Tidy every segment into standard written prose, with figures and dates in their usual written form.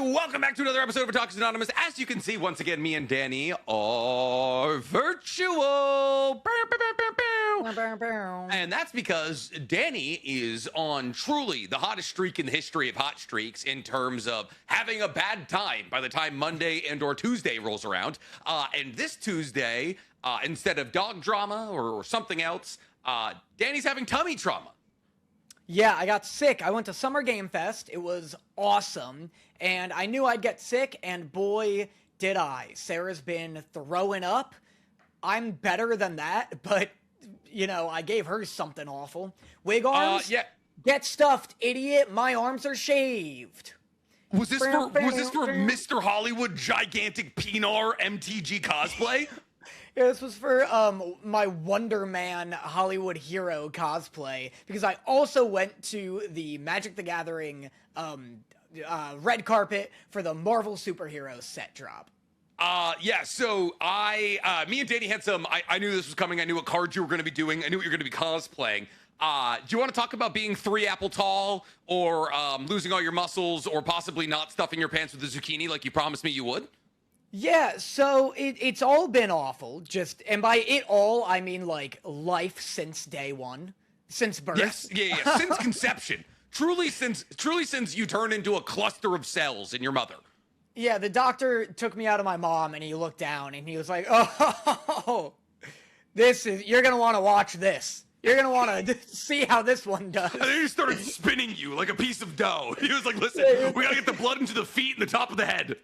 Welcome back to another episode of Otakus Anonymous. As you can see, once again, me and Danny are virtual. And that's because Danny is on truly the hottest streak in the history of hot streaks in terms of having a bad time by the time Monday and or Tuesday rolls around. And this Tuesday, instead of dog drama or something else, Danny's having tummy trauma. Yeah, I got sick. I went to Summer Game Fest. It was awesome. And I knew I'd get sick, and boy, did I. Sarah's been throwing up. I'm better than that, but, you know, I gave her something awful. Wig arms? Yeah. Get stuffed, idiot. My arms are shaved. Was this for Mr. Hollywood Gigantic Pinar MTG cosplay? Yeah, this was for my Wonder Man Hollywood hero cosplay, because I also went to the Magic the Gathering red carpet for the Marvel superhero set drop. Yeah, so me and Danny had I knew this was coming. I knew what cards you were going to be doing. I knew what you were going to be cosplaying. Do you want to talk about being 3 apple tall, or losing all your muscles, or possibly not stuffing your pants with a zucchini like you promised me you would? Yeah, so it's all been awful. And by it all, I mean like life since day one, since birth. Yes, yeah, since conception. Truly since you turned into a cluster of cells in your mother. Yeah, the doctor took me out of my mom, and he looked down, and he was like, "Oh, you're gonna want to watch this. You're gonna want to see how this one does." And then he started spinning you like a piece of dough. He was like, "Listen, we gotta get the blood into the feet and the top of the head."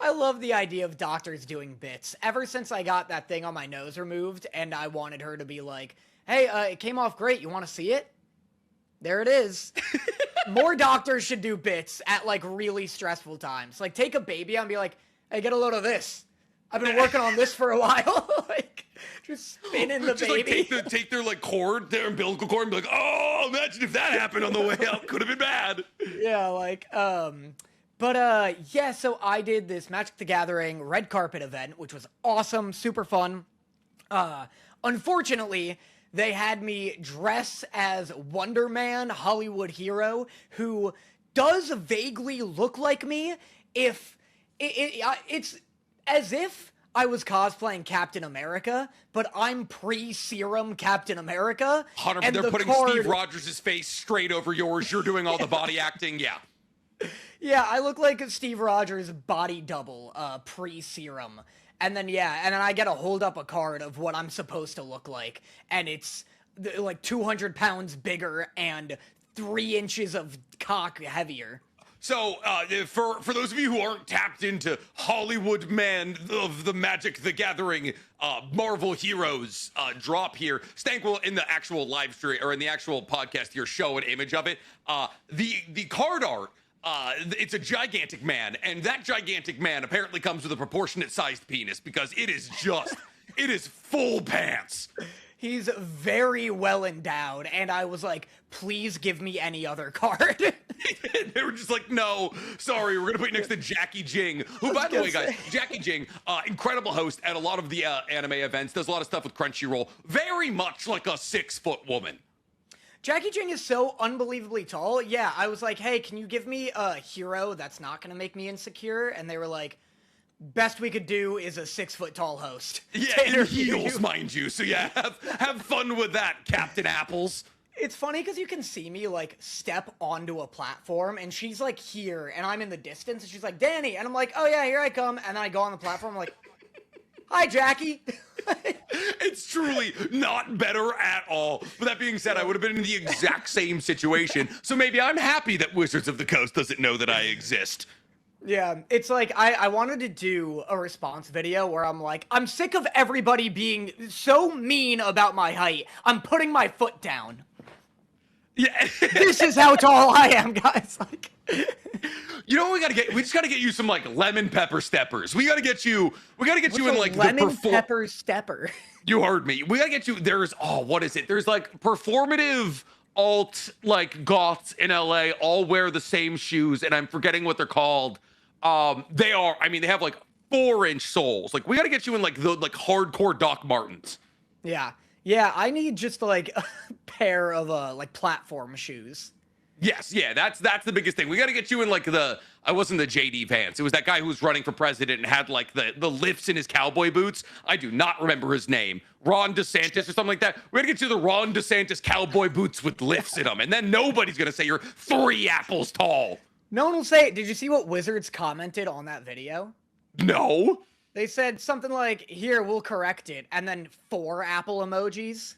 I love the idea of doctors doing bits. Ever since I got that thing on my nose removed, and I wanted her to be like, "Hey, it came off great. You want to see it? There it is." More doctors should do bits at, like, really stressful times. Like, take a baby out and be like, "Hey, get a load of this. I've been working on this for a while." Like, just spinning the baby. Like, take their, like, cord, their umbilical cord, and be like, "Oh, imagine if that happened on the way out. Could have been bad." Yeah, like, yeah, so I did this Magic the Gathering red carpet event, which was awesome, super fun. Unfortunately, they had me dress as Wonder Man Hollywood hero, who does vaguely look like me. It's as if I was cosplaying Captain America, but I'm pre-serum Captain America. Hunter, and they're putting Steve Rogers' face straight over yours. You're doing all the body acting, yeah. Yeah, I look like Steve Rogers' body double, pre-serum. And then I get to hold up a card of what I'm supposed to look like. And it's, like, 200 pounds bigger and 3 inches of cock heavier. So, for those of you who aren't tapped into Hollywood Man of the Magic the Gathering Marvel Heroes drop here, Stank will, in the actual live stream, or in the actual podcast here, show an image of it. The card art, it's a gigantic man, and that gigantic man apparently comes with a proportionate sized penis, because it is full pants. He's very well endowed, and I was like, "Please give me any other card." They were just like, "No, sorry, we're gonna put you next to Jackie Jing," who, by the way, guys, Jackie Jing, incredible host at a lot of the anime events, does a lot of stuff with Crunchyroll, very much like a 6-foot woman. Jackie Jing is so unbelievably tall. Yeah, I was like, "Hey, can you give me a hero that's not going to make me insecure?" And they were like, "Best we could do is a 6-foot tall host." Yeah, in heels, mind you. So yeah, have fun with that, Captain Apples. It's funny because you can see me, like, step onto a platform, and she's, like, here, and I'm in the distance, and she's like, "Danny," and I'm like, "Oh yeah, here I come," and then I go on the platform, I'm like, "Hi, Jackie." It's truly not better at all. But that being said, I would have been in the exact same situation. So maybe I'm happy that Wizards of the Coast doesn't know that I exist. Yeah, it's like, I wanted to do a response video where I'm like, "I'm sick of everybody being so mean about my height. I'm putting my foot down." Yeah. This is how tall I am, guys. Like, you know what we gotta get? We just gotta get you some, like, lemon pepper steppers. We gotta get you in, like, lemon pepper stepper. You heard me. We gotta get you. What is it? There's, like, performative alt, like, goths in LA all wear the same shoes, and I'm forgetting what they're called. They have, like, 4-inch soles. Like, we gotta get you in, like, the, like, hardcore Doc Martens. Yeah. Yeah, I need just, like, a pair of, like, platform shoes. Yes, yeah, that's the biggest thing. We got to get you in, like, a I wasn't the JD Vance. It was that guy who was running for president and had like the lifts in his cowboy boots. I do not remember his name. Ron DeSantis or something like that. We're gonna get you the Ron DeSantis cowboy boots with lifts in them, and then nobody's gonna say you're 3 apples tall. No one will say it. Did you see what Wizards commented on that video? No. They said something like, here, we'll correct it, and then 4 apple emojis.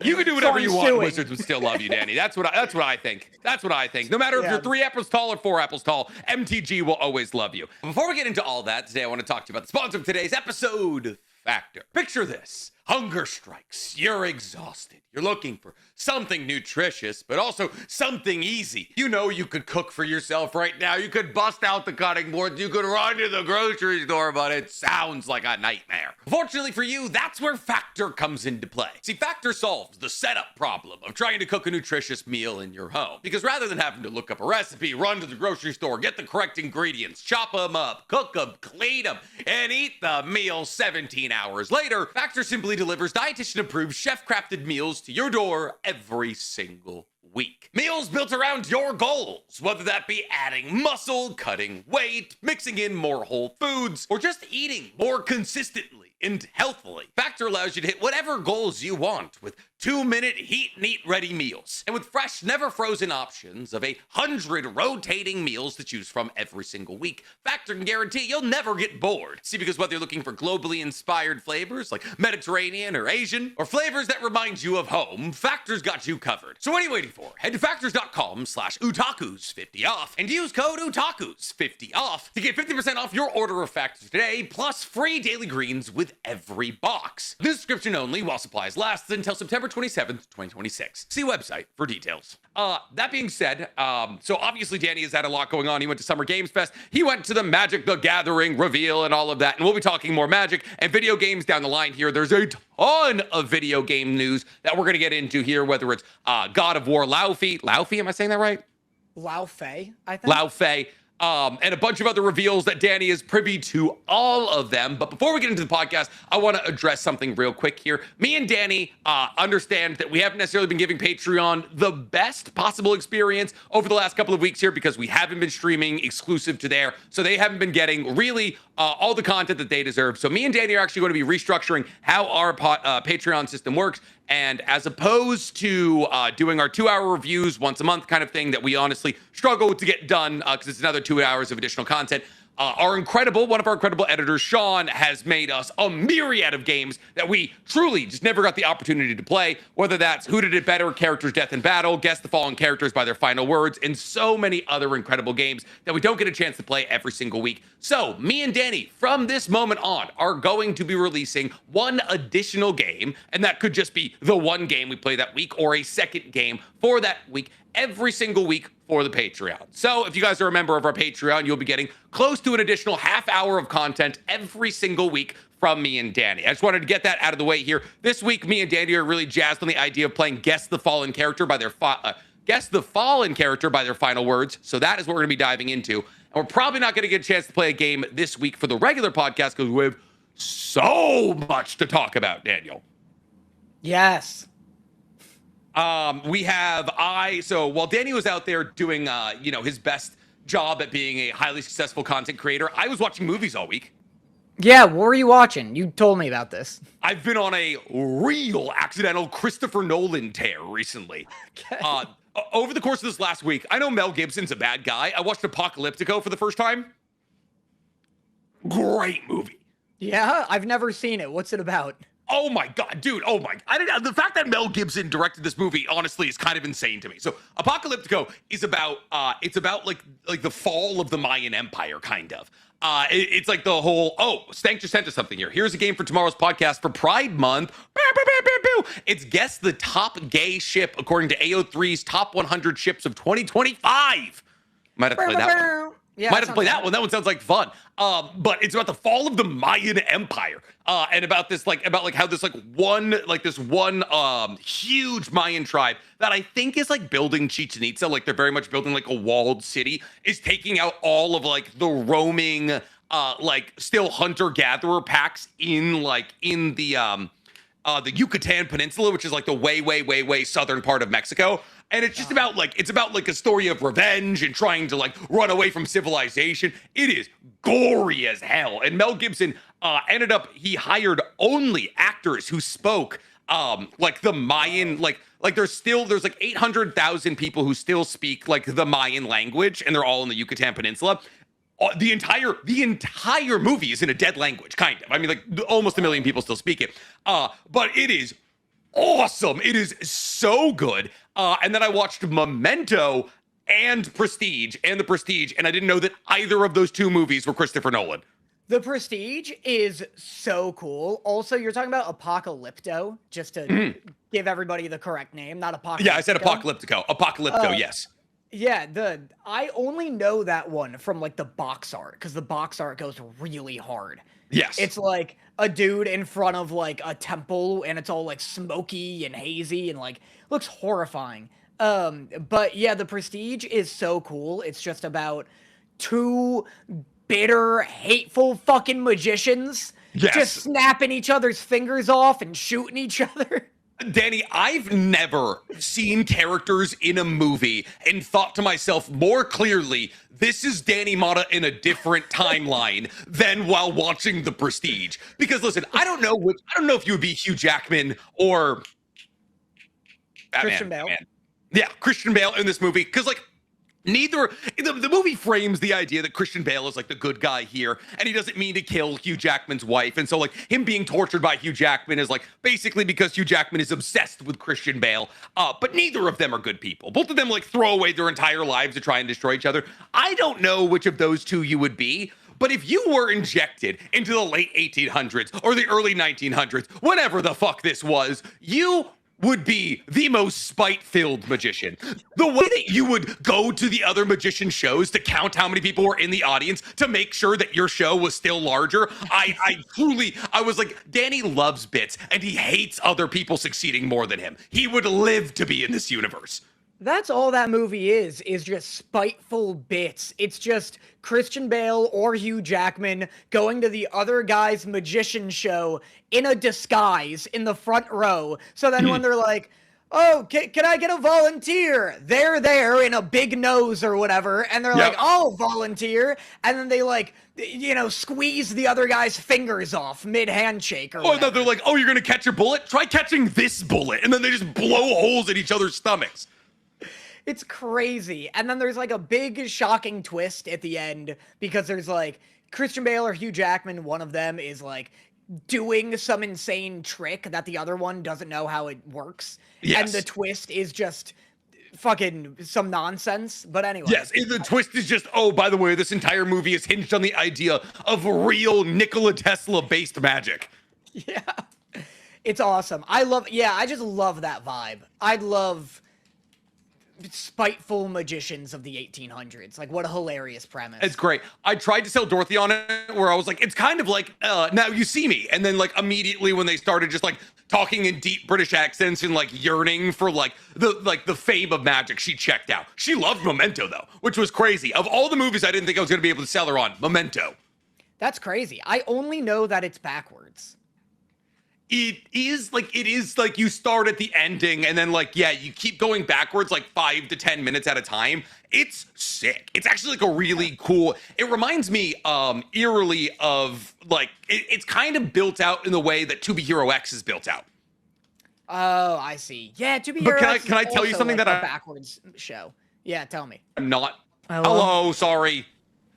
You can do whatever you want. Wizards would still love you, Danny. That's what I think. That's what I think. No matter if you're 3 apples tall or 4 apples tall, MTG will always love you. Before we get into all that, today I want to talk to you about the sponsor of today's episode, Factor. Picture this. Hunger strikes. You're exhausted. You're looking for something nutritious, but also something easy. You know you could cook for yourself right now. You could bust out the cutting board. You could run to the grocery store, but it sounds like a nightmare. Fortunately for you, that's where Factor comes into play. See, Factor solves the setup problem of trying to cook a nutritious meal in your home. Because rather than having to look up a recipe, run to the grocery store, get the correct ingredients, chop them up, cook them, clean them, and eat the meal 17 hours later, Factor simply delivers dietitian-approved, chef-crafted meals to your door every single week. Meals built around your goals, whether that be adding muscle, cutting weight, mixing in more whole foods, or just eating more consistently and healthily. Factor allows you to hit whatever goals you want with 2-minute heat and eat ready meals. And with fresh, never frozen options of 100 rotating meals to choose from every single week, Factor can guarantee you'll never get bored. See, because whether you're looking for globally inspired flavors like Mediterranean or Asian, or flavors that remind you of home, Factor's got you covered. So what are you waiting for? Head to factors.com/Otakus50 off and use code Otakus50 off to get 50% off your order of Factor today, plus free daily greens with every box. This subscription only while supplies last until September 27th, 2026. See website for details. That being said, so obviously Danny has had a lot going on. He went to Summer Games Fest. He went to the Magic the Gathering reveal and all of that. And we'll be talking more Magic and video games down the line here. There's a ton of video game news that we're going to get into here, whether it's God of War Laufey. Laufey, am I saying that right? Laufey, I think. Laufey. And a bunch of other reveals that Danny is privy to all of them. But before we get into the podcast, I want to address something real quick here. Me and Danny understand that we haven't necessarily been giving Patreon the best possible experience over the last couple of weeks here because we haven't been streaming exclusive to there. So they haven't been getting really all the content that they deserve. So me and Danny are actually going to be restructuring how our Patreon system works. And as opposed to doing our 2-hour reviews once a month kind of thing that we honestly struggle to get done because it's another 2 hours of additional content, one of our incredible editors, Sean, has made us a myriad of games that we truly just never got the opportunity to play, whether that's Who Did It Better, Characters, Death, and Battle, Guess the Fallen Characters by Their Final Words, and so many other incredible games that we don't get a chance to play every single week. So me and Danny, from this moment on, are going to be releasing one additional game, and that could just be the one game we play that week or a second game for that week every single week for the Patreon. So if you guys are a member of our Patreon, you'll be getting close to an additional half hour of content every single week from me and Danny. I just wanted to get that out of the way here. This week, me and Danny are really jazzed on the idea of playing Guess the Fallen Character by their Final Words. So that is what we're going to be diving into. And we're probably not going to get a chance to play a game this week for the regular podcast because we have so much to talk about, Daniel. Yes. So while Danny was out there doing, his best job at being a highly successful content creator, I was watching movies all week. Yeah, what were you watching? You told me about this. I've been on a real accidental Christopher Nolan tear recently. Okay. Over the course of this last week, I know Mel Gibson's a bad guy. I watched Apocalyptico for the first time. Great movie. Yeah, I've never seen it. What's it about? Oh my God, dude. Oh my, the fact that Mel Gibson directed this movie, honestly, is kind of insane to me. So Apocalyptico is about, it's about like the fall of the Mayan Empire, kind of. It's like the whole, Stank just sent us something here. Here's a game for tomorrow's podcast for Pride Month. It's Guess the Top Gay Ship according to AO3's Top 100 Ships of 2025. Might have to play that one. Yeah, might have to play that one. That one sounds like fun. But it's about the fall of the Mayan Empire, and about how this one huge Mayan tribe that I think is like building Chichen Itza, like they're very much building like a walled city, is taking out all of like the roaming, still hunter gatherer packs in the the Yucatan Peninsula, which is like the way, way, way, way southern part of Mexico. And it's just about like a story of revenge and trying to like run away from civilization. It is gory as hell. And Mel Gibson he hired only actors who spoke like the Mayan, like there's like 800,000 people who still speak like the Mayan language, and they're all in the Yucatan Peninsula. The entire movie is in a dead language, kind of. I mean, like almost 1 million people still speak it. But it is awesome. It is so good. And then I watched Memento and The Prestige, and I didn't know that either of those two movies were Christopher Nolan. The Prestige is so cool. Also, you're talking about Apocalypto, just to give everybody the correct name, not Apocalyptico. Yeah, I said Apocalypto, yes. Yeah, I only know that one from like the box art, because the box art goes really hard. Yes. It's like a dude in front of like a temple, and it's all like smoky and hazy and like looks horrifying. But yeah, The Prestige is so cool. It's just about two bitter, hateful fucking magicians just snapping each other's fingers off and shooting each other. Danny, I've never seen characters in a movie and thought to myself more clearly, this is Danny Motta in a different timeline than while watching The Prestige. Because listen, I don't know if you would be Hugh Jackman or Christian Bale. Yeah, Christian Bale in this movie. Because like the movie frames the idea that Christian Bale is like the good guy here, and he doesn't mean to kill Hugh Jackman's wife. And so like him being tortured by Hugh Jackman is like basically because Hugh Jackman is obsessed with Christian Bale. But neither of them are good people. Both of them like throw away their entire lives to try and destroy each other. I don't know which of those two you would be. But if you were injected into the late 1800s or the early 1900s, whenever the fuck this was, you would be the most spite-filled magician. The way that you would go to the other magician shows to count how many people were in the audience to make sure that your show was still larger. I was like, Danny loves bits and he hates other people succeeding more than him. He would live to be in this universe. That's all that movie is just spiteful bits. It's just Christian Bale or Hugh Jackman going to the other guy's magician show in a disguise in the front row. So then when they're like, oh, can I get a volunteer? They're there in a big nose or whatever. And they're like, oh, volunteer. And then they like, squeeze the other guy's fingers off mid-handshake or whatever. No, they're like, oh, you're going to catch a bullet? Try catching this bullet. And then they just blow holes in each other's stomachs. It's crazy. And then there's like a big shocking twist at the end because there's like Christian Bale or Hugh Jackman, one of them is like doing some insane trick that the other one doesn't know how it works. Yes. And the twist is just fucking some nonsense. But anyway. Yes, the twist is just, oh, by the way, this entire movie is hinged on the idea of real Nikola Tesla-based magic. Yeah. It's awesome. I just love that vibe. I love spiteful magicians of the 1800s. Like, what a hilarious premise. It's great. I tried to sell Dorothy on it where I was like, it's kind of like Now You See Me. And then like immediately when they started just like talking in deep British accents and like yearning for like the fame of magic, she checked out. She loved Memento though, which was crazy. Of all the movies I didn't think I was going to be able to sell her on, Memento. That's crazy. I only know that it's backwards. It is like you start at the ending and then like, yeah, you keep going backwards like 5 to 10 minutes at a time. It's sick. It's actually like a really cool, it reminds me eerily of like, it's kind of built out in the way that To Be Hero X is built out. Oh, I see. Yeah, To Be Hero X can I tell you something like that a backwards show? Yeah, tell me. I'm not. Hello, sorry.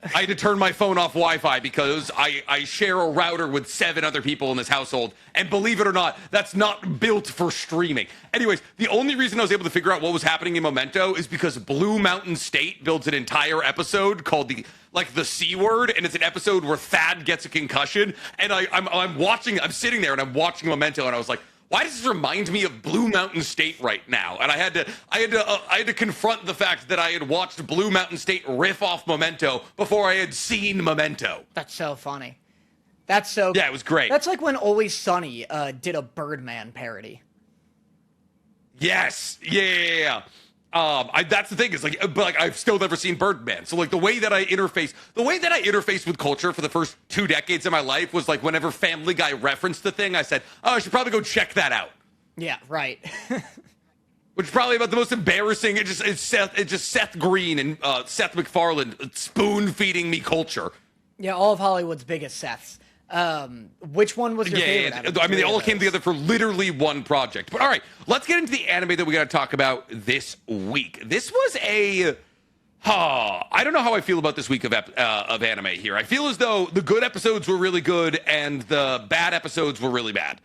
I had to turn my phone off Wi-Fi because I share a router with 7 other people in this household. And believe it or not, that's not built for streaming. Anyways, the only reason I was able to figure out what was happening in Memento is because Blue Mountain State builds an entire episode called the C word. And it's an episode where Thad gets a concussion. And I'm sitting there and I'm watching Memento and I was like, why does this remind me of Blue Mountain State right now? And I had to confront the fact that I had watched Blue Mountain State riff off Memento before I had seen Memento. That's so funny. That's so... Yeah, it was great. That's like when Always Sunny did a Birdman parody. Yes. Yeah. That's the thing is like, but like I've still never seen Birdman. So like the way that I interface with culture for the first 2 decades of my life was like whenever Family Guy referenced the thing, I said, oh, I should probably go check that out. Yeah, right. Which is probably about the most embarrassing. It's Seth Green and Seth MacFarlane spoon feeding me culture. Yeah, all of Hollywood's biggest Seths. Which one was your favorite? I mean, they all came together for literally one project. But all right, let's get into the anime that we got to talk about this week. This was I don't know how I feel about this week of anime here. I feel as though the good episodes were really good and the bad episodes were really bad.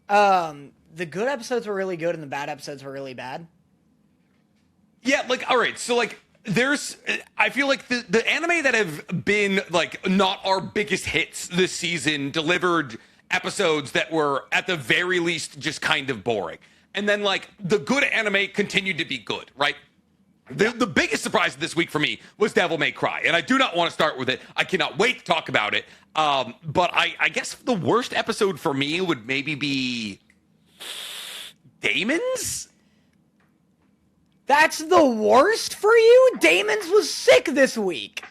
The good episodes were really good and the bad episodes were really bad. Yeah, like, all right, so like, I feel like the anime that have been like not our biggest hits this season delivered episodes that were at the very least just kind of boring. And then like the good anime continued to be good, right? The biggest surprise this week for me was Devil May Cry. And I do not want to start with it. I cannot wait to talk about it. But I guess the worst episode for me would maybe be Daemons? That's the worst for you? Daemons was sick this week.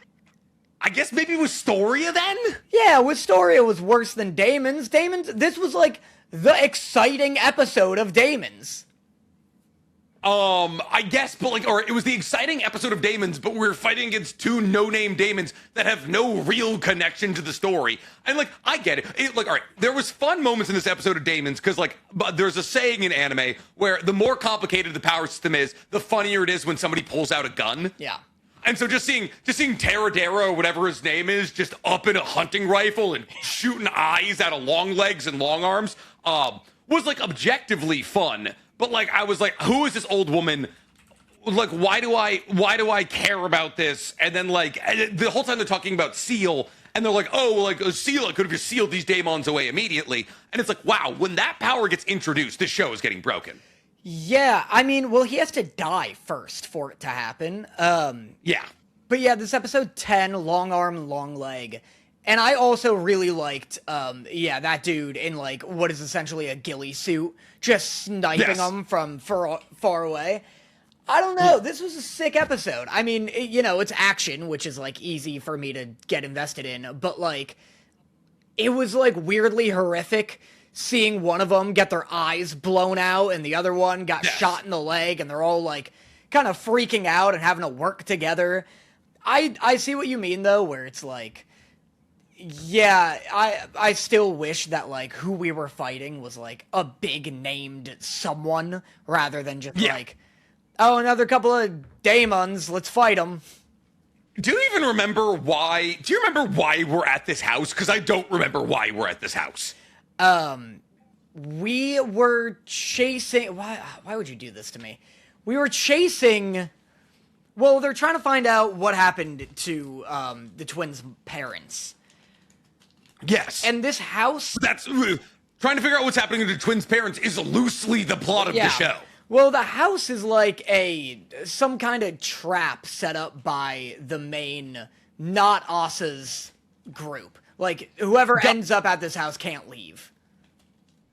I guess maybe Wistoria then? Yeah, Wistoria was worse than Daemons. This was like the exciting episode of Daemons. I guess, but like, or it was the exciting episode of Daemons, but we're fighting against 2 no-name Daemons that have no real connection to the story. And like, I get it. Like, all right, there was fun moments in this episode of Daemons because like, but there's a saying in anime where the more complicated the power system is, the funnier it is when somebody pulls out a gun. Yeah. And so just seeing Taradera or whatever his name is, just up in a hunting rifle and shooting eyes out of long legs and long arms, was like objectively fun. But like I was like, who is this old woman? Like, why do I care about this? And then like the whole time they're talking about Seal, and they're like, oh, well, like Seal, I could have just sealed these Daemons away immediately. And it's like, wow, when that power gets introduced, this show is getting broken. Yeah, I mean, well, he has to die first for it to happen. Yeah. But yeah, this episode 10, Long Arm, Long Leg. And I also really liked, that dude in, like, what is essentially a ghillie suit, just sniping him from far away. I don't know, this was a sick episode. I mean, it's action, which is, like, easy for me to get invested in, but, like, it was, like, weirdly horrific seeing one of them get their eyes blown out and the other one got shot in the leg, and they're all, like, kind of freaking out and having to work together. I see what you mean, though, where it's, like, yeah, I still wish that, like, who we were fighting was, like, a big named someone rather than just, like, oh, another couple of Daemons, let's fight them. Do you remember why we're at this house? Because I don't remember why we're at this house. We were chasing... Why would you do this to me? We were chasing... Well, they're trying to find out what happened to, the twins' parents. Yes. And this house... That's trying to figure out what's happening to the twins' parents is loosely the plot of the show. Well, the house is like some kind of trap set up by the main not Asa's group. Like, whoever ends up at this house can't leave.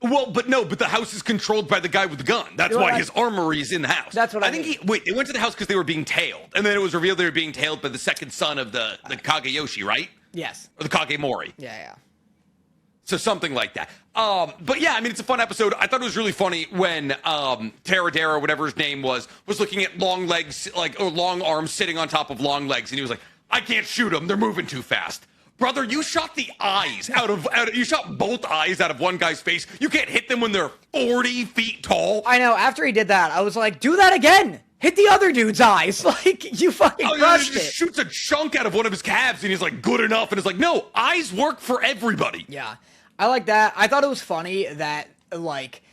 Well, but the house is controlled by the guy with the gun. That's why his armory is in the house. That's what I mean. They went to the house because they were being tailed. And then it was revealed they were being tailed by the second son of the Kageyoshi, right? Yes. Or the Kagemori. Yeah. So something like that. But yeah, I mean, it's a fun episode. I thought it was really funny when Taradera, whatever his name was looking at long legs, like, or long arms sitting on top of long legs. And he was like, I can't shoot them. They're moving too fast. Brother, you shot the eyes you shot both eyes out of one guy's face. You can't hit them when they're 40 feet tall. I know. After he did that, I was like, do that again. Hit the other dude's eyes. Like, you fucking crushed it. He shoots a chunk out of one of his calves, and he's like, good enough. And it's like, no, eyes work for everybody. Yeah. I like that. I thought it was funny that, like,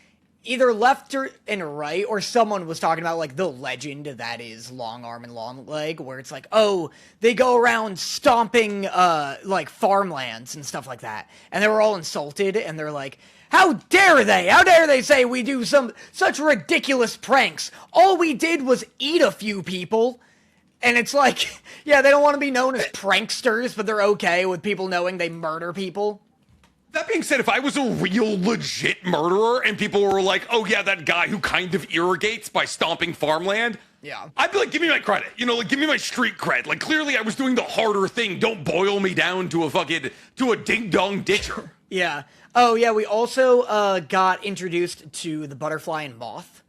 either left and right, or someone was talking about, like, the legend that is Long Arm and Long Leg, where it's like, oh, they go around stomping, like, farmlands and stuff like that. And they were all insulted, and they're like, how dare they? How dare they say we do such ridiculous pranks? All we did was eat a few people. And it's like, yeah, they don't want to be known as pranksters, but they're okay with people knowing they murder people. That being said, if I was a real legit murderer and people were like, oh yeah, that guy who kind of irrigates by stomping farmland, Yeah. I'd be like, give me my credit. You know, like, give me my street cred. Like, clearly I was doing the harder thing. Don't boil me down to a ding-dong ditcher. Yeah. Oh, yeah, we also got introduced to the butterfly and moth.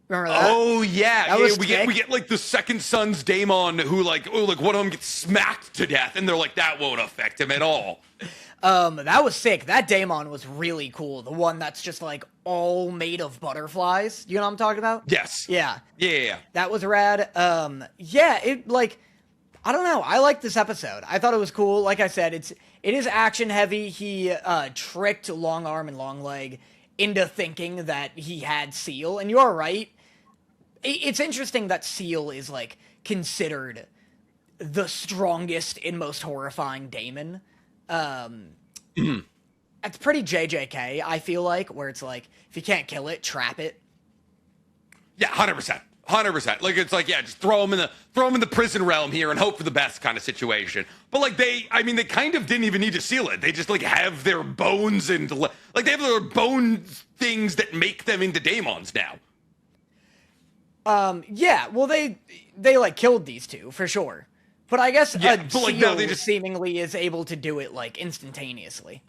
Remember that? Oh yeah, That yeah. was We get like the second son's Daemon who like one of them gets smacked to death, and they're like, that won't affect him at all. That was sick. That Daemon was really cool. The one that's just like all made of butterflies. You know what I'm talking about? Yes. Yeah. Yeah. That was rad. Yeah, it like I don't know. I like this episode. I thought it was cool. Like I said, it is action heavy. He tricked Long Arm and Long Leg into thinking that he had Seal, and you're right. It's interesting that Seal is like considered the strongest and most horrifying daemon. It's pretty JJK, I feel like, where it's like, if you can't kill it, trap it. Yeah, 100%. 100%. Like, it's like, yeah, just throw him in the prison realm here and hope for the best kind of situation. But like they kind of didn't even need to seal it. They just like have their bones and like they have their bone things that make them into daemons now. Yeah, well, they like killed these two for sure, but I guess Seal they just seemingly is able to do it like instantaneously.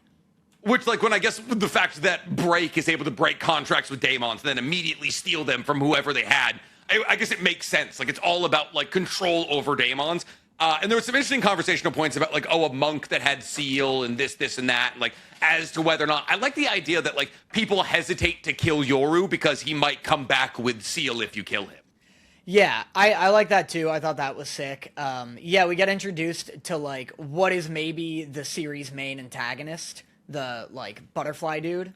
Which, like, when I guess the fact that Break is able to break contracts with Daemons and then immediately steal them from whoever they had, I guess it makes sense. Like, it's all about like control over Daemons. And there was some interesting conversational points about like, oh, a monk that had Seal and this and that, and like as to whether or not I like the idea that like people hesitate to kill Yoru because he might come back with Seal if you kill him. Yeah, I like that too. I thought that was sick. Yeah, we get introduced to like what is maybe the series' main antagonist, the like butterfly dude.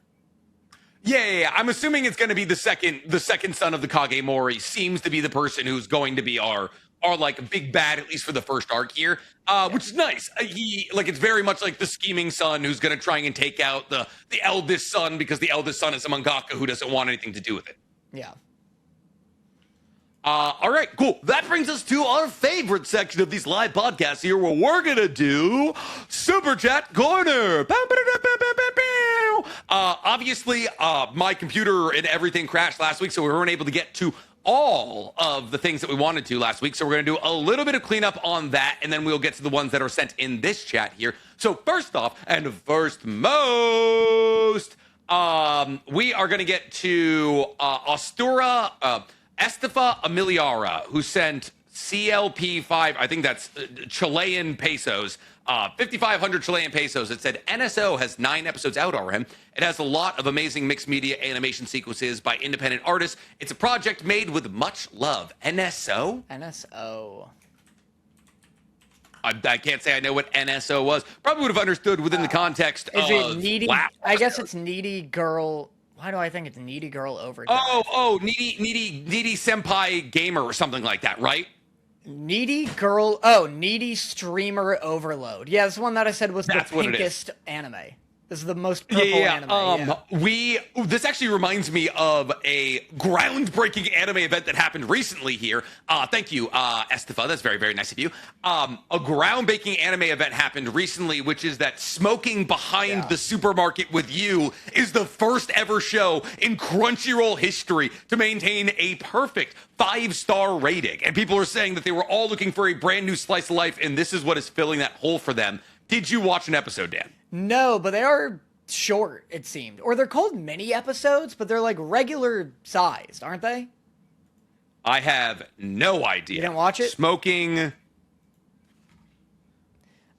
Yeah. I'm assuming it's going to be the second son of the Kagemori. Seems to be the person who's going to be our like big bad, at least for the first arc here, which is nice. It's very much like the scheming son who's going to try and take out the eldest son because the eldest son is a mangaka who doesn't want anything to do with it. Yeah. All right, cool. That brings us to our favorite section of these live podcasts here, where we're gonna do Superchat Corner. Obviously, my computer and everything crashed last week, so we weren't able to get to all of the things that we wanted to last week. So we're gonna do a little bit of cleanup on that, and then we'll get to the ones that are sent in this chat here. So first off, and first most, we are gonna get to Ostura. Estefa Emiliara, who sent CLP5, I think that's Chilean pesos, 5,500 Chilean pesos. It said NSO has 9 episodes out already. It has a lot of amazing mixed media animation sequences by independent artists. It's a project made with much love. NSO? NSO. I can't say I know what NSO was. Probably would have understood within the context Is of it needy? I guess it's needy girl. Why do I think it's needy girl overdrive? Needy senpai gamer or something like that, right? Needy girl. Oh, needy streamer overload. Yeah, this one that I said was That's the what it pinkest anime. This is the most purple anime. This actually reminds me of a groundbreaking anime event that happened recently here. Thank you, Estefa. That's very, very nice of you. A groundbreaking anime event happened recently, which is that Smoking Behind the Supermarket with You is the first ever show in Crunchyroll history to maintain a perfect 5-star rating. And people are saying that they were all looking for a brand new slice of life, and this is what is filling that hole for them. Did you watch an episode, Dan? No, but they are short, it seemed. Or they're called mini episodes, but they're like regular sized, aren't they? I have no idea. You didn't watch it? Smoking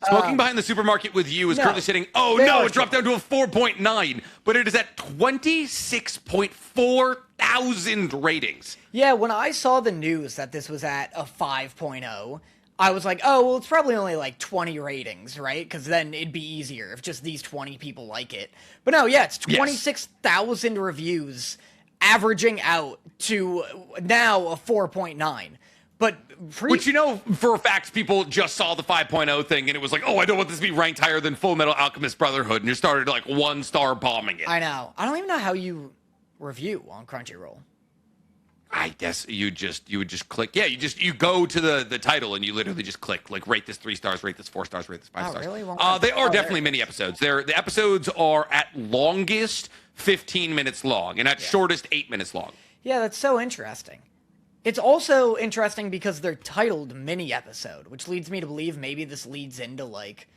Behind the Supermarket with You is currently sitting... Oh, no, it dropped down to a 4.9, but it is at 26.4 thousand ratings. Yeah, when I saw the news that this was at a 5.0... I was like, oh, well, it's probably only like 20 ratings, right? Because then it'd be easier if just these 20 people like it. But no, yeah, it's 26,000 reviews, averaging out to now a 4.9. But which, you know, for a fact, people just saw the 5.0 thing, and it was like, oh, I don't want this to be ranked higher than Full Metal Alchemist Brotherhood, and you started like 1-star bombing it. I know. I don't even know how you review on Crunchyroll. I guess you would just click. Yeah, you go to the title and you literally just click like rate this 3 stars, rate this 4 stars, rate this 5 stars. Really? They are definitely mini episodes. The episodes are at longest 15 minutes long and at shortest 8 minutes long. Yeah, that's so interesting. It's also interesting because they're titled mini episode, which leads me to believe maybe this leads into like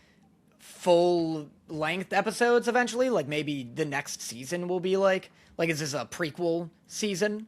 full length episodes eventually. Like maybe the next season will be like is this a prequel season?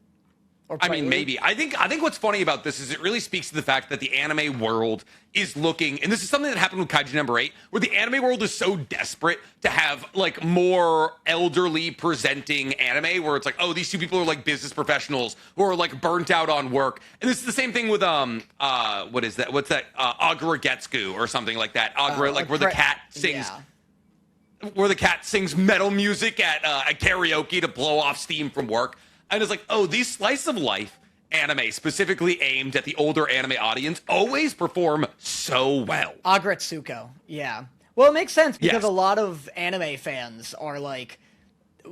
I mean, maybe. I think what's funny about this is it really speaks to the fact that the anime world is looking, and this is something that happened with Kaiju number 8, where the anime world is so desperate to have like more elderly presenting anime, where it's like, oh, these two people are like business professionals who are like burnt out on work. And this is the same thing with what is that? What's that? Agura Getsuku or something like that. Agura, like where the cat sings. Yeah. Where the cat sings metal music at karaoke to blow off steam from work. And it's like, oh, these slice of life anime specifically aimed at the older anime audience always perform so well. Agretsuko, yeah. Well, it makes sense because a lot of anime fans are like,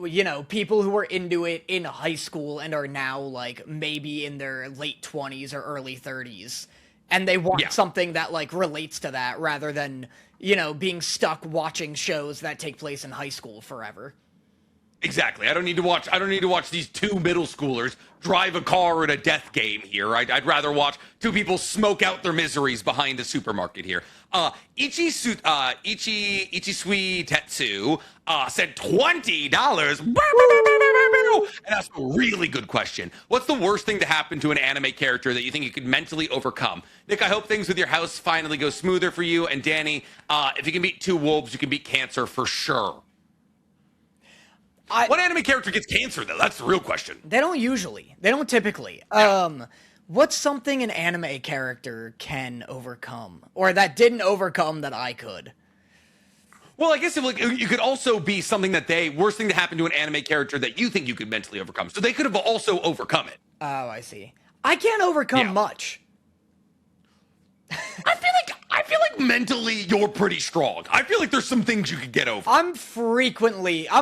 you know, people who were into it in high school and are now like maybe in their late 20s or early 30s. And they want something that like relates to that rather than, you know, being stuck watching shows that take place in high school forever. Exactly. I don't need to watch these two middle schoolers drive a car in a death game here. I'd rather watch two people smoke out their miseries behind a supermarket here. Ichisui Tetsu said $20. And that's a really good question. What's the worst thing to happen to an anime character that you think you could mentally overcome? Nick, I hope things with your house finally go smoother for you. And Danny, if you can beat 2 wolves, you can beat cancer for sure. What anime character gets cancer, though? That's the real question. They don't usually. They don't typically. What's something an anime character can overcome? Or that didn't overcome that I could? Well, I guess it could also be something that worst thing to happen to an anime character that you think you could mentally overcome. So they could have also overcome it. Oh, I see. I can't overcome much. I feel like mentally you're pretty strong. I feel like there's some things you could get over. I'm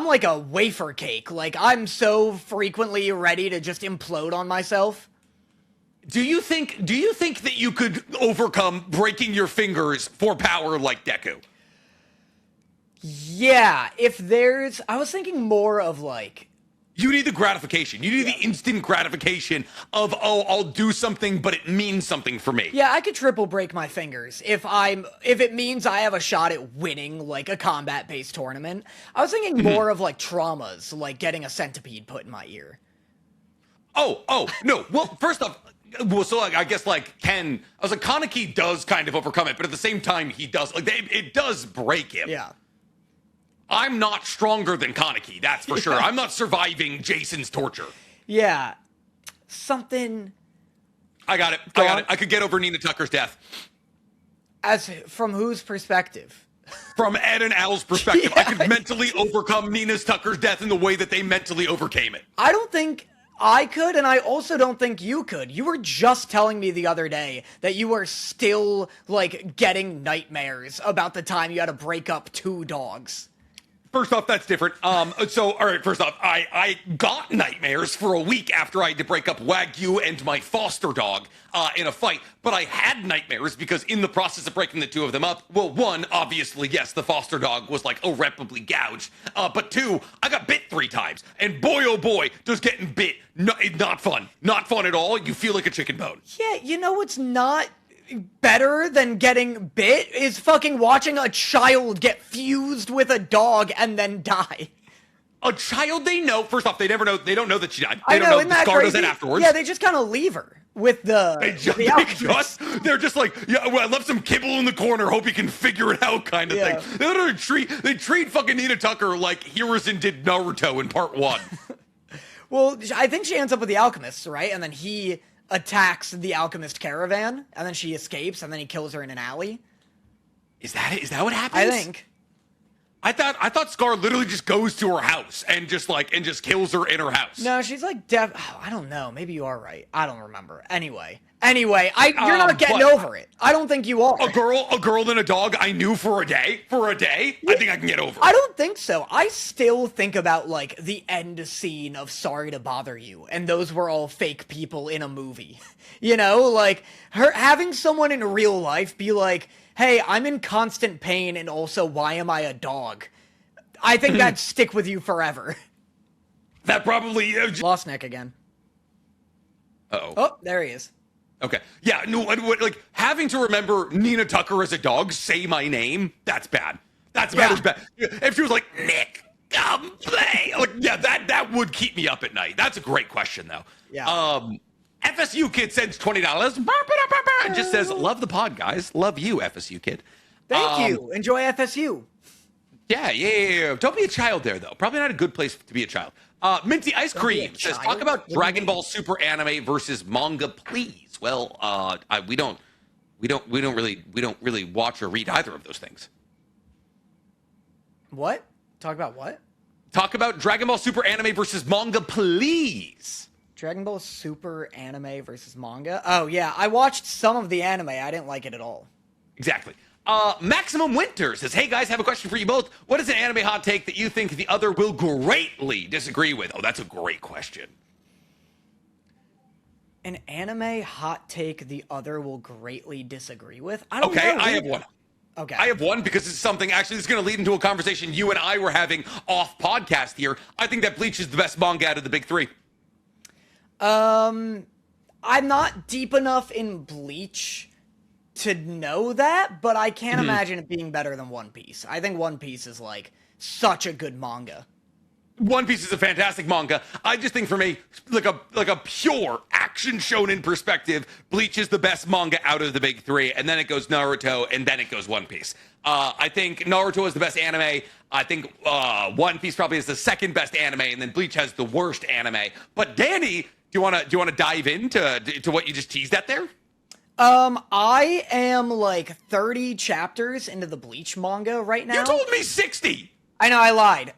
like a wafer cake. Like, I'm so frequently ready to just implode on myself. Do you think that you could overcome breaking your fingers for power like Deku? Yeah, I was thinking more of like, you need the gratification. You need the instant gratification of, oh, I'll do something, but it means something for me. Yeah, I could triple break my fingers if it means I have a shot at winning like a combat-based tournament. I was thinking more of like traumas, like getting a centipede put in my ear. Oh, no. Well, first off, so like, I guess like I was like, Kaneki does kind of overcome it, but at the same time, he does, like, it does break him. Yeah. I'm not stronger than Kaneki, that's for sure. I'm not surviving Jason's torture. Yeah. Something. I got it. I could get over Nina Tucker's death. From whose perspective? From Ed and Al's perspective. I could mentally overcome Nina Tucker's death in the way that they mentally overcame it. I don't think I could, and I also don't think you could. You were just telling me the other day that you were still, like, getting nightmares about the time you had to break up 2 dogs. First off, that's different. So, all right, first off, I got nightmares for a week after I had to break up Wagyu and my foster dog in a fight, but I had nightmares because in the process of breaking the 2 of them up, well, 1, obviously, yes, the foster dog was, like, irreparably gouged, but 2, I got bit 3 times, and boy, oh boy, does getting bit not fun. Not fun at all. You feel like a chicken bone. Yeah, you know what's not better than getting bit is fucking watching a child get fused with a dog and then die. A child they know, first off, they don't know that she died. They don't know the Scar does that afterwards. Yeah, they just kind of leave her with they're just like, yeah, well, I left some kibble in the corner, hope you can figure it out kind of thing. They treat fucking Nina Tucker like Hiruzen did Naruto in part 1. Well, I think she ends up with the alchemists, right? And then he attacks the alchemist caravan, and then she escapes, and then he kills her in an alley. Is that it? Is that what happens? I think. I thought Scar literally just goes to her house and just kills her in her house. No, she's like I don't know. Maybe you are right. I don't remember. Anyway, Anyway, you're not getting over it. I don't think you are. A girl and a dog I knew for a day. I think I can get over it. I don't think so. I still think about, like, the end scene of Sorry to Bother You, and those were all fake people in a movie. You know, like, having someone in real life be like, hey, I'm in constant pain, and also, why am I a dog? I think that'd stick with you forever. That probably... Lost Nick again. Uh-oh. Oh, there he is. Okay. Yeah, no, like, having to remember Nina Tucker as a dog, say my name, that's bad. That's bad as bad. If she was like, Nick, come play. Like, yeah, that would keep me up at night. That's a great question, though. Yeah. FSU Kid sends $20 and just says, love the pod, guys. Love you, FSU Kid. Thank you. Enjoy FSU. Yeah. Don't be a child there, though. Probably not a good place to be a child. Minty Ice Cream says, talk about Dragon Ball Super anime versus manga, please. Well, we don't really watch or read either of those things. What? Talk about what? Talk about Dragon Ball Super anime versus manga, please. Dragon Ball Super anime versus manga? Oh, yeah. I watched some of the anime. I didn't like it at all. Exactly. Maximum Winter says, hey guys, have a question for you both. What is an anime hot take that you think the other will greatly disagree with? Oh, that's a great question. An anime hot take the other will greatly disagree with? I don't know. I have one. Okay. I have one because it's something actually that's going to lead into a conversation you and I were having off podcast here. I think that Bleach is the best manga out of the big three. I'm not deep enough in Bleach to know that, but I can't imagine it being better than One Piece. I think One Piece is, like, such a good manga. One Piece is a fantastic manga. I just think for me, like a pure action shonen perspective, Bleach is the best manga out of the big three, and then it goes Naruto, and then it goes One Piece. I think Naruto is the best anime. I think One Piece probably is the second best anime, and then Bleach has the worst anime. But Danny, do you want to dive into what you just teased at there? I am like 30 chapters into the Bleach manga right now. You told me 60. I know, I lied.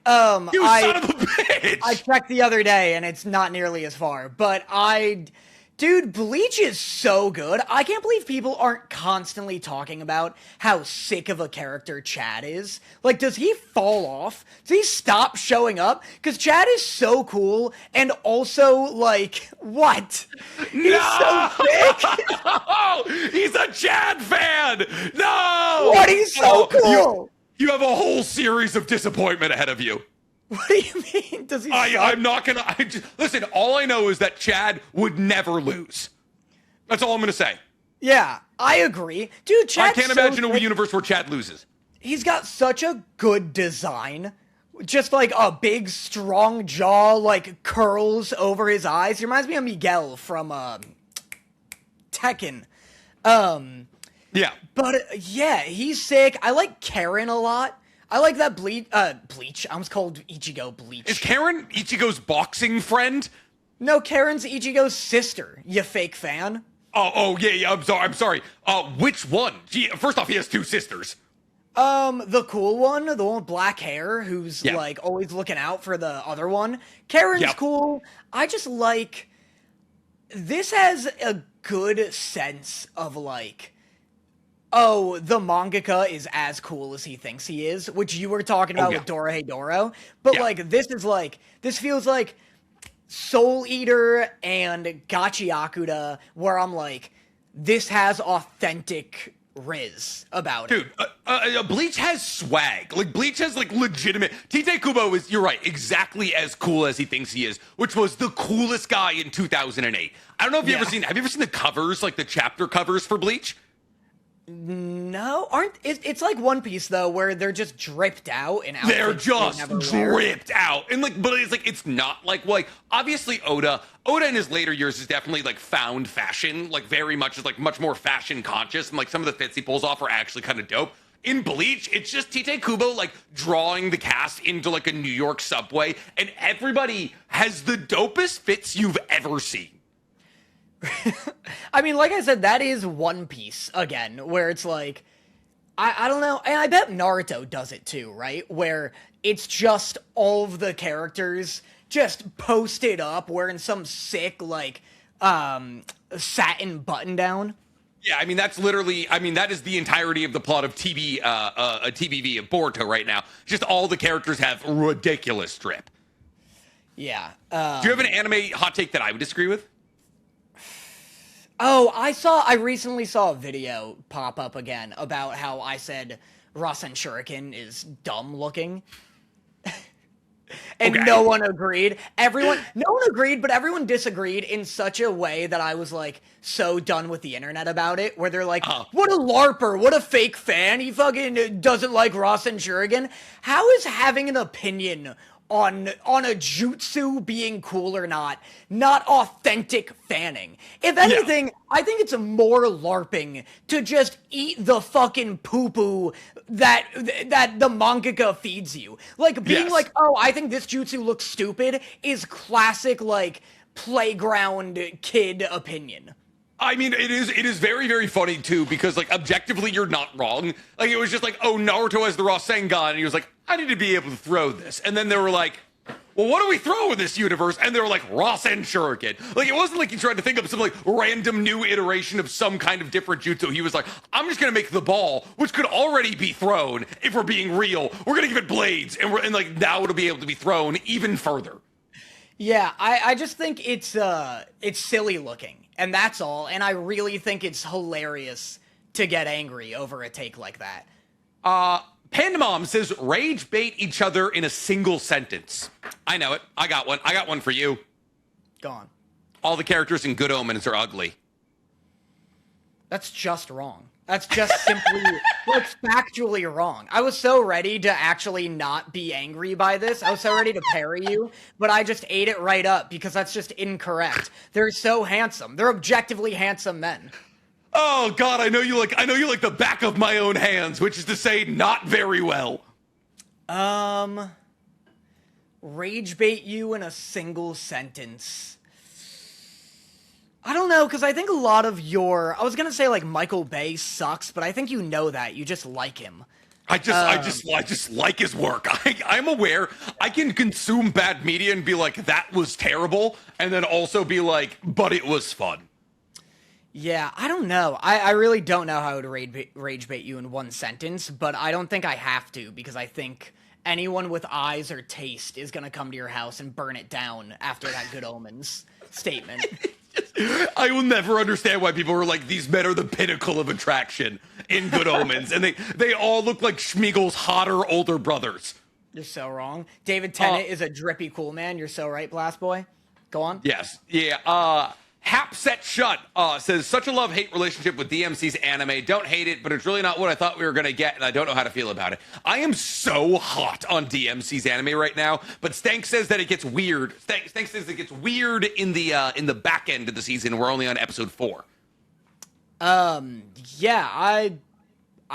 You son of a bitch! I checked the other day, and it's not nearly as far. But dude, Bleach is so good. I can't believe people aren't constantly talking about how sick of a character Chad is. Like, does he fall off? Does he stop showing up? Because Chad is so cool, and also, like, what? He's so sick! He's a Chad fan! No! What? He's so cool! You have a whole series of disappointment ahead of you. What do you mean? Does he suck? I'm not gonna... listen, all I know is that Chad would never lose. That's all I'm gonna say. Yeah, I agree. Dude, Chad's I can't imagine a universe where Chad loses. He's got such a good design. Just like a big, strong jaw, like curls over his eyes. He reminds me of Miguel from Tekken. Yeah. But, yeah, he's sick. I like Karen a lot. I like that Bleach. I almost called Ichigo Bleach. Is Karen Ichigo's boxing friend? No, Karen's Ichigo's sister, you fake fan. Yeah, I'm sorry. Which one? First off, he has two sisters. The cool one, the one with black hair, who's, like, always looking out for the other one. Karen's cool. I just like... This has a good sense of, like... Oh, the mangaka is as cool as he thinks he is, which you were talking about with Dorohedoro. But, like, this feels like Soul Eater and Gachiakuda, where I'm like, this has authentic Riz about it. Dude, Bleach has swag. Like, Bleach has, like, legitimate... Tite Kubo is, you're right, exactly as cool as he thinks he is, which was the coolest guy in 2008. I don't know if have you ever seen the covers, like, the chapter covers for Bleach? No, it's like One Piece though, where they're just dripped out and they're just dripped out, and like, but it's not like obviously Oda in his later years has definitely like found fashion, like very much is like much more fashion conscious, and like some of the fits he pulls off are actually kind of dope. In Bleach, it's just Tite Kubo like drawing the cast into like a New York subway, and everybody has the dopest fits you've ever seen. I mean, like I said, that is One Piece again, where it's like, I don't know, and I bet Naruto does it too, right? Where it's just all of the characters just posted up wearing some sick, like, satin button down. Yeah, I mean that's literally. I mean that is the entirety of the plot of TBV of Boruto right now. Just all the characters have ridiculous drip. Yeah. Do you have an anime hot take that I would disagree with? Oh, I recently saw a video pop up again about how I said Rasen Shuriken is dumb looking. And Okay. no one agreed. No one agreed, but everyone disagreed in such a way that I was like so done with the internet about it, where they're like, what a LARPer, what a fake fan, he fucking doesn't like Rasen Shuriken. How is having an opinion on a jutsu being cool or not authentic fanning? If anything, I think it's more LARPing to just eat the fucking poo-poo that the mangaka feeds you. Like, being like, oh, I think this jutsu looks stupid is classic, like, playground kid opinion. I mean, it is very, very funny too, because like objectively you're not wrong. Like it was just like, oh, Naruto has the Rasengan, and he was like, I need to be able to throw this. And then they were like, well, what do we throw in this universe? And they were like, Rasen Shuriken. Like it wasn't like he tried to think of some like random new iteration of some kind of different jutsu. He was like, I'm just gonna make the ball, which could already be thrown if we're being real. We're gonna give it blades, and like now it'll be able to be thrown even further. Yeah, I just think it's silly looking. And that's all. And I really think it's hilarious to get angry over a take like that. Panda Mom says, rage bait each other in a single sentence. I know it. I got one. I got one for you. Go on. All the characters in Good Omens are ugly. That's just wrong. That's just simply, like, factually wrong. I was so ready to actually not be angry by this. I was so ready to parry you, but I just ate it right up because that's just incorrect. They're so handsome. They're objectively handsome men. Oh God, I know you like the back of my own hands, which is to say, not very well. Rage bait you in a single sentence. I don't know, because I think a lot of I was gonna say like Michael Bay sucks, but I think you know that. You just like him. I just like his work. I'm aware I can consume bad media and be like, that was terrible, and then also be like, but it was fun. Yeah, I don't know. I really don't know how to rage bait you in one sentence, but I don't think I have to, because I think anyone with eyes or taste is gonna come to your house and burn it down after that Good Omens statement. I will never understand why people are like, these men are the pinnacle of attraction in Good Omens, and they all look like Schmiegel's hotter older brothers. You're so wrong. David Tennant is a drippy cool man. You're so right, Blast Boy. Go on. Yes. Yeah. Hap Set Shut says, such a love-hate relationship with DMC's anime. Don't hate it, but it's really not what I thought we were going to get, and I don't know how to feel about it. I am so hot on DMC's anime right now, but Stank says that it gets weird. Stank says it gets weird in the back end of the season. We're only on episode 4. Yeah, I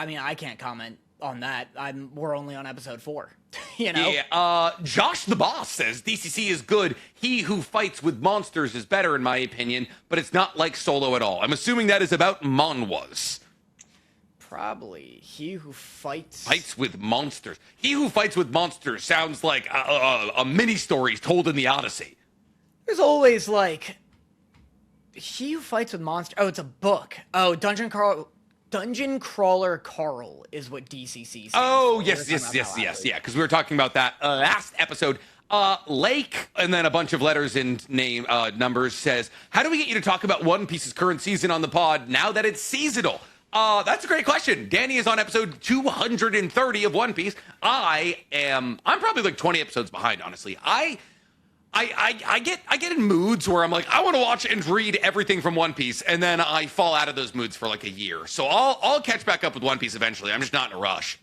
mean, I can't comment on that. We're only on episode 4. You know? Yeah, Josh the Boss says, DCC is good. He who fights with monsters is better, in my opinion, but it's not like Solo at all. I'm assuming that is about manhwas. Probably. He who fights with monsters. He who fights with monsters sounds like a mini-story told in the Odyssey. There's always, like, he who fights with monsters. Oh, it's a book. Oh, Dungeon Crawler Carl is what DCC stands Oh, for. yes, yeah, because we were talking about that last episode. Lake, and then a bunch of letters and numbers, says, how do we get you to talk about One Piece's current season on the pod now that it's seasonal? That's a great question. Danny is on episode 230 of One Piece. I'm probably like 20 episodes behind, honestly. I get in moods where I'm like, I want to watch and read everything from One Piece, and then I fall out of those moods for like a year. So I'll catch back up with One Piece eventually. I'm just not in a rush.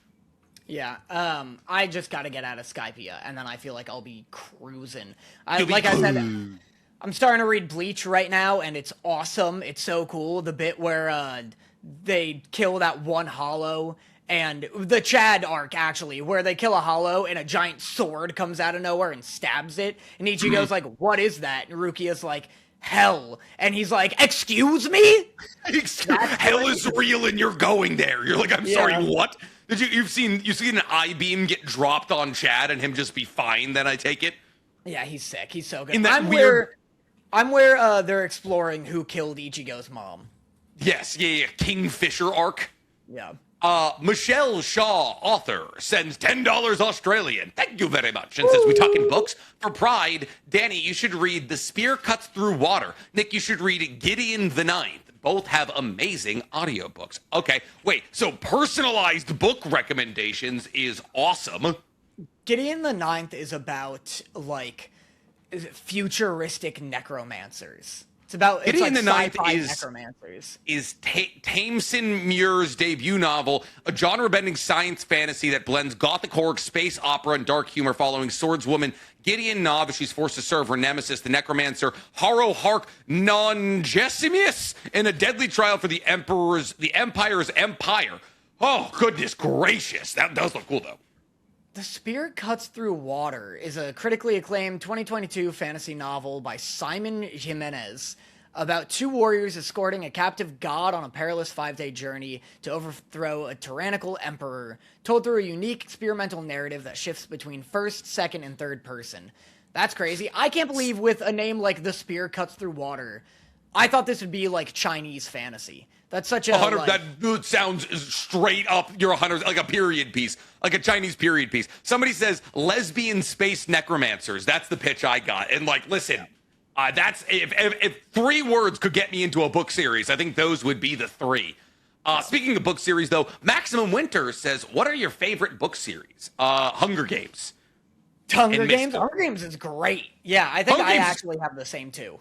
Yeah, I just got to get out of Skypia, and then I feel like I'll be cruising. I said, I'm starting to read Bleach right now, and it's awesome. It's so cool. The bit where they kill that one hollow, and the Chad arc, actually, where they kill a hollow and a giant sword comes out of nowhere and stabs it. And Ichigo's like, what is that? And Rukia's like, hell. And he's like, excuse me? Hell is real and you're going there. You're like, I'm sorry, what? You've seen an I-beam get dropped on Chad and him just be fine, then I take it? Yeah, he's sick. He's so good. In that weird... I'm where they're exploring who killed Ichigo's mom. Yes, yeah, Kingfisher arc. Yeah. Michelle Shaw, author, sends $10 Australian. Thank you very much. And says, we talking books? For Pride, Danny, you should read The Spear Cuts Through Water. Nick, you should read Gideon the Ninth. Both have amazing audiobooks. Okay, wait, so personalized book recommendations is awesome. Gideon the Ninth is about, like, futuristic necromancers. It's Gideon the Ninth sci-fi is necromancers. Tamsin Muir's debut novel, a genre-bending science fantasy that blends gothic horror, space opera, and dark humor following swordswoman Gideon Nov as she's forced to serve her nemesis, the necromancer Haro Hark Nongesimus, in a deadly trial for the Empire's empire. Oh, goodness gracious. That does look cool, though. The Spear Cuts Through Water is a critically acclaimed 2022 fantasy novel by Simon Jimenez about two warriors escorting a captive god on a perilous 5-day journey to overthrow a tyrannical emperor, told through a unique experimental narrative that shifts between first, second, and third person. That's crazy. I can't believe with a name like The Spear Cuts Through Water, I thought this would be like Chinese fantasy. That's such a that sounds straight up. You're 100, like a period piece, like a Chinese period piece. Somebody says lesbian space necromancers. That's the pitch I got. And like, listen, that's if 3 words could get me into a book series, I think those would be the 3. Speaking of book series, though, Maximum Winter says, "What are your favorite book series?" Hunger Games. Hunger Games. Hunger Games is great. Yeah, I think I actually have the same too.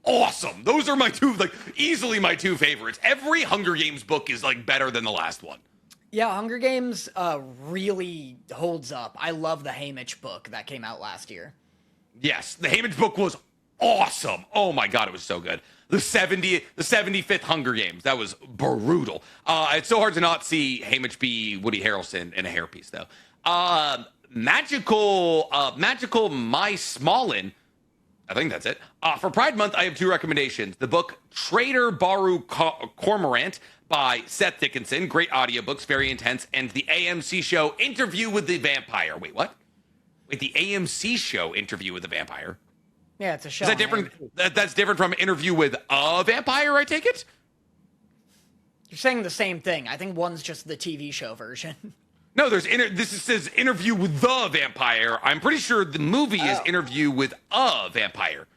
Awesome. Those are my 2, like easily my 2 favorites. Every Hunger Games book is like better than the last one. Yeah, Hunger Games really holds up. I love the Haymitch book that came out last year. Yes, the Haymitch book was awesome. Oh my god, it was so good. The 75th Hunger Games, that was brutal. It's so hard to not see Haymitch be Woody Harrelson in a hairpiece, though. Magical My Smallin. I think that's it. For Pride Month, I have 2 recommendations. The book Trader Baru Cormorant by Seth Dickinson. Great audiobooks, very intense. And the AMC show Interview with the Vampire. Wait, what? Wait, the AMC show Interview with the Vampire? Yeah, it's a show. Is that different? That's different from Interview with a Vampire, I take it? You're saying the same thing. I think one's just the TV show version. No, this says Interview with the Vampire. I'm pretty sure the movie is Interview with a Vampire.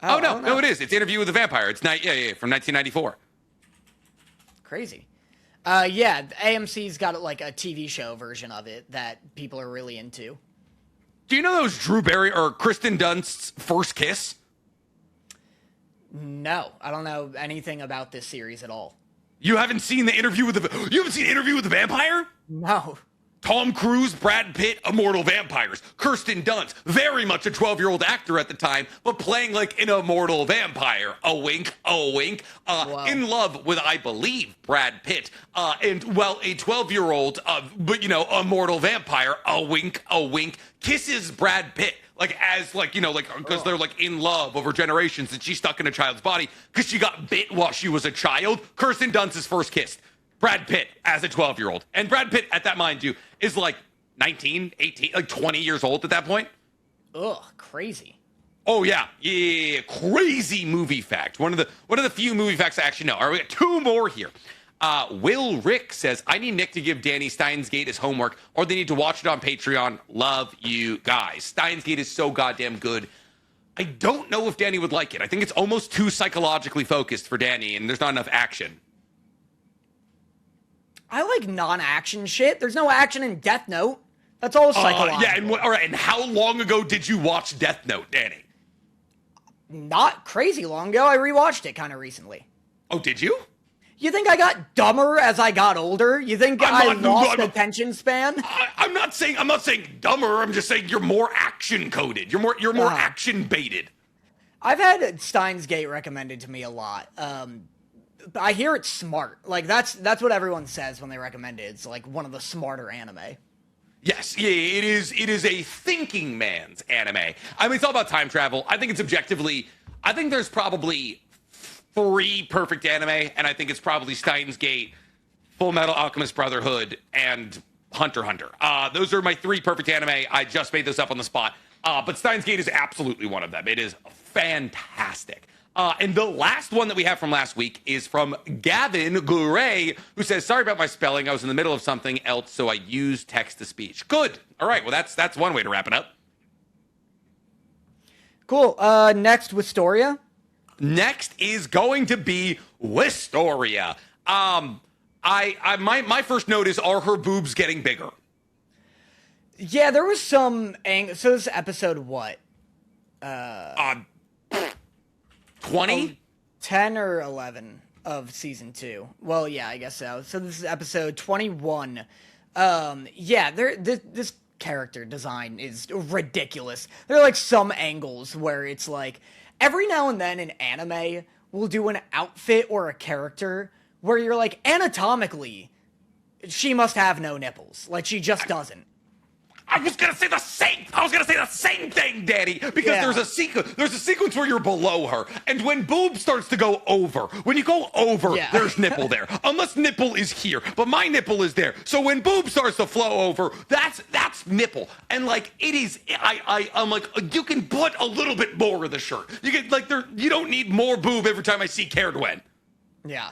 Oh no, it is. It's Interview with the Vampire. It's from 1994. Crazy. Yeah, AMC's got like a TV show version of it that people are really into. Do you know those Drew Barry or Kristen Dunst's first kiss? No, I don't know anything about this series at all. You haven't seen Interview with the Vampire? No. Tom Cruise, Brad Pitt, immortal vampires. Kirsten Dunst, very much a 12-year-old actor at the time, but playing like an immortal vampire. A wink, a wink. In love with, I believe, Brad Pitt. And, well, a 12-year-old, immortal vampire. A wink, kisses Brad Pitt. Because they're like in love over generations, and she's stuck in a child's body because she got bit while she was a child. Kirsten Dunst is first kissed Brad Pitt as a 12-year-old. And Brad Pitt, at that, mind you, is like 19, 18, like 20 years old at that point. Ugh, crazy. Oh, yeah. Crazy movie fact. One of the few movie facts I actually know. All right, we got 2 more here. Will Rick says, I need Nick to give Danny Steins Gate his homework, or they need to watch it on Patreon. Love you guys. Steins Gate is so goddamn good. I don't know if Danny would like it. I think it's almost too psychologically focused for Danny, and there's not enough action. I like non-action shit. There's no action in Death Note. That's all psychological. All right, and how long ago did you watch Death Note, Danny? Not crazy long ago. I rewatched it kind of recently. Oh, did you? You think I got dumber as I got older? You think I lost attention span? I'm not saying dumber. I'm just saying you're more action coded. You're more action baited. I've had Steins Gate recommended to me a lot. I hear it's smart. Like that's what everyone says when they recommend it. It's like one of the smarter anime. Yes, yeah, it is. It is a thinking man's anime. I mean, it's all about time travel. I think there's probably 3 perfect anime, and I think it's probably Steins Gate, Full Metal Alchemist Brotherhood, and Hunter x Hunter. Those are my 3 perfect anime. I just made those up on the spot. But Steins Gate is absolutely one of them. It is fantastic. And the last one that we have from last week is from Gavin Gouray, who says, sorry about my spelling. I was in the middle of something else, so I used text-to-speech. Good. All right. Well, that's one way to wrap it up. Cool. Next, Wistoria. Next is going to be Wistoria. My first note is, are her boobs getting bigger? Yeah, there was some so this is episode what? 20? 10 or 11 of season 2. Well, yeah, I guess so. So this is episode 21. Yeah, this character design is ridiculous. There are like some angles where it's like every now and then in anime we'll do an outfit or a character where you're like, anatomically she must have no nipples. Like, she just doesn't. I was gonna say the same thing, Daddy, because there's a sequence where you're below her, and when boob starts to go over, when you go over, there's nipple there. Unless nipple is here, but my nipple is there. So when boob starts to flow over, that's nipple. And like, it is, I'm like, you can put a little bit more of the shirt. You get like, you don't need more boob every time I see Cairngwen. Yeah.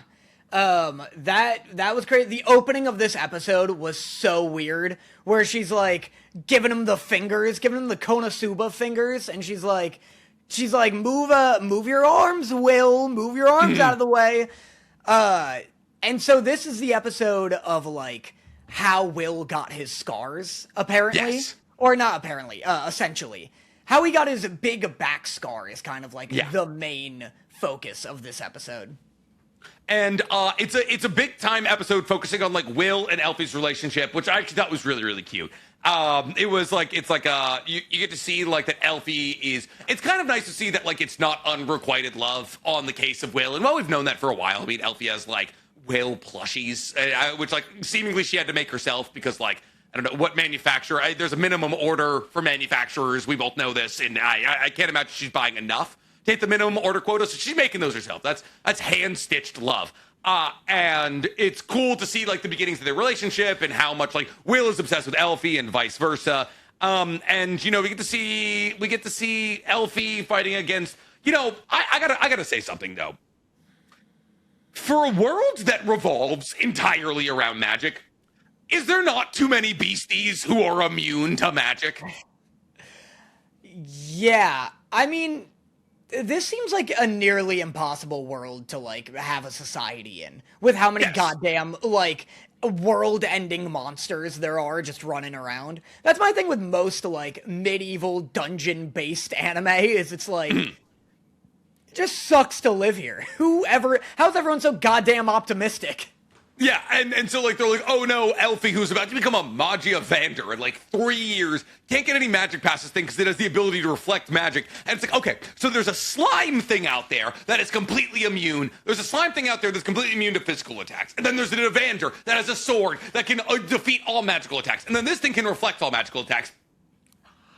That was crazy. The opening of this episode was so weird, where she's like giving him the fingers, giving him the Konosuba fingers, and she's like, move your arms, Will, move your arms out of the way. And so this is the episode of like how Will got his scars, apparently. Yes. Or not apparently, essentially. How he got his big back scar is kind of like the main focus of this episode. And it's a big time episode focusing on like Will and Elfie's relationship, which I actually thought was really, really cute. It was like, it's like you get to see like that Elfie is, it's kind of nice to see that like it's not unrequited love on the case of Will. And well, we've known that for a while. I mean, Elfie has like Will plushies, which like seemingly she had to make herself because like, I don't know what manufacturer, there's a minimum order for manufacturers. We both know this. And I can't imagine she's buying enough to hit the minimum order quota, so she's making those herself. That's hand-stitched love. And it's cool to see like the beginnings of their relationship and how much like Will is obsessed with Elfie and vice versa. And you know, we get to see Elfie fighting against, you know, I gotta say something though. For a world that revolves entirely around magic, is there not too many beasties who are immune to magic? Yeah, I mean, this seems like a nearly impossible world to, like, have a society in, with how many goddamn, like, world-ending monsters there are just running around. That's my thing with most, like, medieval dungeon-based anime, is it's like, it just sucks to live here. How's everyone so goddamn optimistic? Yeah, and so, like, they're like, oh, no, Elfie, who's about to become a Magia Vander in, like, 3 years, can't get any magic past this thing because it has the ability to reflect magic. And it's like, okay, so there's a slime thing out there that is completely immune. There's a slime thing out there that's completely immune to physical attacks. And then there's an Evander that has a sword that can defeat all magical attacks. And then this thing can reflect all magical attacks.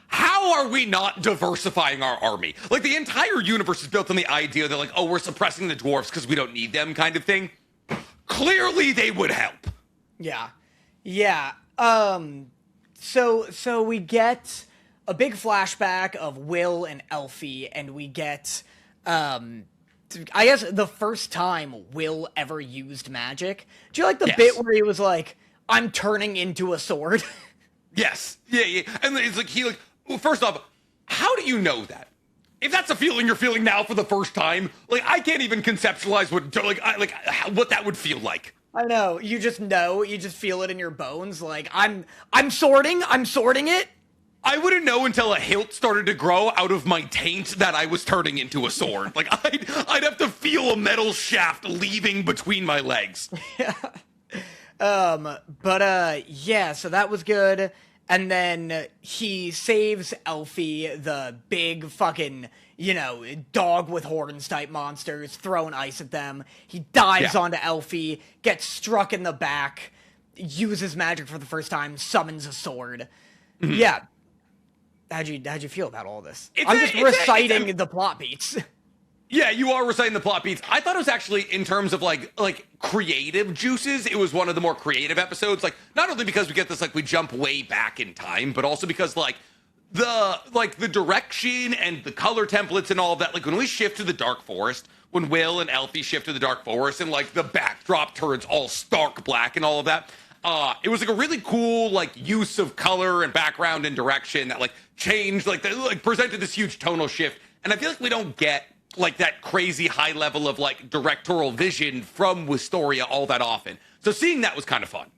How are we not diversifying our army? Like, the entire universe is built on the idea that, like, oh, we're suppressing the dwarves because we don't need them kind of thing. Clearly they would help. Yeah. Yeah. So we get a big flashback of Will and Elfie, and we get, I guess, the first time Will ever used magic. Do you like the bit where he was like, I'm turning into a sword? Yes. Yeah. And it's like, well, first off, how do you know that? If that's a feeling you're feeling now for the first time, like, I can't even conceptualize what that would feel like. I know. You just know. You just feel it in your bones. Like, I'm sorting it. I wouldn't know until a hilt started to grow out of my taint that I was turning into a sword. Like, I'd have to feel a metal shaft leaving between my legs. Yeah. Yeah, so that was good. And then he saves Elfie, the big fucking, you know, dog with horns type monsters, throwing ice at them. He dives onto Elfie, gets struck in the back, uses magic for the first time, summons a sword. Mm-hmm. Yeah. How'd you feel about all this? I'm just reciting the plot beats. Yeah, you are reciting the plot beats. I thought it was actually, in terms of like creative juices, it was one of the more creative episodes. Like, not only because we get this, like, we jump way back in time, but also because, like, the direction and the color templates and all of that, like when we shift to the Dark Forest, when Will and Elfie shift to the Dark Forest and like the backdrop turns all stark black and all of that, it was like a really cool like use of color and background and direction that like changed, like that, like presented this huge tonal shift. And I feel like we don't get like that crazy high level of like directorial vision from Wistoria all that often. So seeing that was kind of fun.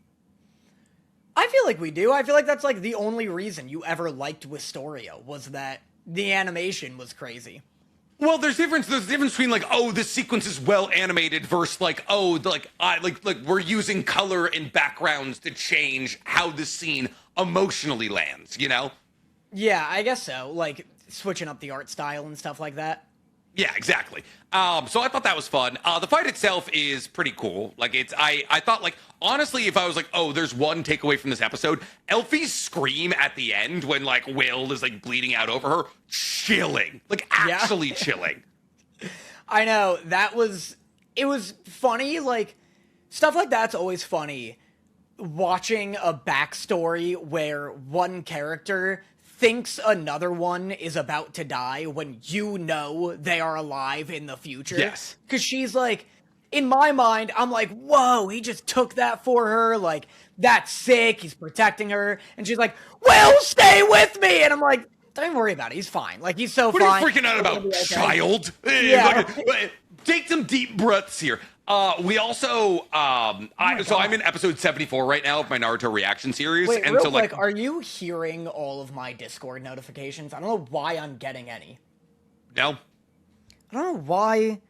I feel like we do. I feel like that's like the only reason you ever liked Wistoria was that the animation was crazy. Well, there's difference between like, oh, this sequence is well animated versus like, oh, like we're using color and backgrounds to change how the scene emotionally lands, you know? Yeah, I guess so. Like switching up the art style and stuff like that. Yeah, exactly. So I thought that was fun. The fight itself is pretty cool. Like I thought like, honestly, if I was like, oh, there's one takeaway from this episode, Elfie's scream at the end when like Will is like bleeding out over her, chilling, like actually chilling. I know it was funny. Like stuff like that's always funny. Watching a backstory where one character thinks another one is about to die when you know they are alive in the future. Yes. Because she's like, in my mind, I'm like, whoa, he just took that for her. Like, that's sick. He's protecting her. And she's like, Will, stay with me. And I'm like, don't even worry about it. He's fine. Like, he's so fine. What are you freaking out about, okay, child? Yeah. Take some deep breaths here. We also, I'm in episode 74 right now of my Naruto reaction series. Wait, and real so quick, like, are you hearing all of my Discord notifications? I don't know why I'm getting any. No. I don't know why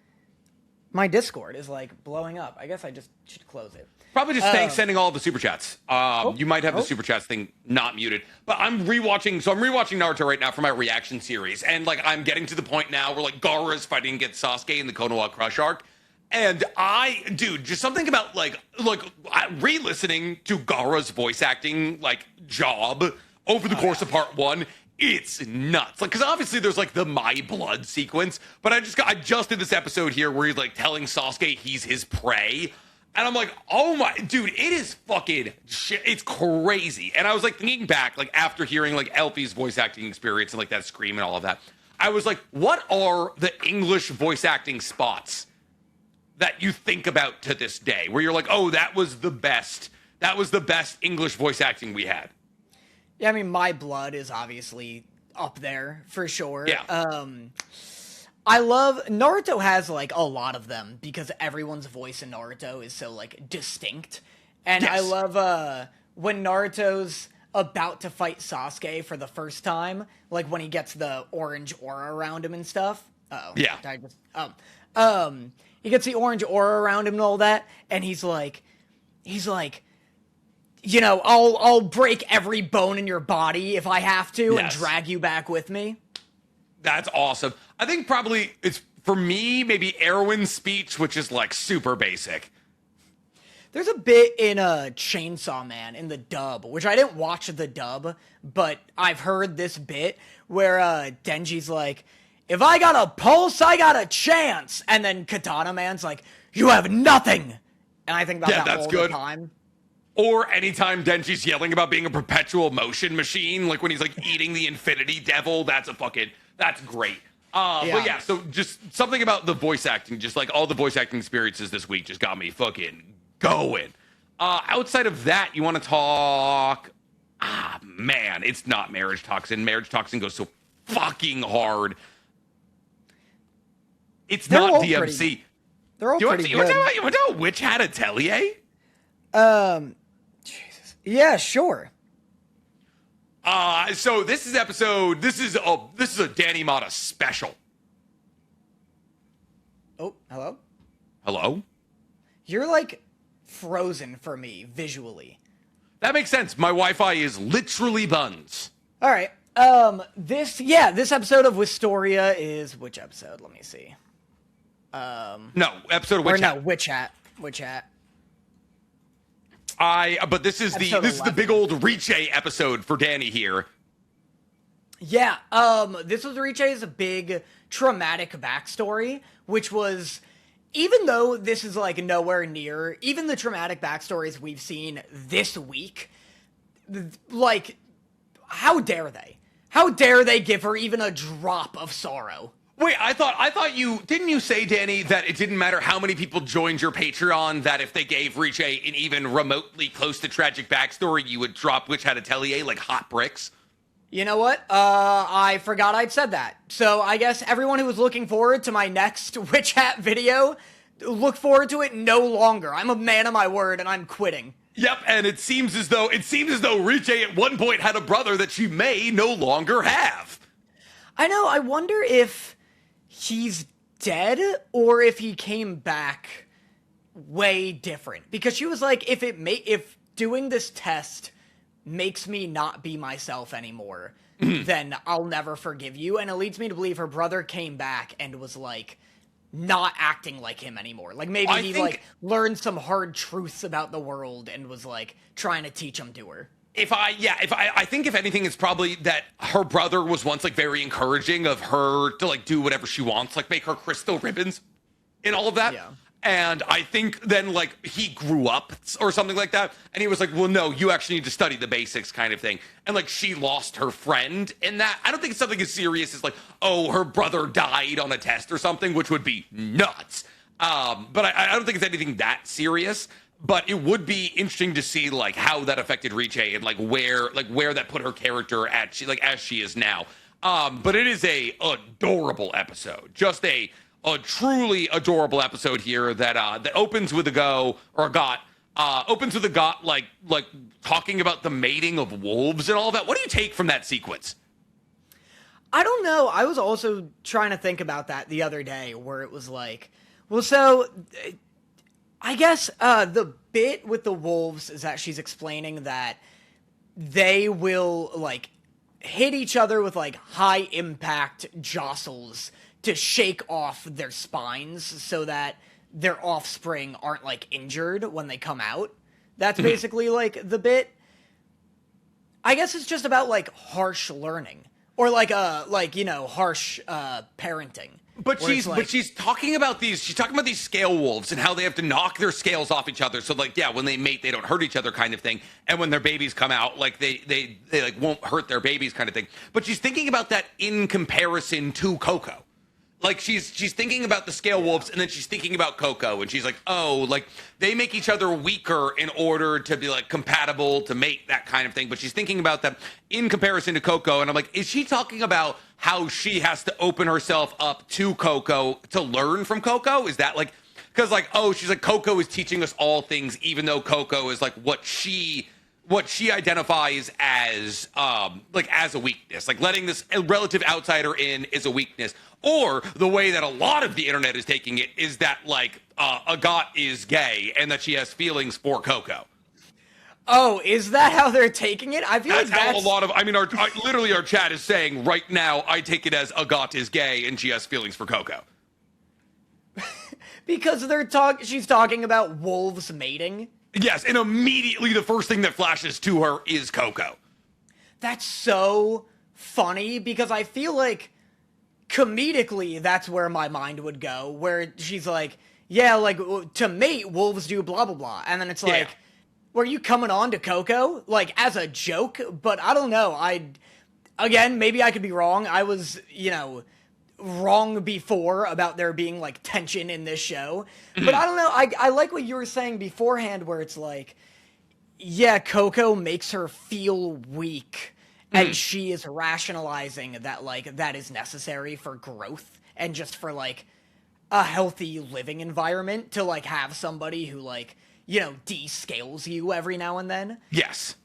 my Discord is like blowing up. I guess I just should close it. Probably just thanks sending all the super chats. You might have the super chats thing not muted, but I'm rewatching Naruto right now for my reaction series, and like I'm getting to the point now where like Gaara's fighting against Sasuke in the Konoha Crush arc, and just something about like re-listening to Gaara's voice acting like job over the course of part one. It's nuts. Like, because obviously there's like the My Blood sequence, but I just did this episode here where he's like telling Sasuke he's his prey. And I'm like, oh my, dude, it is fucking shit. It's crazy. And I was like thinking back, like after hearing like Elfie's voice acting experience and like that scream and all of that, I was like, what are the English voice acting spots that you think about to this day where you're like, oh, that was the best English voice acting we had? Yeah, I mean, My Blood is obviously up there for sure. Yeah. I love Naruto has like a lot of them because everyone's voice in Naruto is so like distinct. And yes. I love when Naruto's about to fight Sasuke for the first time, like when he gets the orange aura around him and stuff. Uh-oh. Yeah. He gets the orange aura around him and all that, and he's like, you know, I'll break every bone in your body if I have to and drag you back with me. That's awesome. I think probably it's, for me, maybe Erwin's speech, which is like super basic. There's a bit in Chainsaw Man in the dub, which I didn't watch the dub, but I've heard this bit where Denji's like, if I got a pulse, I got a chance. And then Katana Man's like, you have nothing. And I think about that all the time. Or anytime Denji's yelling about being a perpetual motion machine, like when he's like eating the Infinity Devil, that's great. But yeah, so just something about the voice acting, just like all the voice acting experiences this week just got me fucking going. Outside of that, you want to talk, man, it's not Marriage Toxin. Marriage Toxin goes so fucking hard. It's not DMC. They're all pretty good. You want to know which had Atelier? Jesus. Yeah, sure. So this is a Danny Motta special. Oh, hello? Hello? You're like frozen for me visually. That makes sense. My Wi-Fi is literally buns. All right. This episode of Wistoria is which episode? Let me see. No, episode of Witch Hat. No, Witch Hat. Witch Hat. But this is the big old Riche episode for Danny here. Yeah, this was Riche's big traumatic backstory, which was, even though this is like nowhere near even the traumatic backstories we've seen this week, like, how dare they? How dare they give her even a drop of sorrow? Wait, I thought didn't you say, Danny, that it didn't matter how many people joined your Patreon, that if they gave Riche an even remotely close to tragic backstory, you would drop Witch Hat Atelier like hot bricks? You know what? I forgot I'd said that. So I guess everyone who was looking forward to my next Witch Hat video, look forward to it no longer. I'm a man of my word and I'm quitting. Yep, and it seems as though Riche at one point had a brother that she may no longer have. I know, I wonder if he's dead or if he came back way different. Because she was like, if doing this test makes me not be myself anymore, then I'll never forgive you. And it leads me to believe her brother came back and was like not acting like him anymore. Like maybe he like learned some hard truths about the world and was like trying to teach them to her. I think if anything, it's probably that her brother was once like very encouraging of her to like do whatever she wants, like make her crystal ribbons and all of that. Yeah. And I think then like he grew up or something like that. And he was like, well, no, you actually need to study the basics kind of thing. And like she lost her friend in that. I don't think it's something as serious as like, oh, her brother died on a test or something, which would be nuts. But I don't think it's anything that serious. But it would be interesting to see like how that affected Riche and like where that put her character at as she is now. But it is a adorable episode. Just a truly adorable episode here that opens with a got like talking about the mating of wolves and all that. What do you take from that sequence? I don't know. I was also trying to think about that the other day where it was like, well, so I guess the bit with the wolves is that she's explaining that they will like hit each other with like high impact jostles to shake off their spines so that their offspring aren't like injured when they come out. That's basically like the bit. I guess it's just about like harsh learning or like harsh parenting. But she's talking about these scale wolves and how they have to knock their scales off each other. So like, yeah, when they mate, they don't hurt each other kind of thing. And when their babies come out, like they like won't hurt their babies kind of thing. But she's thinking about that in comparison to Coco. Like she's thinking about the scale wolves and then she's thinking about Coco and she's like, oh, like they make each other weaker in order to be like compatible to mate, that kind of thing. But she's thinking about that in comparison to Coco. And I'm like, is she talking about how she has to open herself up to Coco to learn from Coco? Is that like, because like, oh, she's like, Coco is teaching us all things, even though Coco is like what she identifies as as a weakness, like letting this relative outsider in is a weakness. Or the way that a lot of the internet is taking it is that like Agat is gay and that she has feelings for Coco. Oh, is that how they're taking it? I feel that's like how a lot of. I mean, literally, our chat is saying right now. I take it as Agat is gay and she has feelings for Coco. Because she's talking about wolves mating. Yes, and immediately the first thing that flashes to her is Coco. That's so funny because I feel like comedically that's where my mind would go, where she's like, yeah, like to mate, wolves do blah blah blah, and then it's like, were you coming on to Coco like as a joke? But I don't know. Again, maybe I could be wrong. I was, wrong before about there being like tension in this show. But I don't know. I like what you were saying beforehand where it's like, yeah, Coco makes her feel weak and she is rationalizing that like that is necessary for growth and just for like a healthy living environment to like have somebody who like, descales you every now and then. Yes.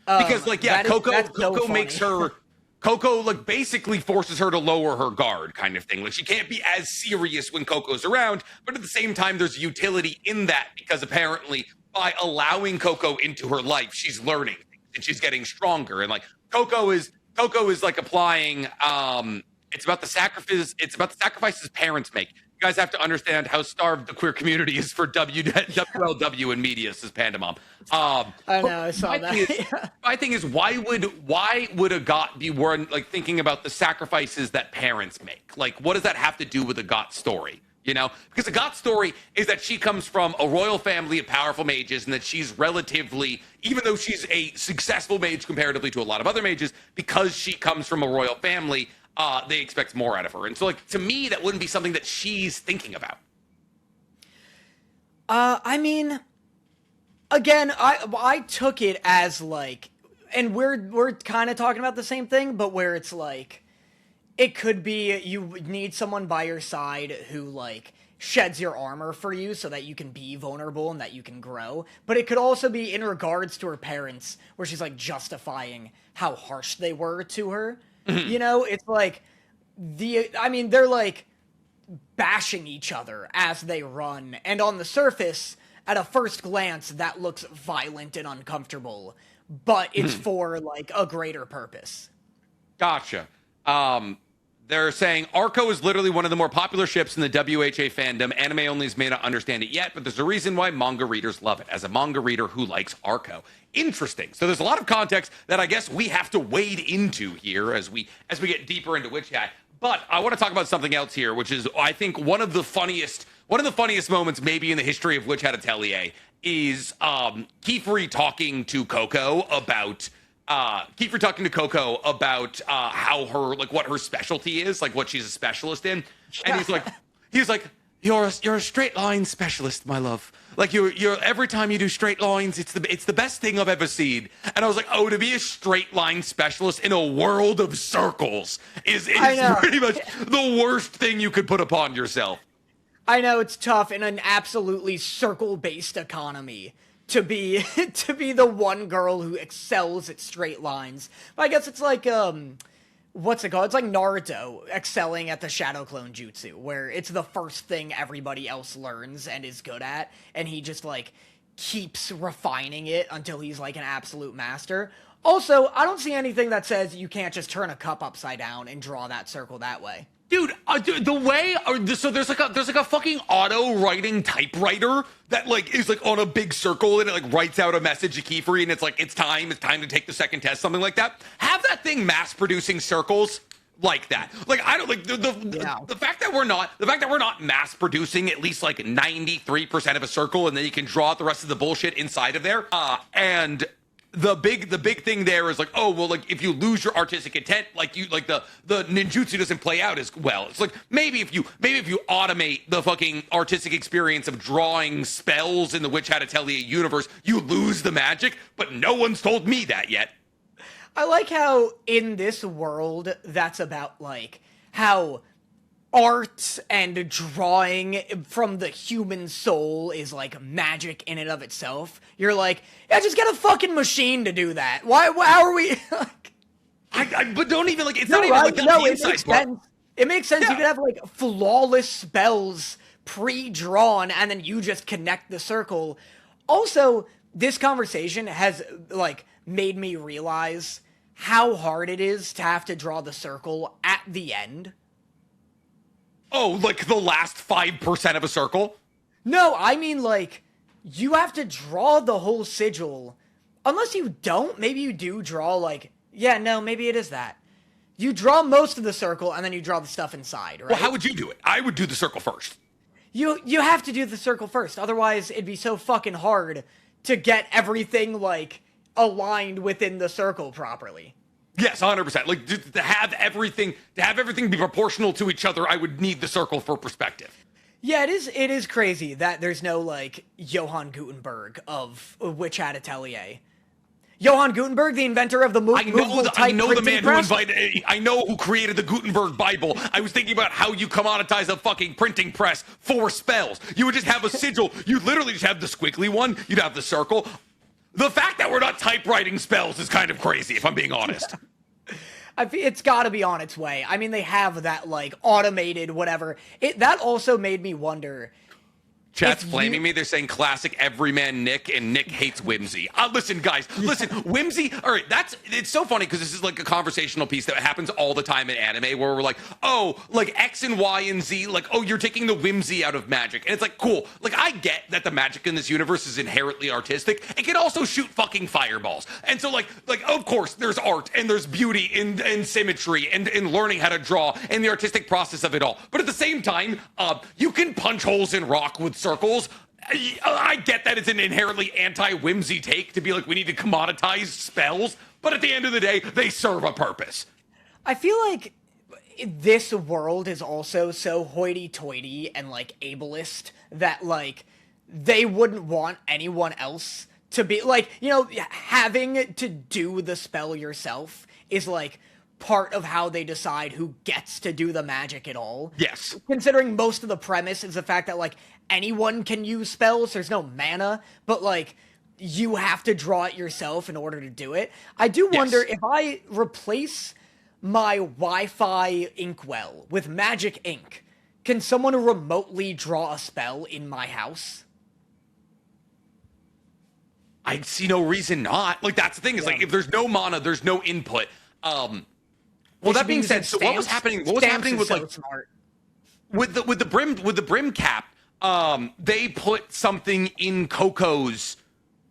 Because like, yeah, Coco makes her Coco like basically forces her to lower her guard kind of thing. Like she can't be as serious when Coco's around, but at the same time there's utility in that because apparently by allowing Coco into her life, she's learning and she's getting stronger. And like Coco is like applying it's about the sacrifices parents make. You guys have to understand how starved the queer community is for WLW and media, says Pandamom. I know, I saw that. My thing is, why would Agat be thinking about the sacrifices that parents make? Like, what does that have to do with Agat's story? You know, because the got story is that she comes from a royal family of powerful mages, and that she's relatively, even though she's a successful mage comparatively to a lot of other mages, because she comes from a royal family, they expect more out of her. And so, like, to me, that wouldn't be something that she's thinking about. I mean, again, I took it as like, and we're kind of talking about the same thing, but where it's like, it could be you need someone by your side who, like, sheds your armor for you so that you can be vulnerable and that you can grow. But it could also be in regards to her parents, where she's, like, justifying how harsh they were to her. You know, it's like, they're, like, bashing each other as they run. And on the surface, at a first glance, that looks violent and uncomfortable. But it's for, like, a greater purpose. Gotcha. They're saying Arco is literally one of the more popular ships in the WHA fandom. Anime onlys may not understand it yet, but there's a reason why manga readers love it. As a manga reader who likes Arco. Interesting. So there's a lot of context that I guess we have to wade into here as we get deeper into Witch Hat. But I want to talk about something else here, which is, I think, one of the funniest moments maybe in the history of Witch Hat Atelier is Kiefery talking to Coco about how her, like, what her specialty is, like what she's a specialist in. And he's like, you're a straight line specialist, my love. Like, you're every time you do straight lines, it's the best thing I've ever seen. And I was like, oh, to be a straight line specialist in a world of circles is pretty much the worst thing you could put upon yourself. I know, it's tough in an absolutely circle-based economy to be the one girl who excels at straight lines. But I guess it's like, what's it called? It's like Naruto excelling at the Shadow Clone Jutsu, where it's the first thing everybody else learns and is good at, and he just, like, keeps refining it until he's, like, an absolute master. Also, I don't see anything that says you can't just turn a cup upside down and draw that circle that way. Dude, the way, so there's like a fucking auto writing typewriter that, like, is, like, on a big circle, and it, like, writes out a message to Kiefery, and it's like, it's time to take the second test, something like that. Have that thing mass producing circles like that. Like, I don't, like, the fact that we're not mass producing at least, like, 93% of a circle, and then you can draw out the rest of the bullshit inside of there, and the big thing there is like, oh, well, like, if you lose your artistic intent, like, you, like, the ninjutsu doesn't play out as well. It's like, maybe if you automate the fucking artistic experience of drawing spells in the Witch Hat Atelier universe, you lose the magic, but no one's told me that yet. I like how in this world that's about, like, how art and drawing from the human soul is, like, magic in and of itself. You're like, yeah, just get a fucking machine to do that. How are we? But don't even, like, it's not even like the inside part. It makes sense. You could have, like, flawless spells pre-drawn, and then you just connect the circle. Also, this conversation has, like, made me realize how hard it is to have to draw the circle at the end. Oh, like the last 5% of a circle? No, I mean, like, you have to draw the whole sigil. Unless you don't, maybe you do draw, like, yeah, no, maybe it is that. You draw most of the circle, and then you draw the stuff inside, right? Well, how would you do it? I would do the circle first. You have to do the circle first, otherwise it'd be so fucking hard to get everything, like, aligned within the circle properly. Yes, 100%. Like, to have everything be proportional to each other, I would need the circle for perspective. Yeah, it is crazy that there's no, like, Johann Gutenberg of Witch Hat Atelier. Johann Gutenberg, the inventor of the movable type I know the man press? I know who created the Gutenberg Bible. I was thinking about how you commoditize a fucking printing press for spells. You would just have a sigil. You'd literally just have the squiggly one. You'd have the circle. The fact that we're not typewriting spells is kind of crazy, if I'm being honest. It's got to be on its way. I mean, they have that, like, automated whatever. That also made me wonder, Chat's flaming me. They're saying classic everyman Nick, and Nick hates whimsy. Listen, guys, listen, whimsy. All right, it's so funny because this is like a conversational piece that happens all the time in anime where we're like, oh, like X and Y and Z, like, oh, you're taking the whimsy out of magic. And it's like, cool. Like, I get that the magic in this universe is inherently artistic. It can also shoot fucking fireballs. And so, like, of course, there's art and there's beauty and symmetry and learning how to draw and the artistic process of it all. But at the same time, you can punch holes in rock with circles. I get that it's an inherently anti-whimsy take to be like, we need to commoditize spells, but at the end of the day, they serve a purpose. I feel like this world is also so hoity-toity and, like, ableist that, like, they wouldn't want anyone else to be, like, you know, having to do the spell yourself is, like, part of how they decide who gets to do the magic at all. Yes. Considering most of the premise is the fact that, like, anyone can use spells, there's no mana, but, like, you have to draw it yourself in order to do it. I do wonder if I replace my Wi-Fi inkwell with magic ink, can someone remotely draw a spell in my house? I see no reason not. Like, that's the thing, is like, if there's no mana, there's no input. Well, that being said, so what was happening? What was happening with, like, with the brim cap? They put something in Coco's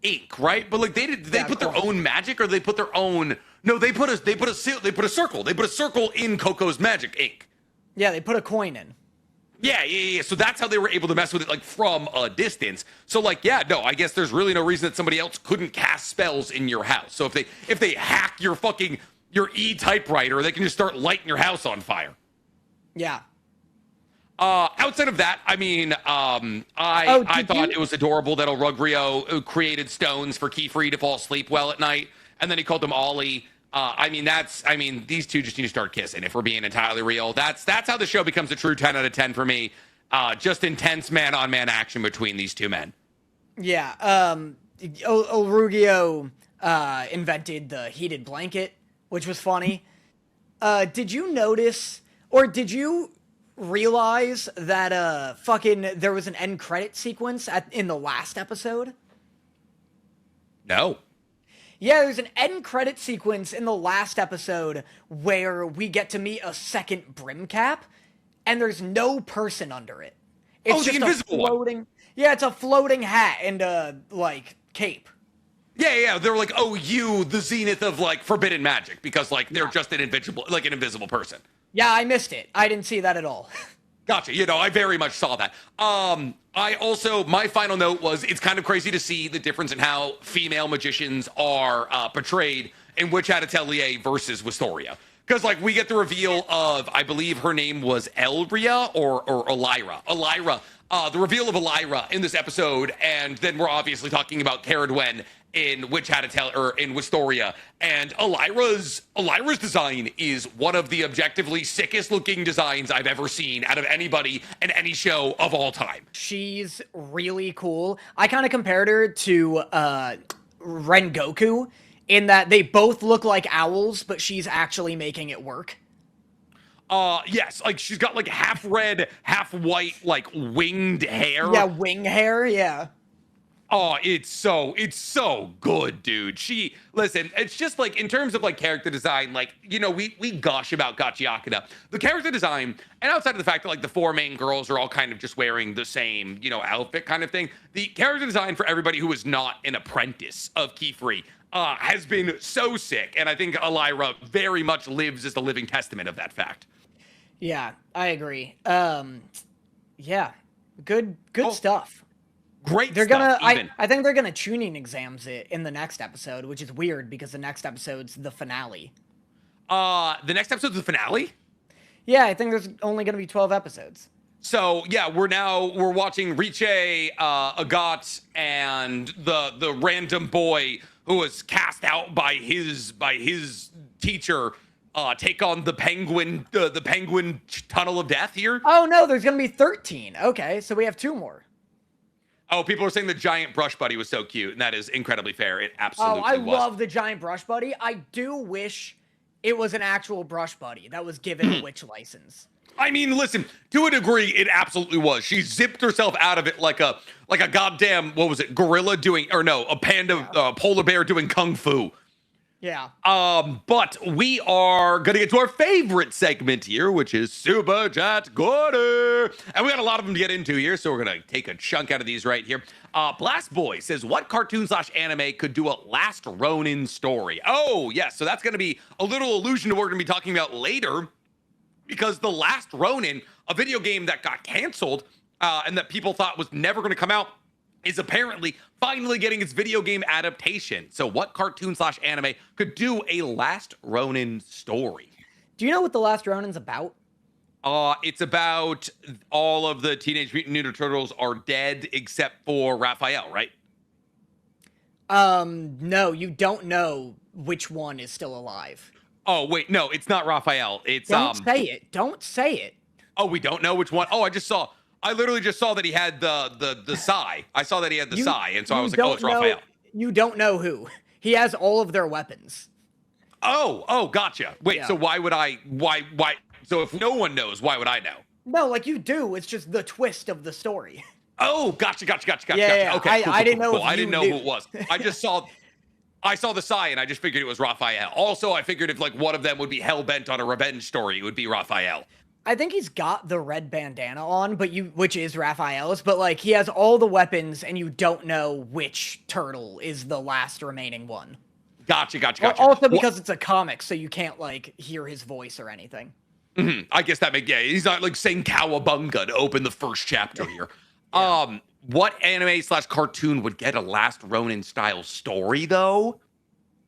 ink, right? But like, did they put their own magic, or they put their own? No, they put a circle. They put a circle in Coco's magic ink. Yeah, they put a coin in. Yeah. So that's how they were able to mess with it, like, from a distance. So, like, yeah, no, I guess there's really no reason that somebody else couldn't cast spells in your house. So if they hack your e-typewriter, they can just start lighting your house on fire. Yeah. Outside of that, I mean, I thought it was adorable that Orugrio created stones for Keyfree to fall asleep well at night, and then he called them Ollie. These two just need to start kissing, if we're being entirely real. That's how the show becomes a true 10 out of 10 for me. Just intense man-on-man action between these two men. Yeah, Orugrio invented the heated blanket, which was funny. Did you notice, or did you realize that there was an end credit sequence in the last episode? No. Yeah, there's an end credit sequence in the last episode where we get to meet a second brim cap, and there's no person under it. It's the invisible one. Yeah, it's a floating hat and like cape. Yeah. They were like, oh, you, the zenith of, like, forbidden magic, because, like, they're just an invisible person. Yeah, I missed it. I didn't see that at all. Gotcha. You know, I very much saw that. My final note was, it's kind of crazy to see the difference in how female magicians are portrayed in Witch Hat Atelier versus Wistoria. Because, like, we get the reveal of, I believe her name was Elria or Elira. The reveal of Elira in this episode, and then we're obviously talking about Cara Dwen in Witch Hat Atelier, or in Wistoria, and Elira's design is one of the objectively sickest looking designs I've ever seen out of anybody in any show of all time. She's really cool. I kind of compared her to Rengoku in that they both look like owls, but she's actually making it work. Yes, like, she's got, like, half red, half white, like, winged hair. Yeah, wing hair, yeah. Oh, it's so good, dude. Listen, it's just, like, in terms of, like, character design, like, you know, we gush about Gachiakina. The character design, and outside of the fact that, like, the four main girls are all kind of just wearing the same, you know, outfit kind of thing, the character design for everybody who is not an apprentice of Keyfree has been so sick, and I think Elira very much lives as the living testament of that fact. Yeah, I agree. Yeah, good stuff. Great they're stuff, gonna I think they're gonna tuning exams it in the next episode, which is weird because the next episode's the finale. The next episode's the finale? Yeah, I think there's only gonna be 12 episodes. So yeah, we're watching Riche, Agat, and the random boy who was cast out by his teacher take on the penguin tunnel of death here. Oh no, there's gonna be 13. Okay, so we have 2 more. Oh, people are saying the giant brush buddy was so cute, and that is incredibly fair. It absolutely was. I love the giant brush buddy. I do wish it was an actual brush buddy that was given a witch license. I mean, listen, to a degree, it absolutely was. She zipped herself out of it like a goddamn, what was it, gorilla doing, or no, a panda, polar bear doing kung fu. Yeah. But we are gonna get to our favorite segment here, which is Superchat Corner. And we got a lot of them to get into here, so we're gonna take a chunk out of these right here. Blast Boy says, what cartoon/anime could do a Last Ronin story? Oh, yes, so that's gonna be a little allusion to what we're gonna be talking about later, because The Last Ronin, a video game that got canceled and that people thought was never gonna come out, is apparently finally getting its video game adaptation. So what cartoon/anime could do a Last Ronin story? Do you know what The Last Ronin's about? It's about all of the Teenage Mutant Ninja Turtles are dead except for Raphael, right? No, you don't know which one is still alive. Oh, wait, no, it's not Raphael. It's Don't say it. Don't say it. Oh, we don't know which one. Oh, I literally just saw that he had the Sai. I saw that he had the Sai, and so I was like, oh, it's Raphael. You don't know who. He has all of their weapons. Oh, gotcha. Wait, Yeah. so why? So if no one knows, why would I know? No, like you do. It's just the twist of the story. Oh, gotcha. Yeah. Okay, I didn't know. Cool. I didn't know who it was. I saw the Sai, and I just figured it was Raphael. Also, I figured if like one of them would be hell bent on a revenge story, it would be Raphael. I think he's got the red bandana on, which is Raphael's, but like he has all the weapons, and you don't know which turtle is the last remaining one. Gotcha. Also, because it's a comic, so you can't like hear his voice or anything. Mm-hmm. I guess that he's not like saying Cowabunga to open the first chapter here. Yeah. What anime/cartoon would get a Last Ronin style story though?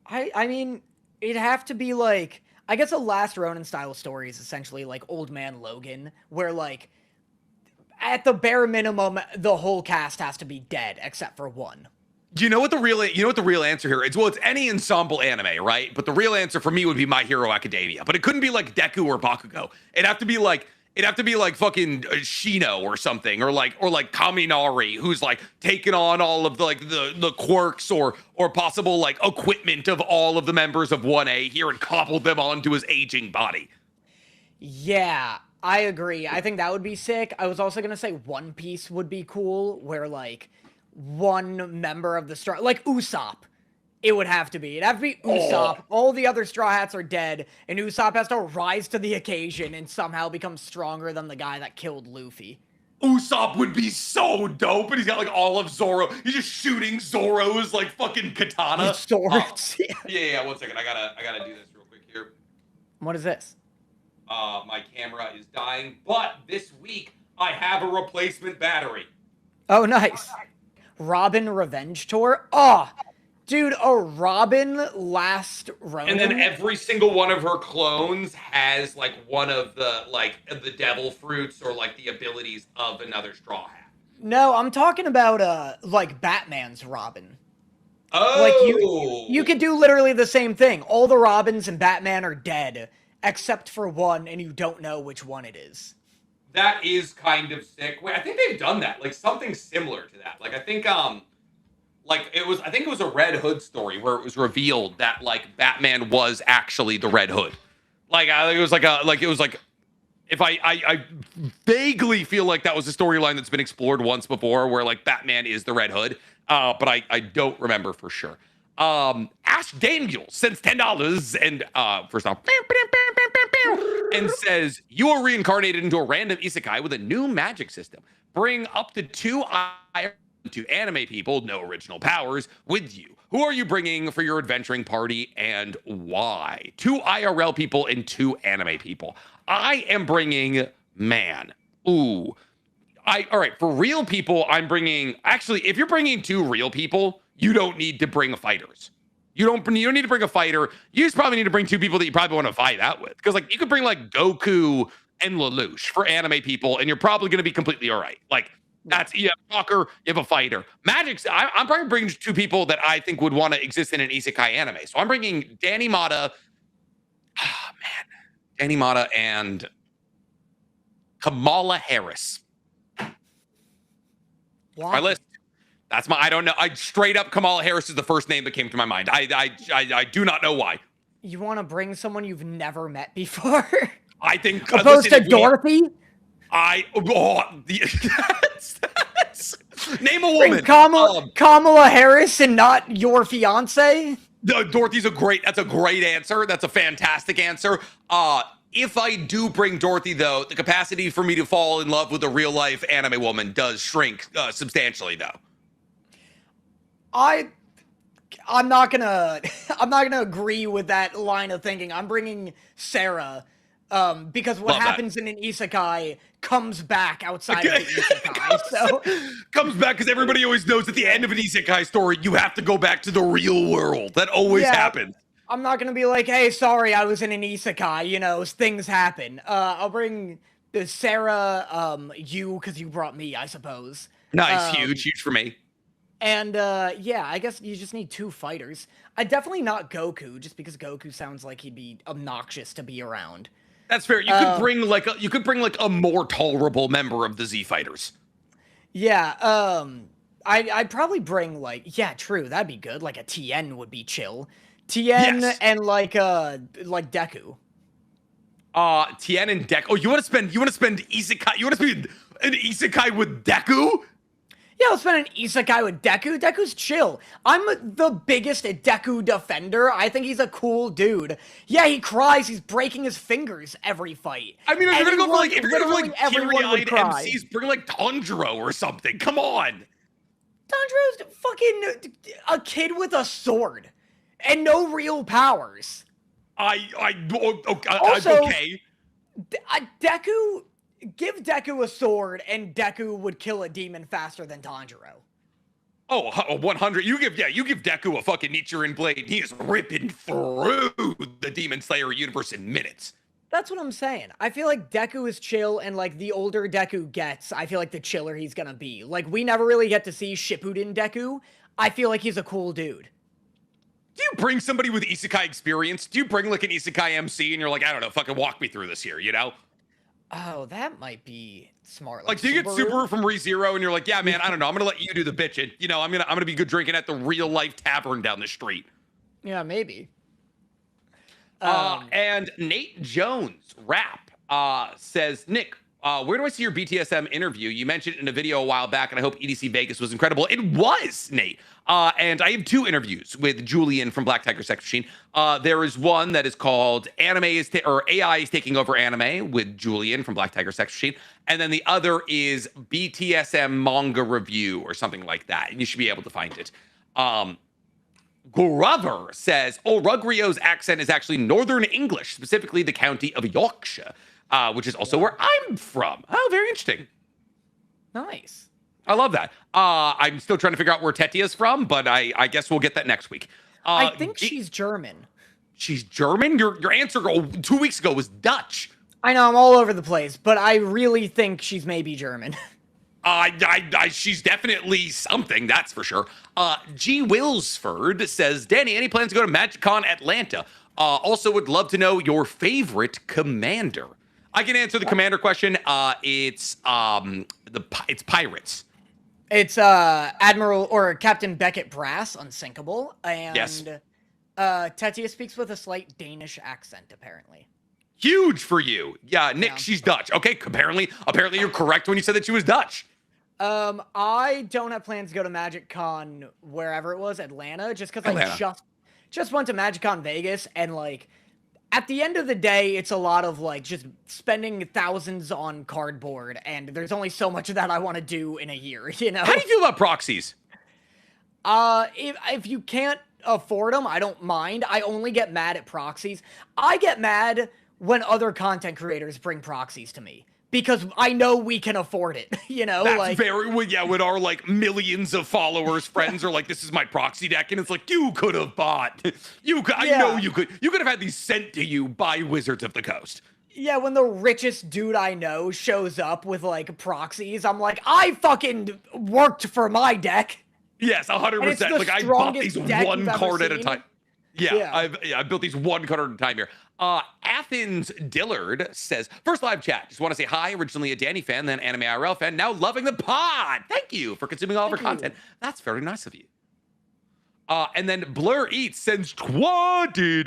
I mean, it'd have to be like, I guess a Last Ronin style story is essentially like Old Man Logan, where like at the bare minimum the whole cast has to be dead except for one. Do you know what the real answer here is? Well, it's any ensemble anime, right? But the real answer for me would be My Hero Academia. But it couldn't be like Deku or Bakugo. It'd have to be like fucking Shino or something, or like Kaminari, who's like taken on all of the quirks or possible like equipment of all of the members of 1A here and cobbled them onto his aging body. Yeah, I agree. I think that would be sick. I was also gonna say One Piece would be cool, where like one member of the like Usopp. It would have to be. It'd have to be Usopp. Oh. All the other Straw Hats are dead, and Usopp has to rise to the occasion and somehow become stronger than the guy that killed Luffy. Usopp would be so dope, and he's got like all of Zoro. He's just shooting Zoro's like fucking katana. With swords. Yeah. 1 second. I gotta do this real quick here. What is this? My camera is dying, but this week I have a replacement battery. Oh, nice. Robin Revenge Tour. Oh, dude, a Robin Last Ronin. And then every single one of her clones has like one of the devil fruits or like the abilities of another Straw Hat. No, I'm talking about like Batman's Robin. Oh, like you could do literally the same thing. All the Robins in Batman are dead except for one, and you don't know which one it is. That is kind of sick. Wait, I think they've done that, like something similar to that. Like I think it was a Red Hood story where it was revealed that like Batman was actually the Red Hood. Like it was if I vaguely feel like that was a storyline that's been explored once before where like Batman is the Red Hood, but I don't remember for sure. Ash Daniel sends $10 and first off and says you are reincarnated into a random isekai with a new magic system. Bring up to 2 anime people, no original powers, with you. Who are you bringing for your adventuring party and why? 2 IRL people and 2 anime people. I am bringing man. Ooh. All right, for real people, I'm bringing, actually, if you're bringing 2 real people, you don't need to bring fighters. You don't need to bring a fighter. You just probably need to bring 2 people that you probably want to fight out with. Because like you could bring like Goku and Lelouch for anime people, and you're probably going to be completely all right. Like that's, you have a talker, you have a fighter. I'm probably bringing 2 people that I think would want to exist in an isekai anime. So I'm bringing Danny Motta. Oh, man. Danny Motta and Kamala Harris. Why? My list. That's I don't know. I straight up Kamala Harris is the first name that came to my mind. I do not know why. You want to bring someone you've never met before? I think Opposed listen, to Dorothy? Name a woman. Kamala Harris and not your fiance? Dorothy's that's a great answer. That's a fantastic answer. If I do bring Dorothy, though, the capacity for me to fall in love with a real life anime woman does shrink substantially, though. I'm not gonna agree with that line of thinking. I'm bringing Sarah, because what happens in an isekai comes back outside of the isekai. So comes back because everybody always knows at the end of an isekai story you have to go back to the real world. That always happens. I'm not gonna be like, hey, sorry, I was in an isekai. You know, things happen. I'll bring the Sarah, you, because you brought me, I suppose. Nice, huge for me. And yeah, I guess you just need 2 fighters. I'd definitely not Goku, just because Goku sounds like he'd be obnoxious to be around. That's fair. You could bring like a more tolerable member of the Z Fighters. Yeah, I'd probably bring true, that'd be good. Like a Tien would be chill. Tien and like Deku. Tien and Deku. Oh, you want to spend isekai? You want to spend an isekai with Deku? Yeah, let's spend an isekai with Deku. Deku's chill. I'm the biggest Deku defender. I think he's a cool dude. Yeah, he cries. He's breaking his fingers every fight. I mean, if you're gonna go for teary-eyed MCs, bring like Tanjiro or something. Come on. Tanjiro's fucking a kid with a sword and no real powers. Okay. Deku. Give Deku a sword, and Deku would kill a demon faster than Tanjiro. Oh, 100. You give Deku a fucking Nichiren blade. He is ripping through the Demon Slayer universe in minutes. That's what I'm saying. I feel like Deku is chill, and like the older Deku gets, I feel like the chiller he's gonna be. Like, we never really get to see Shippuden Deku. I feel like he's a cool dude. Do you bring somebody with isekai experience? Do you bring like an isekai MC and you're like, I don't know, fucking walk me through this here, you know? Oh, that might be smart. Like, do you get Subaru from ReZero and you're like, yeah, man, I don't know, I'm gonna let you do the bitching. You know, I'm gonna be good drinking at the real life tavern down the street. Yeah, maybe. And Nate Jones says, Nick, where do I see your BTSM interview? You mentioned it in a video a while back, and I hope EDC Vegas was incredible. It was, Nate. And I have 2 interviews with Julian from Black Tiger Sex Machine. There is one that is called AI is Taking Over Anime with Julian from Black Tiger Sex Machine. And then the other is BTSM Manga Review or something like that. And you should be able to find it. Grover says, Rugrio's accent is actually Northern English, specifically the county of Yorkshire, which is also where I'm from. Oh, very interesting. Nice. I love that. I'm still trying to figure out where Tetia's from, but I guess we'll get that next week. I think she's German. She's German? Your answer 2 weeks ago was Dutch. I know, I'm all over the place, but I really think she's maybe German. She's definitely something, that's for sure. G. Wilsford says, Danny, any plans to go to MagicCon Atlanta? Also would love to know your favorite commander. I can answer the commander question. It's pirates. It's Admiral or Captain Beckett Brass, Unsinkable, and yes. Tetia speaks with a slight Danish accent, apparently. Huge for you. Yeah, Nick, she's Dutch. Okay, apparently you're correct when you said that she was Dutch. I don't have plans to go to MagicCon wherever it was, Atlanta, just because I just went to MagicCon Vegas, and like at the end of the day, it's a lot of like just spending thousands on cardboard, and there's only so much of that I want to do in a year, you know? How do you feel about proxies? If you can't afford them, I don't mind. I only get mad at proxies. I get mad when other content creators bring proxies to me, because I know we can afford it, you know? That's like, when our like millions of followers, friends are like, this is my proxy deck, and it's like, you could have bought. I know you could have had these sent to you by Wizards of the Coast. Yeah, when the richest dude I know shows up with like proxies, I'm like, I fucking worked for my deck. Yes, 100%. Like, I bought these one card at a time. Yeah. I built these one card at a time here. Athens Dillard says, first live chat. Just want to say hi. Originally a Danny fan, then Anime IRL fan. Now loving the pod. Thank you for consuming all of our content. That's very nice of you. And then Blur Eats sends $20.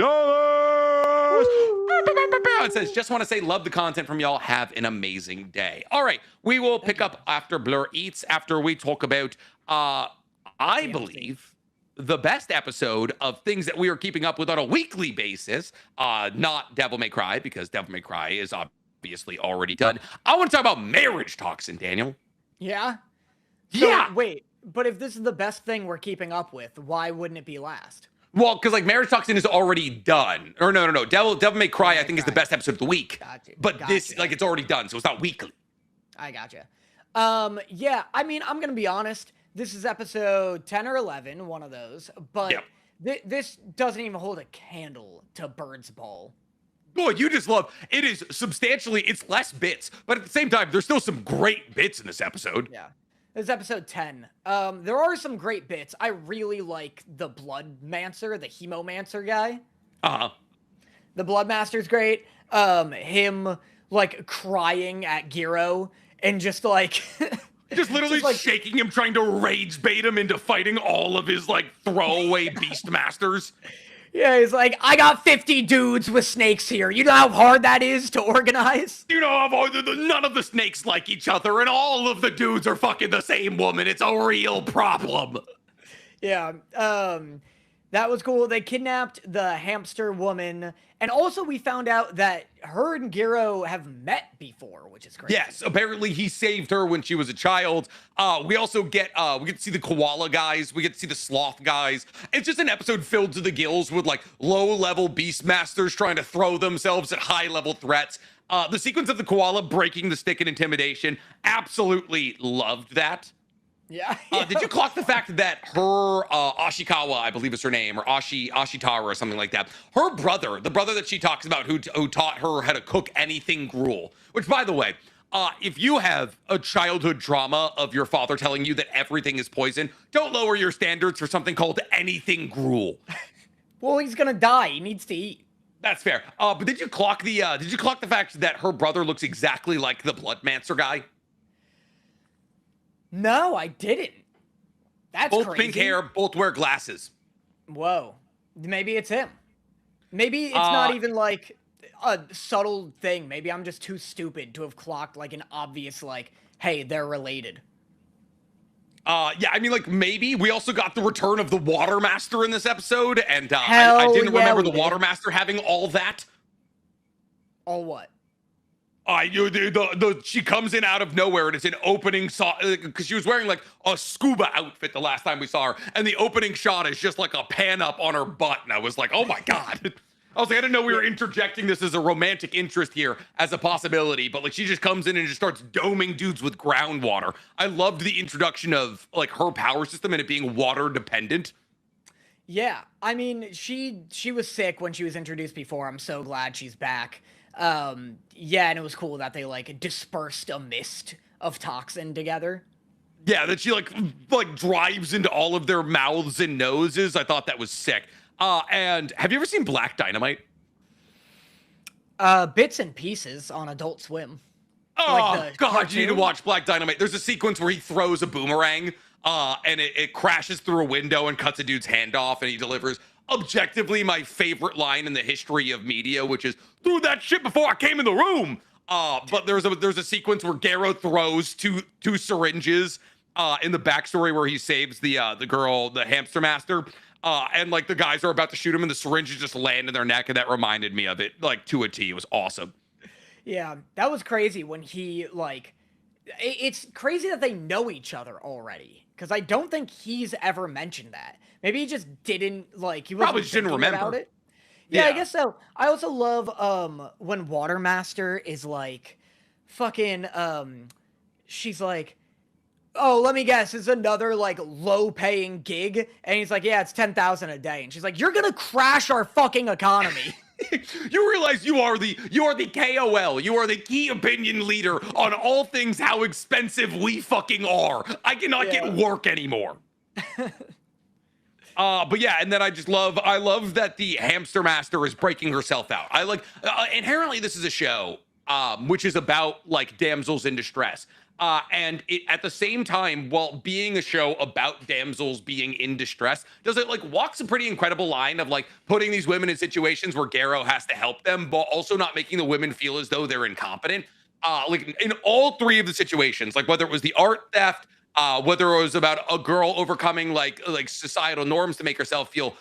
It says, just want to say, love the content from y'all. Have an amazing day. All right. We will pick up after Blur Eats, after we talk about, I believe, the best episode of things that we are keeping up with on a weekly basis. Not Devil May Cry, because Devil May Cry is obviously already done. I want to talk about Marriage Toxin, Daniel. Yeah? So, yeah. Wait, but if this is the best thing we're keeping up with, why wouldn't it be last? Well, because like Marriage Toxin is already done. Or no. Devil May Cry, I think, is the best episode of the week. But this, like, it's already done, so it's not weekly. I gotcha. Yeah, I mean, I'm going to be honest. This is episode 10 or 11, one of those. But this doesn't even hold a candle to Bird's Ball. Boy, you just love it. Is substantially, it's less bits, but at the same time, there's still some great bits in this episode. Yeah. This is episode 10. There are some great bits. I really like the Bloodmancer, the Hemomancer guy. Uh-huh. The Bloodmaster's great. Him, like, crying at Giro and just, like... just literally like, shaking him, trying to rage bait him into fighting all of his, like, throwaway Beastmasters. Yeah, he's like, I got 50 dudes with snakes here. You know how hard that is to organize? You know how none of the snakes like each other, and all of the dudes are fucking the same woman. It's a real problem. Yeah, that was cool. They kidnapped the hamster woman, and also we found out that her and Giro have met before, which is crazy. Yes, apparently he saved her when she was a child. We also get to see the koala guys. We get to see the sloth guys. It's just an episode filled to the gills with like low-level beastmasters trying to throw themselves at high-level threats. The sequence of the koala breaking the stick and intimidation, absolutely loved that. Yeah. Did you clock the fact that her Ashikawa, I believe is her name, or Ashitara or something like that, her brother, the brother that she talks about who taught her how to cook anything gruel, which, by the way, if you have a childhood trauma of your father telling you that everything is poison, don't lower your standards for something called anything gruel. Well, he's gonna die. He needs to eat. That's fair. But did you clock the fact that her brother looks exactly like the Bloodmancer guy? No, I didn't. That's both crazy. Pink hair, both wear glasses. Whoa. Maybe it's him. Maybe it's not even like a subtle thing. Maybe I'm just too stupid to have clocked like an obvious like, hey, they're related. Yeah, I mean, like, maybe. We also got the return of the Watermaster in this episode, and I didn't remember the Watermaster having all that. All what? She comes in out of nowhere, and it's an opening shot, because she was wearing, like, a scuba outfit the last time we saw her, and the opening shot is just, like, a pan-up on her butt, and I was like, oh my god. I was like, I didn't know we were interjecting this as a romantic interest here as a possibility, but like she just comes in and just starts doming dudes with groundwater. I loved the introduction of like her power system and it being water dependent. Yeah, I mean, she was sick when she was introduced before. I'm so glad she's back. Yeah, and it was cool that they like dispersed a mist of toxin together. Yeah, that she like drives into all of their mouths and noses. I thought that was sick. And have you ever seen Black Dynamite? Bits and pieces on Adult Swim. Oh, like God, cartoon? you need to watch Black Dynamite. There's a sequence where he throws a boomerang, and it crashes through a window and cuts a dude's hand off, and he delivers objectively my favorite line in the history of media, which is, threw that shit before I came in the room. But there's a sequence where Garo throws two syringes in the backstory where he saves the girl, the hamster master. And like the guys are about to shoot him and the syringes just land in their neck, and that reminded me of it like to a T. It was awesome. Yeah, that was crazy when he like it's crazy that they know each other already, because I don't think he's ever mentioned that. Maybe he just didn't like he wasn't probably just didn't remember about it. Yeah, I guess so. I also love when Watermaster is like fucking she's like, oh, let me guess, it's another, like, low-paying gig? And he's like, yeah, it's $10,000 a day. And she's like, you're gonna crash our fucking economy. You realize you are the KOL. You are the key opinion leader on all things how expensive we fucking are. I cannot get work anymore. But yeah, and then I love that the hamster master is breaking herself out. I like, inherently this is a show, which is about, like, damsels in distress. And it, at the same time, while being a show about damsels being in distress, does it like walks a pretty incredible line of like putting these women in situations where Garrow has to help them, but also not making the women feel as though they're incompetent. Like in all three of the situations, like whether it was the art theft, whether it was about a girl overcoming like societal norms to make herself feel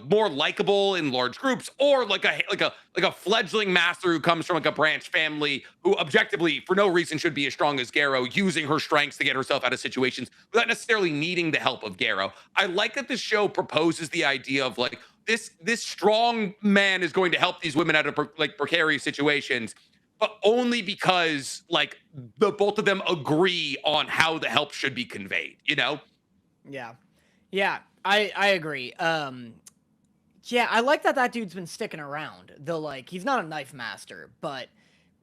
more likable in large groups, or like a fledgling master who comes from like a branch family who objectively for no reason should be as strong as Garrow, using her strengths to get herself out of situations without necessarily needing the help of Garrow. I like that this show proposes the idea of like this strong man is going to help these women out of like precarious situations, but only because like the both of them agree on how the help should be conveyed, you know? Yeah, I agree. Yeah, I like that dude's been sticking around. Though, like, he's not a knife master, but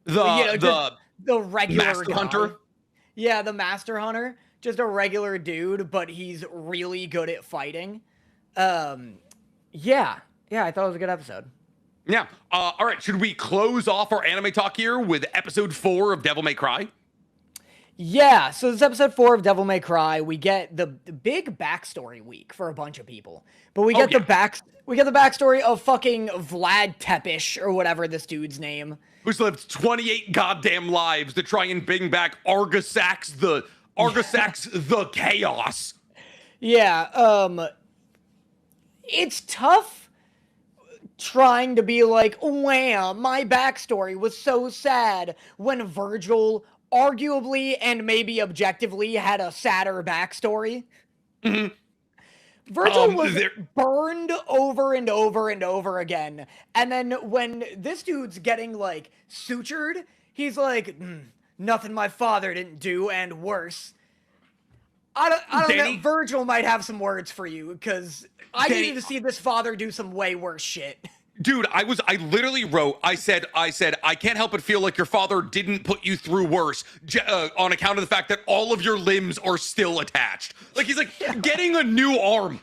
the regular master guy. hunter. Yeah, the master hunter, just a regular dude, but he's really good at fighting. Yeah, I thought it was a good episode. Yeah. All right. Should we close off our anime talk here with episode 4 of Devil May Cry? Yeah, so this is episode 4 of Devil May Cry. We get the big backstory week for a bunch of people, but we get the backstory of fucking Vlad Tepish or whatever this dude's name, who's lived 28 goddamn lives to try and bring back Argasax the Chaos. Yeah, it's tough trying to be like, wham, my backstory was so sad when Virgil arguably and maybe objectively had a sadder backstory. Mm-hmm. Virgil was burned over and over and over again. And then when this dude's getting like sutured, he's like, nothing my father didn't do and worse. I don't know. Virgil might have some words for you because I needed to see this father do some way worse shit. Dude, I literally wrote, I said, I can't help but feel like your father didn't put you through worse on account of the fact that all of your limbs are still attached. Like, he's like, getting a new arm.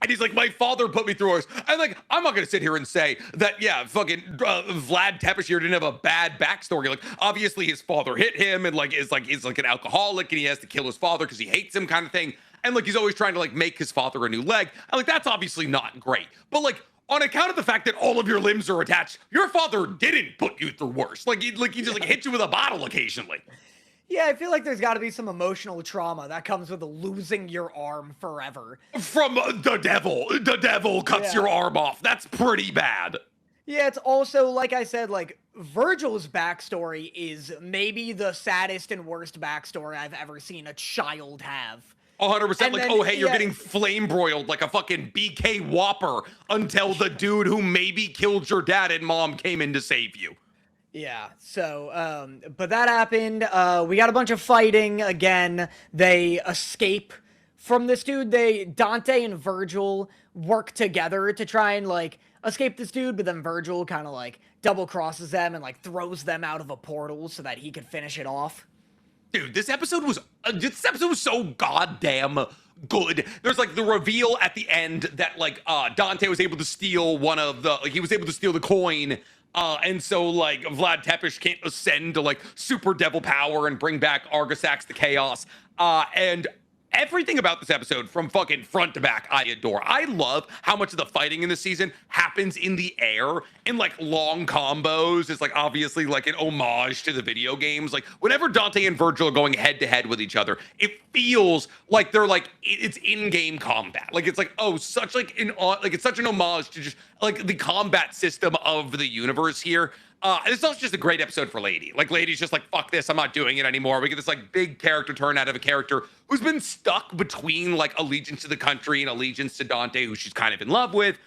And he's like, my father put me through worse. I'm like, I'm not going to sit here and say that, yeah, fucking Vlad Tepish here didn't have a bad backstory. Like, obviously his father hit him and like, he's like an alcoholic and he has to kill his father because he hates him kind of thing. And like, he's always trying to like make his father a new leg. And like, that's obviously not great. But like, on account of the fact that all of your limbs are attached, your father didn't put you through worse. Like he just like hit you with a bottle occasionally. Yeah, I feel like there's got to be some emotional trauma that comes with losing your arm forever. From the devil. The devil cuts your arm off. That's pretty bad. Yeah, it's also, like I said, like, Virgil's backstory is maybe the saddest and worst backstory I've ever seen a child have. 100%. Like, oh, hey, you're getting flame broiled like a fucking BK Whopper until the dude who maybe killed your dad and mom came in to save you. Yeah, so, but that happened. We got a bunch of fighting again. They escape from this dude. Dante and Virgil work together to try and, like, escape this dude, but then Virgil kind of, like, double crosses them and, like, throws them out of a portal so that he could finish it off. Dude, this episode was so goddamn good. There's like the reveal at the end that like Dante was able to steal he was able to steal the coin. And so like Vlad Tepish can't ascend to like super devil power and bring back Argasax the Chaos. And everything about this episode from fucking front to back, I adore. I love how much of the fighting in this season happens in the air in like long combos. It's like obviously like an homage to the video games. Like whenever Dante and Virgil are going head to head with each other, it feels like they're like, it's in-game combat. Like it's like, oh, it's such an homage to just like the combat system of the universe here. It's also just a great episode for Lady. Like, Lady's just like, fuck this, I'm not doing it anymore. We get this, like, big character turn out of a character who's been stuck between, like, allegiance to the country and allegiance to Dante, who she's kind of in love with,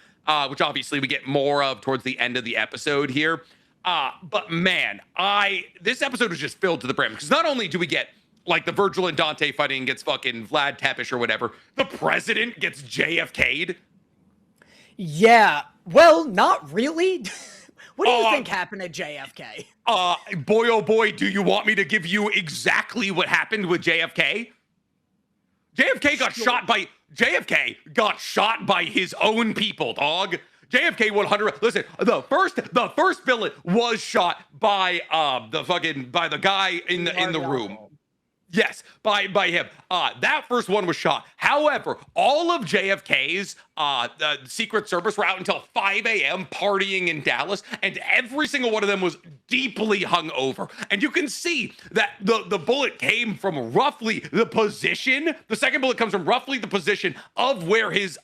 which obviously we get more of towards the end of the episode here. But, man, this episode was just filled to the brim. Because not only do we get, like, the Virgil and Dante fighting against fucking Vlad Tepish or whatever, the president gets JFK'd. Yeah, well, not really. What do you think happened at JFK? Boy, oh boy, do you want me to give you exactly what happened with JFK? JFK got shot by his own people, dog. JFK 100. Listen, the first villain was shot by the guy in the room. Yes, by him. That first one was shot. However, all of JFK's Secret Service were out until 5 a.m. partying in Dallas, and every single one of them was deeply hungover. And you can see that the bullet came from roughly the position. The second bullet comes from roughly the position of where his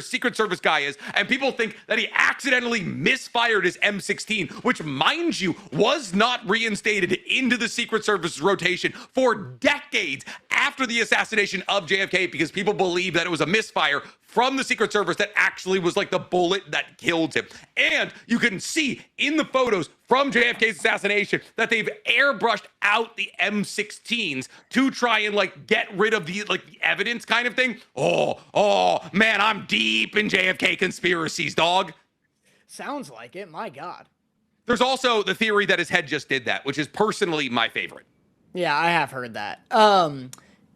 Secret Service guy is, and people think that he accidentally misfired his M16, which, mind you, was not reinstated into the Secret Service rotation for decades after the assassination of JFK, because people believe that it was a misfire from the Secret Service that actually was like the bullet that killed him. And you can see in the photos from JFK's assassination that they've airbrushed out the M16s to try and like get rid of the evidence kind of thing. Oh man, I'm deep in JFK conspiracies, dog. Sounds like it. My God. There's also the theory that his head just did that, which is personally my favorite. Yeah, I have heard that.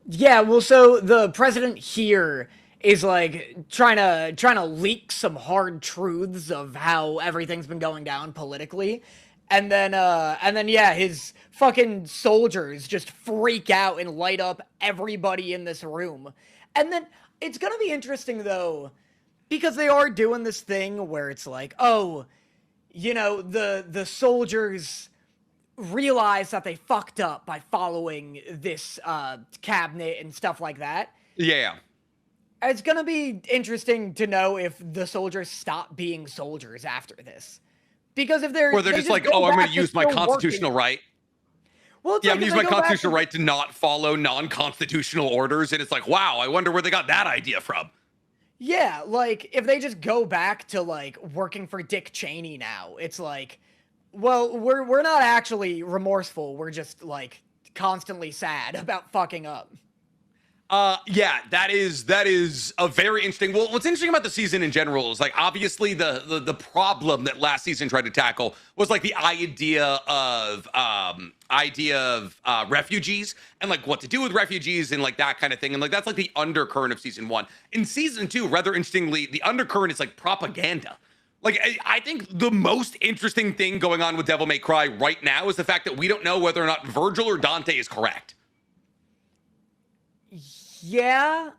Yeah, well, so the president here is like trying to leak some hard truths of how everything's been going down politically. And then yeah, his fucking soldiers just freak out and light up everybody in this room. And then it's gonna be interesting though, because they are doing this thing where it's like, oh, you know, the soldiers realize that they fucked up by following this cabinet and stuff like that. Yeah. It's gonna be interesting to know if the soldiers stop being soldiers after this. Because if they're... Or they're just like, oh, I'm going to use my constitutional right. Well, yeah, I'm going to use my constitutional right to not follow non-constitutional orders. And it's like, wow, I wonder where they got that idea from. Yeah, like, if they just go back to, like, working for Dick Cheney now, it's like, well, we're not actually remorseful. We're just, like, constantly sad about fucking up. Yeah, that is a very interesting. Well, what's interesting about the season in general is like obviously the problem that last season tried to tackle was like the idea of refugees and like what to do with refugees and like that kind of thing. And like that's like the undercurrent of season 1. In season 2, rather interestingly, the undercurrent is like propaganda. Like, I think the most interesting thing going on with Devil May Cry right now is the fact that we don't know whether or not Virgil or Dante is correct. Yeah,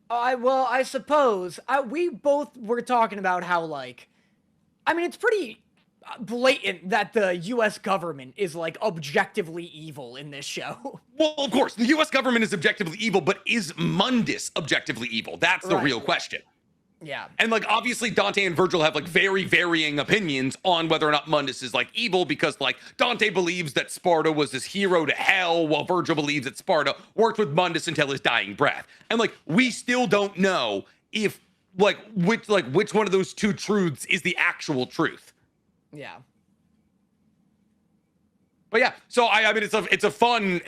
I suppose we both were talking about how, like, I mean, it's pretty blatant that the U.S. government is like objectively evil in this show. Well, of course, the U.S. government is objectively evil, but is Mundus objectively evil? That's the real question. Yeah. And like obviously Dante and Virgil have like very varying opinions on whether or not Mundus is like evil, because like Dante believes that Sparta was this hero to hell, while Virgil believes that Sparta worked with Mundus until his dying breath. And like we still don't know if which one of those two truths is the actual truth. Yeah. But yeah, so I mean it's a fun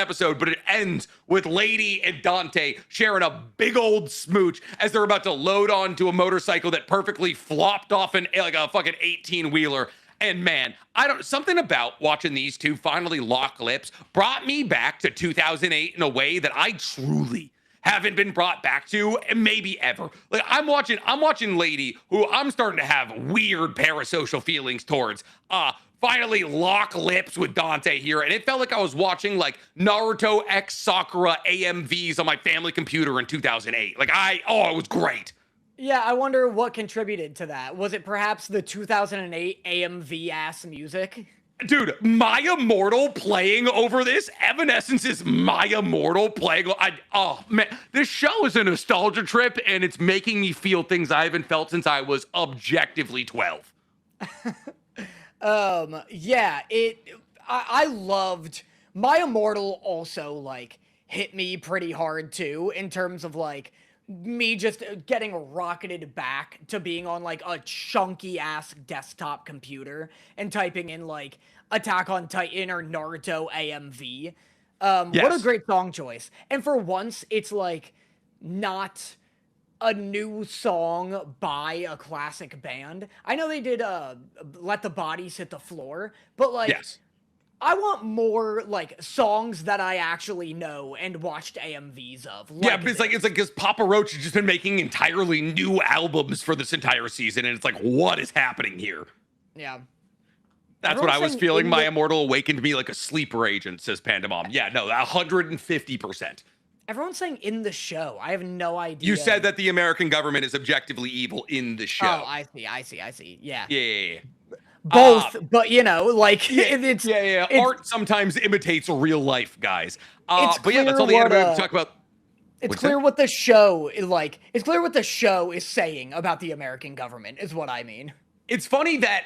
episode, but it ends with Lady and Dante sharing a big old smooch as they're about to load onto a motorcycle that perfectly flopped off like a fucking 18-wheeler. And man, something about watching these two finally lock lips brought me back to 2008 in a way that I truly haven't been brought back to maybe ever. Like I'm watching Lady, who I'm starting to have weird parasocial feelings towards, finally lock lips with Dante here, and it felt like I was watching like Naruto X Sakura AMVs on my family computer in 2008. Like it was great. Yeah, I wonder what contributed to that. Was it perhaps the 2008 AMV ass music? Dude, My Immortal playing over this, Evanescence's My Immortal playing. Oh man, this show is a nostalgia trip, and it's making me feel things I haven't felt since I was objectively 12. Yeah, I loved My Immortal also, like, hit me pretty hard too, in terms of, like, me just getting rocketed back to being on, like, a chunky-ass desktop computer and typing in, like, Attack on Titan or Naruto AMV. Yes. What a great song choice. And for once, it's, like, not a new song by a classic band. I know they did Let the Bodies Hit the Floor, but like yes. I want more like songs that I actually know and watched AMVs of. Like yeah, but it's like because Papa Roach has just been making entirely new albums for this entire season, and it's like, what is happening here? Yeah. That's what I was saying feeling. in My the- immortal awakened me like a sleeper agent, says Panda Mom. Yeah, no, 150%. Everyone's saying in the show. I have no idea. You said that the American government is objectively evil in the show. Oh, I see. Yeah. Yeah. Both, but like it's yeah. Art sometimes imitates real life, guys. It's but yeah, that's all the clear anime we talk about. It's clear what the show is like. It's clear what the show is saying about the American government, is what I mean. It's funny that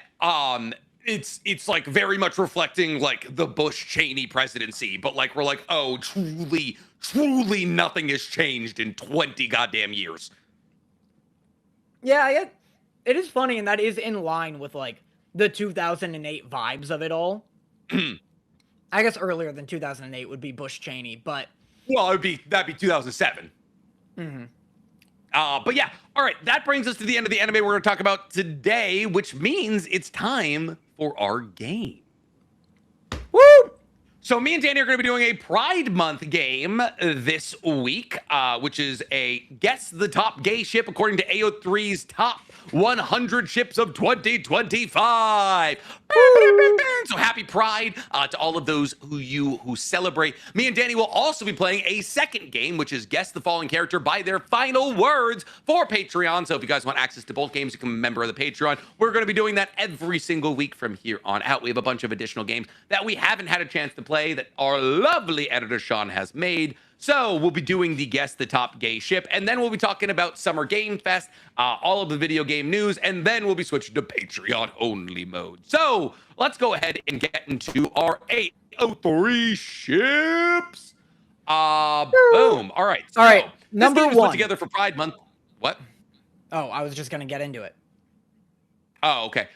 it's like very much reflecting like the Bush-Cheney presidency, but like we're like, oh, truly nothing has changed in 20 goddamn years. Yeah, it is funny, and that is in line with like the 2008 vibes of it all. I guess earlier than 2008 would be Bush-Cheney, but well, that'd be 2007. But yeah, all right, that brings us to the end of the anime we're going to talk about today, which means it's time for our game. Woo! So me and Danny are going to be doing a Pride Month game this week, which is a Guess the Top Gay Ship according to AO3's Top 100 Ships of 2025. So happy Pride to all of those who celebrate. Me and Danny will also be playing a second game, which is Guess the Following Character by their final words for Patreon. So if you guys want access to both games, you can be a member of the Patreon. We're going to be doing that every single week from here on out. We have a bunch of additional games that we haven't had a chance to play that our lovely editor Sean has made. So we'll be doing the Guess the Top Gay Ship, and then we'll be talking about Summer Game Fest, all of the video game news, and then we'll be switching to Patreon only mode. So let's go ahead and get into our 803 ships. Boom. All right. So, all right. This Number game was one. put together for Pride Month. What? Oh, I was just gonna get into it. Oh, okay.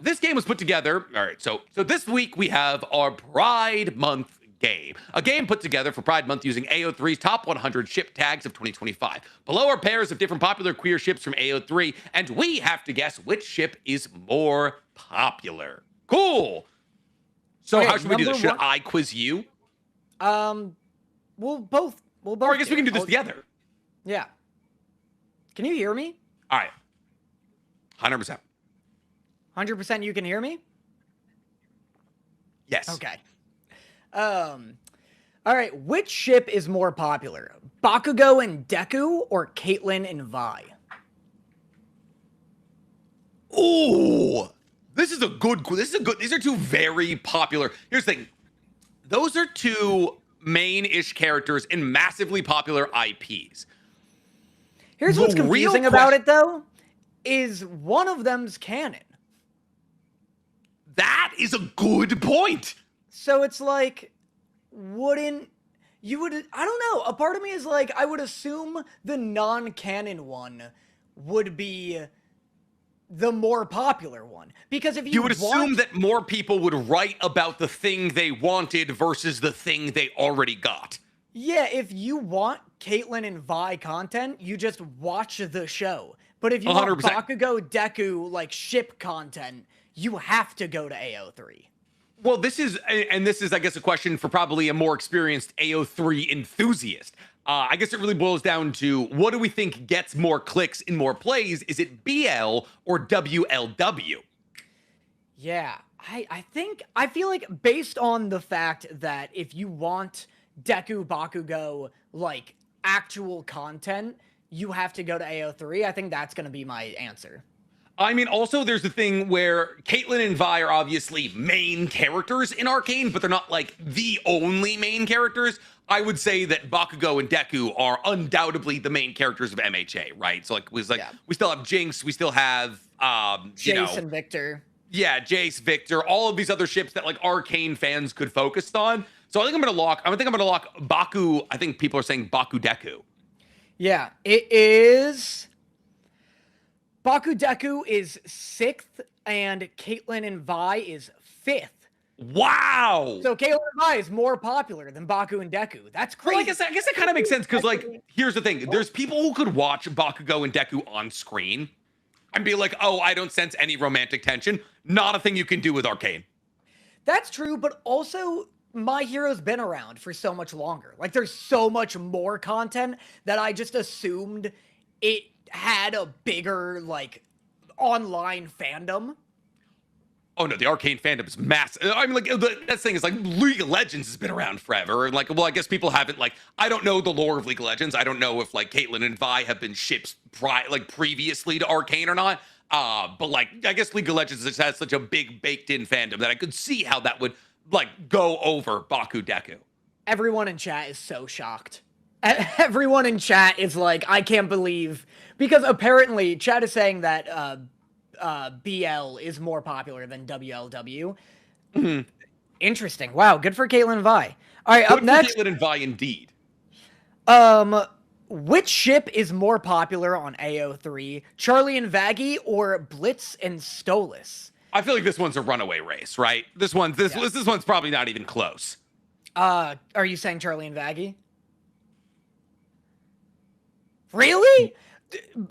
This game was put together. All right. So this week we have our Pride Month game. A game put together for Pride Month using AO3's top 100 ship tags of 2025. Below are pairs of different popular queer ships from AO3, and we have to guess which ship is more popular. Cool. So Okay, how should we do this? Should one- I quiz you? We'll both. Or I guess we can do this together. Yeah. Can you hear me? All right. 100%. 100% you can hear me? Yes. Okay. All right, which ship is more popular? Bakugo and Deku or Caitlyn and Vi? Ooh. These are two very popular. Here's the thing. Those are two main-ish characters in massively popular IPs. Here's what's The real confusing about it, though, is one of them's canon. That is a good point. So it's like, I don't know. A part of me is like, I would assume the non-canon one would be the more popular one. Because if you would assume that more people would write about the thing they wanted versus the thing they already got. Yeah, if you want Caitlyn and Vi content, you just watch the show. But if you 100%. want Bakugo, Deku, like, ship content, you have to go to AO3. Well, this is, I guess, a question for probably a more experienced AO3 enthusiast. I guess it really boils down to, what do we think gets more clicks and more plays? Is it BL or WLW? Yeah, I feel like based on the fact that if you want Deku Bakugo, like, actual content, you have to go to AO3. I think that's going to be my answer. I mean, also, there's the thing where Caitlyn and Vi are obviously main characters in Arcane, but they're not, like, the only main characters. I would say that Bakugo and Deku are undoubtedly the main characters of MHA, right? So, like, we still have Jinx, we still have, Jace and Victor. Yeah, Jace, Victor, all of these other ships that, like, Arcane fans could focus on. So I think I'm gonna lock Baku. I think people are saying Baku Deku. Yeah, it is. Baku Deku is 6th, and Caitlyn and Vi is 5th. Wow. So Caitlyn and Vi is more popular than Baku and Deku. That's crazy. Well, I guess that kind of makes sense because, like, here's the thing: there's people who could watch Bakugo and Deku on screen and be like, "Oh, I don't sense any romantic tension." Not a thing you can do with Arcane. That's true, but also My Hero's been around for so much longer. Like, there's so much more content that I just assumed it had a bigger, like, online fandom. Oh no, the Arcane fandom is massive. I mean, like that thing is like League of Legends has been around forever, and like, well, I guess people haven't like. I don't know the lore of League of Legends. I don't know if like Caitlyn and Vi have been ships previously to Arcane or not. But like, I guess League of Legends just has such a big baked-in fandom that I could see how that would like go over Baku Deku. Everyone in chat is so shocked. Everyone in chat is like, I can't believe, because apparently chat is saying that BL is more popular than WLW. Mm-hmm. Interesting. Wow, good for Caitlyn and Vi. All right, Good up next. Caitlyn and Vi, indeed. Which ship is more popular on AO3? Charlie and Vaggie or Blitz and Stolas? I feel like this one's a runaway race, right? This one's probably not even close. Are you saying Charlie and Vaggie? Really?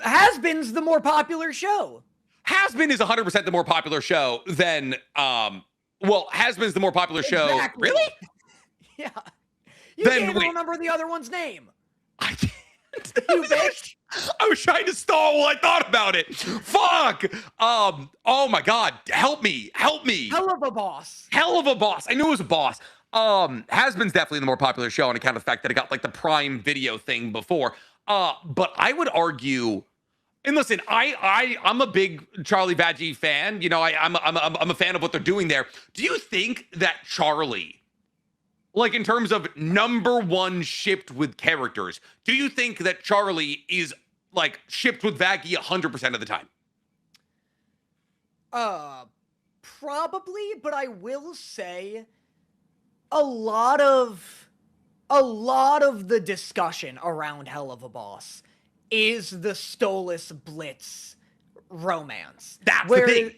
Has-Been's the more popular show. Has-Been is 100% the more popular show than Has-Been's the more popular show. Exactly. Really? Yeah. You Then can't even wait. remember the other one's name. I can't. You bitch. I was trying to stall while I thought about it. Fuck. Oh my god. Help me. Hell of a boss. Hell of a boss. I knew it was a boss. Has-Been's definitely the more popular show on account of the fact that it got like the Prime Video thing before. But I would argue, and listen, I'm a big Charlie Vaggie fan. You know, I'm a fan of what they're doing there. Do you think that Charlie, like in terms of number one shipped with characters, do you think that Charlie is like shipped with Vaggie 100% of the time? Probably, but I will say a lot of the discussion around Hell of a Boss is the Stolas Blitz romance. That's the thing.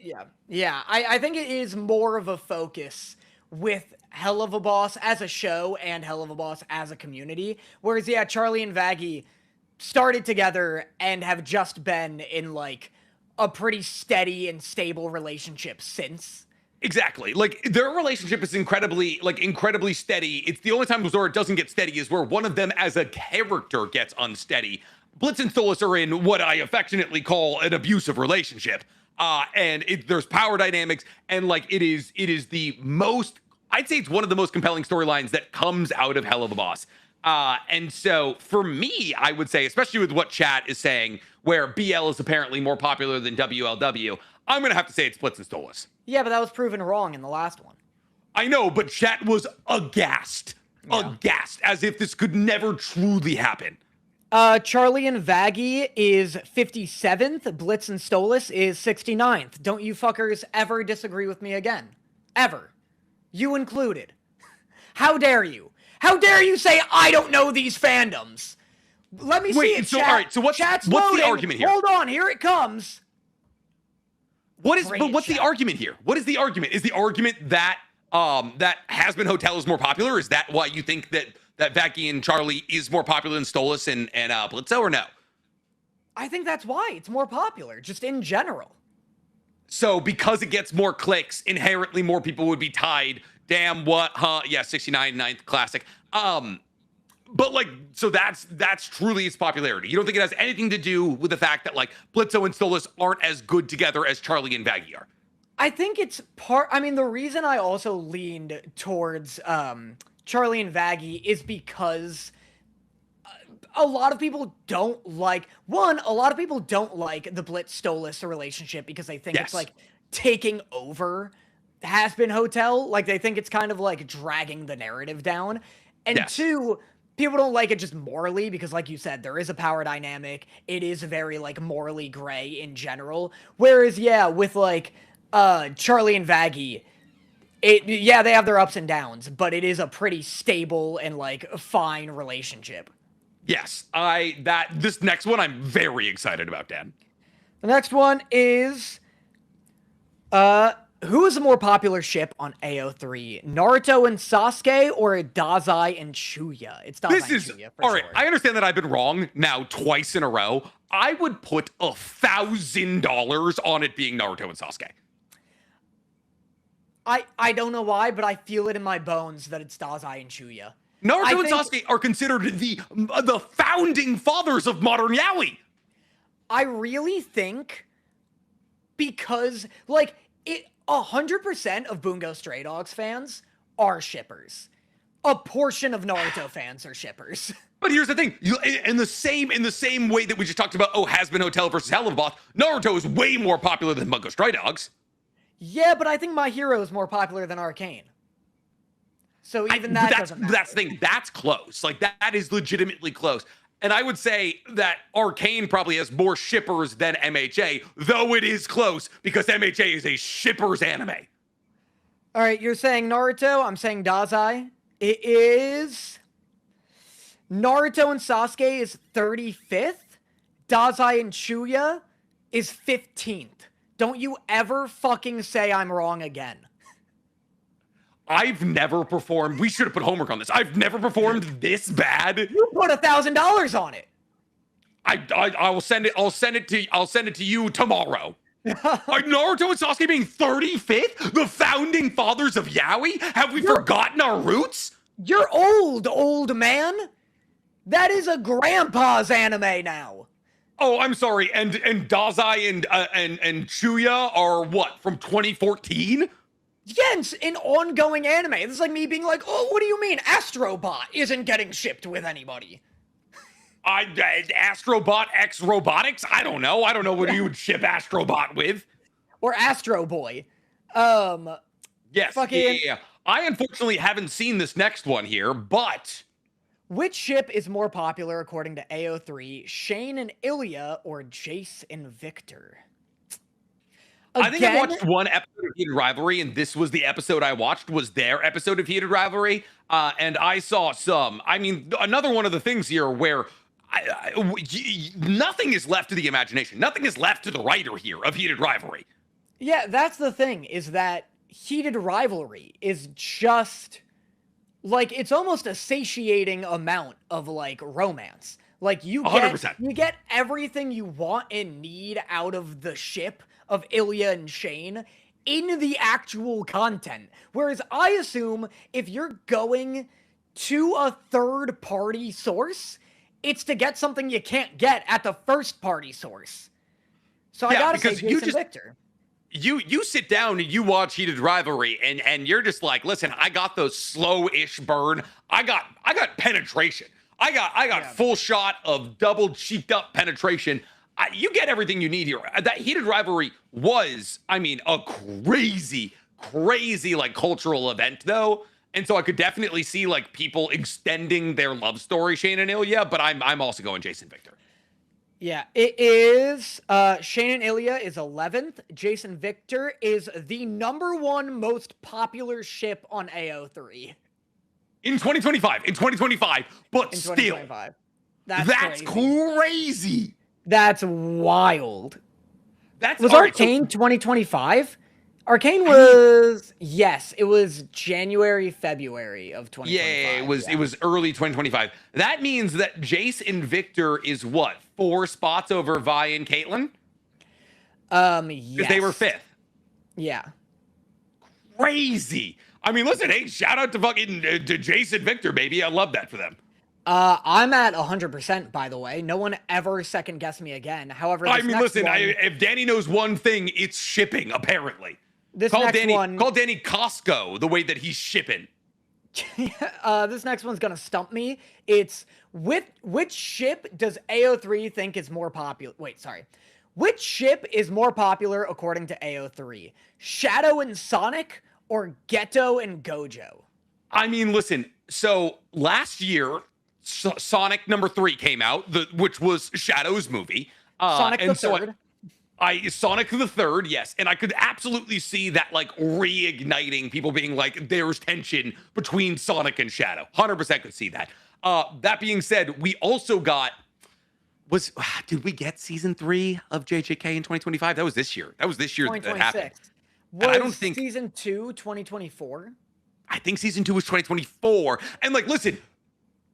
Yeah. I think it is more of a focus with Hell of a Boss as a show and Hell of a Boss as a community. Whereas, yeah, Charlie and Vaggie started together and have just been in, like, a pretty steady and stable relationship since. Exactly. Like their relationship is incredibly steady. It's the only time where it doesn't get steady is where one of them as a character gets unsteady. Blitz and Stolas are in what I affectionately call an abusive relationship. And there's power dynamics, and like it is the most, I'd say it's one of the most compelling storylines that comes out of Hell of a Boss. And so for me, I would say, especially with what chat is saying, where BL is apparently more popular than WLW, I'm going to have to say it's Blitz and Stolas. Yeah, but that was proven wrong in the last one. I know, but chat was aghast, as if this could never truly happen. Charlie and Vaggie is 57th. Blitz and Stolas is 69th. Don't you fuckers ever disagree with me again. Ever. You included. How dare you? How dare you say I don't know these fandoms? Let me see it, so, chat. all right, so what's the argument here? Hold on, here it comes. What's the argument here? What is the argument? Is the argument that that Has-Been Hotel is more popular? Is that why you think that Vaggie and Charlie is more popular than Stolas and Blitzo, or no? I think that's why it's more popular, just in general. So because it gets more clicks, inherently more people would be tied. Damn, what? Huh? Yeah, 69, 9th classic. But like, so that's truly its popularity. You don't think it has anything to do with the fact that like Blitzo and Stolas aren't as good together as Charlie and Vaggie are? I think it's the reason I also leaned towards Charlie and Vaggie is because a lot of people don't like the Blitz Stolas relationship because they think it's like taking over Has-Been Hotel. Like they think it's kind of like dragging the narrative down. And two, people don't like it just morally because, like you said, there is a power dynamic. It is very like morally gray in general. Whereas, yeah, with like Charlie and Vaggie, they have their ups and downs, but it is a pretty stable and like fine relationship. Yes, this next one I'm very excited about, Dan. The next one is who is a more popular ship on AO3? Naruto and Sasuke or Dazai and Chuya? It's Dazai and Chuya for all right. sure. I understand that I've been wrong now twice in a row. I would put $1,000 on it being Naruto and Sasuke. I don't know why, but I feel it in my bones that it's Dazai and Chuya. Naruto and Sasuke are considered the founding fathers of modern yaoi. I really think because, like, 100% of Bungo Stray Dogs fans are shippers. A portion of Naruto fans are shippers. But here's the thing: in the same way that we just talked about, Hazbin Hotel versus Helluva, Naruto is way more popular than Bungo Stray Dogs. Yeah, but I think My Hero is more popular than Arcane. So even doesn't matter. That's the thing. That's close. Like, that is legitimately close. And I would say that Arcane probably has more shippers than MHA, though it is close because MHA is a shippers anime. All right, you're saying Naruto. I'm saying Dazai. It is Naruto and Sasuke is 35th. Dazai and Chuya is 15th. Don't you ever fucking say I'm wrong again. I've never performed. We should have put homework on this. I've never performed this bad. You put $1,000 on it. I will send it. I'll send it to you tomorrow. Are Naruto and Sasuke being 35th? The founding fathers of Yaoi? Have we forgotten our roots? You're old man. That is a grandpa's anime now. Oh, I'm sorry. And Dazai and Chuya are what, from 2014? Yes, an ongoing anime. This is like me being like, oh, what do you mean Astrobot isn't getting shipped with anybody? Astrobot X Robotics? I don't know. I don't know what you would ship Astrobot with. Or Astro Boy. Yes. Fucking... Yeah. I unfortunately haven't seen this next one here, but... Which ship is more popular according to AO3, Shane and Ilya or Jace and Victor? Again? I think I watched one episode of Heated Rivalry, and this was the episode I watched, was their episode of Heated Rivalry, and I saw some. I mean, another one of the things here where nothing is left to the imagination. Nothing is left to the writer here of Heated Rivalry. Yeah, that's the thing, is that Heated Rivalry is just... like, it's almost a satiating amount of, like, romance. Like, you get everything you want and need out of the ship of Ilya and Shane in the actual content. Whereas I assume if you're going to a third-party source, it's to get something you can't get at the first-party source. So I gotta say Jason Victor. You sit down and you watch Heated Rivalry and you're just like, listen, I got those slow-ish burn. I got penetration. I got full shot of double cheeked up penetration. You get everything you need here. That Heated Rivalry was, I mean, a crazy like cultural event though. And so I could definitely see like people extending their love story, Shane and Ilya, but I'm also going Jason Victor. Yeah, it is. Shane and Ilya is 11th. Jason Victor is the #1 most popular ship on AO3. In 2025, but in still. 2025. That's crazy. That's wild. Was right, Arcane 2025? Arcane was, yes, it was January, February of 2025. Yeah, it was early 2025. That means that Jace and Victor is what, 4 spots over Vi and Caitlyn? Yes. Because they were 5th. Yeah. Crazy. I mean, listen, hey, shout out to fucking to Jace and Victor, baby. I love that for them. I'm at 100%, by the way. No one ever second-guessed me again. However, I mean, listen, if Danny knows one thing, it's shipping, apparently. Call Danny Costco the way that he's shipping. This next one's gonna stump me. It's which ship does AO3 think is more popular? Wait, sorry. Which ship is more popular according to AO3? Shadow and Sonic or Geto and Gojo? I mean, listen, so last year, Sonic #3 came out, which was Shadow's movie. Sonic the Third. Sonic the Third, yes. And I could absolutely see that, like, reigniting people being like, there's tension between Sonic and Shadow. 100% could see that. That being said, we also got, did we get season 3 of JJK in 2025? That was this year. That happened. Was I don't think season 2 2024? I think season 2 was 2024. And like, listen,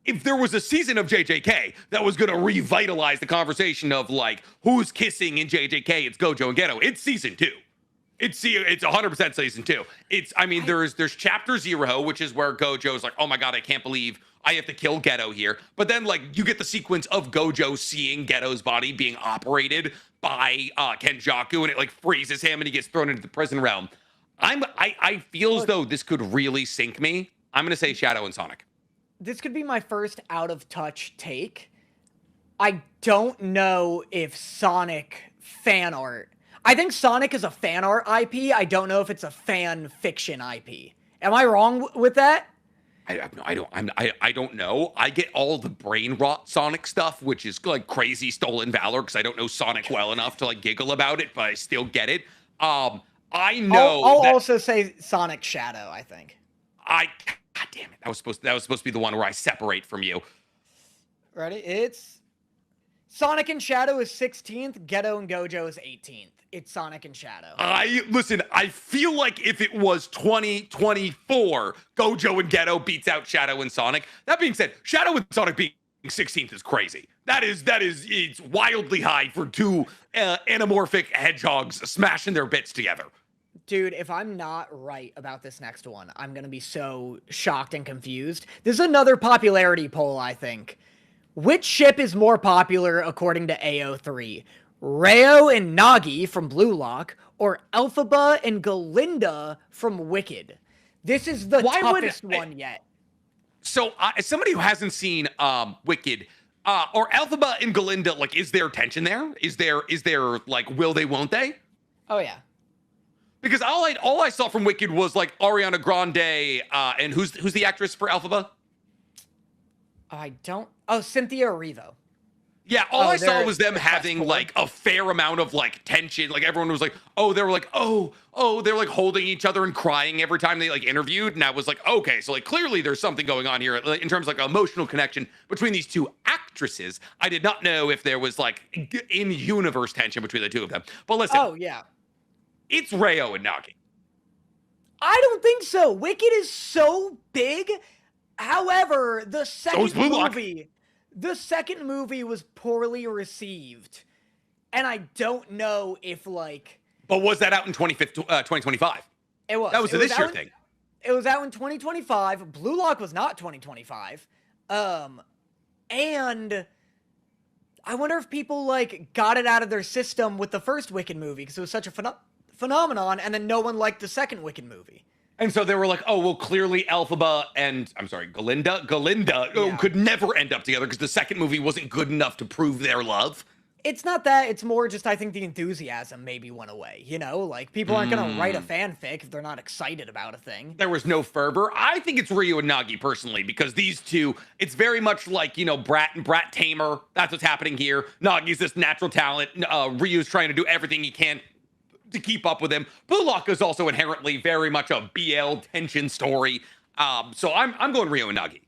if there was a season of JJK that was going to revitalize the conversation of like who's kissing in JJK, it's Gojo and Geto. It's season 2. It's 100% season 2. There's chapter 0, which is where Gojo's like, oh my god, I can't believe I have to kill Geto here. But then like you get the sequence of Gojo seeing Geto's body being operated by Kenjaku, and it like freezes him and he gets thrown into the prison realm. I feel as though this could really sink me. I'm gonna say Shadow and Sonic. This could be my first out of touch take. I don't know if Sonic fan art. I think Sonic is a fan art IP. I don't know if it's a fan fiction IP. Am I wrong with that? I don't know. I get all the brain rot Sonic stuff, which is like crazy stolen valor because I don't know Sonic well enough to like giggle about it, but I still get it. I know. I'll also say Sonic Shadow. I think. God damn it! That was supposed to be the one where I separate from you. Ready? It's Sonic and Shadow is 16th. Ghetto and Gojo is 18th. It's Sonic and Shadow. Listen, I feel like if it was 2024, Gojo and Ghetto beats out Shadow and Sonic. That being said, Shadow and Sonic being 16th is crazy. It's wildly high for two anamorphic hedgehogs smashing their bits together. Dude, if I'm not right about this next one, I'm going to be so shocked and confused. This is another popularity poll, I think. Which ship is more popular according to AO3? Reo and Nagi from Blue Lock, or Elphaba and Galinda from Wicked? This is the toughest one yet. So, as somebody who hasn't seen Wicked, or Elphaba and Galinda, like, is there tension there? Is there like, will they, won't they? Oh, yeah. Because all I saw from Wicked was, like, Ariana Grande, and who's the actress for Elphaba? Cynthia Erivo. Yeah, all I saw was them having like a fair amount of like tension. Like everyone was like, they were like, they're like holding each other and crying every time they like interviewed. And I was like, okay, so like clearly there's something going on here in terms of like emotional connection between these two actresses. I did not know if there was like in-universe tension between the two of them. But listen, it's Reo and Nagi. I don't think so. Wicked is so big. However, the second movie was poorly received. And I don't know if, like... But was that out in 2025? It was. That was this year thing. It was out in 2025. Blue Lock was not 2025. And I wonder if people, like, got it out of their system with the first Wicked movie, because it was such a phenomenon, and then no one liked the second Wicked movie. And so they were like, clearly Elphaba and, Galinda could never end up together because the second movie wasn't good enough to prove their love. It's not that. It's more just I think the enthusiasm maybe went away, you know? Like, people aren't going to write a fanfic if they're not excited about a thing. There was no fervor. I think it's Ryu and Nagi, personally, because these two, it's very much like, Brat and Brat Tamer. That's what's happening here. Nagi's this natural talent. Ryu's trying to do everything he can to keep up with him. Blue Lock is also inherently very much a BL tension story. So I'm going Ryo and Nagi.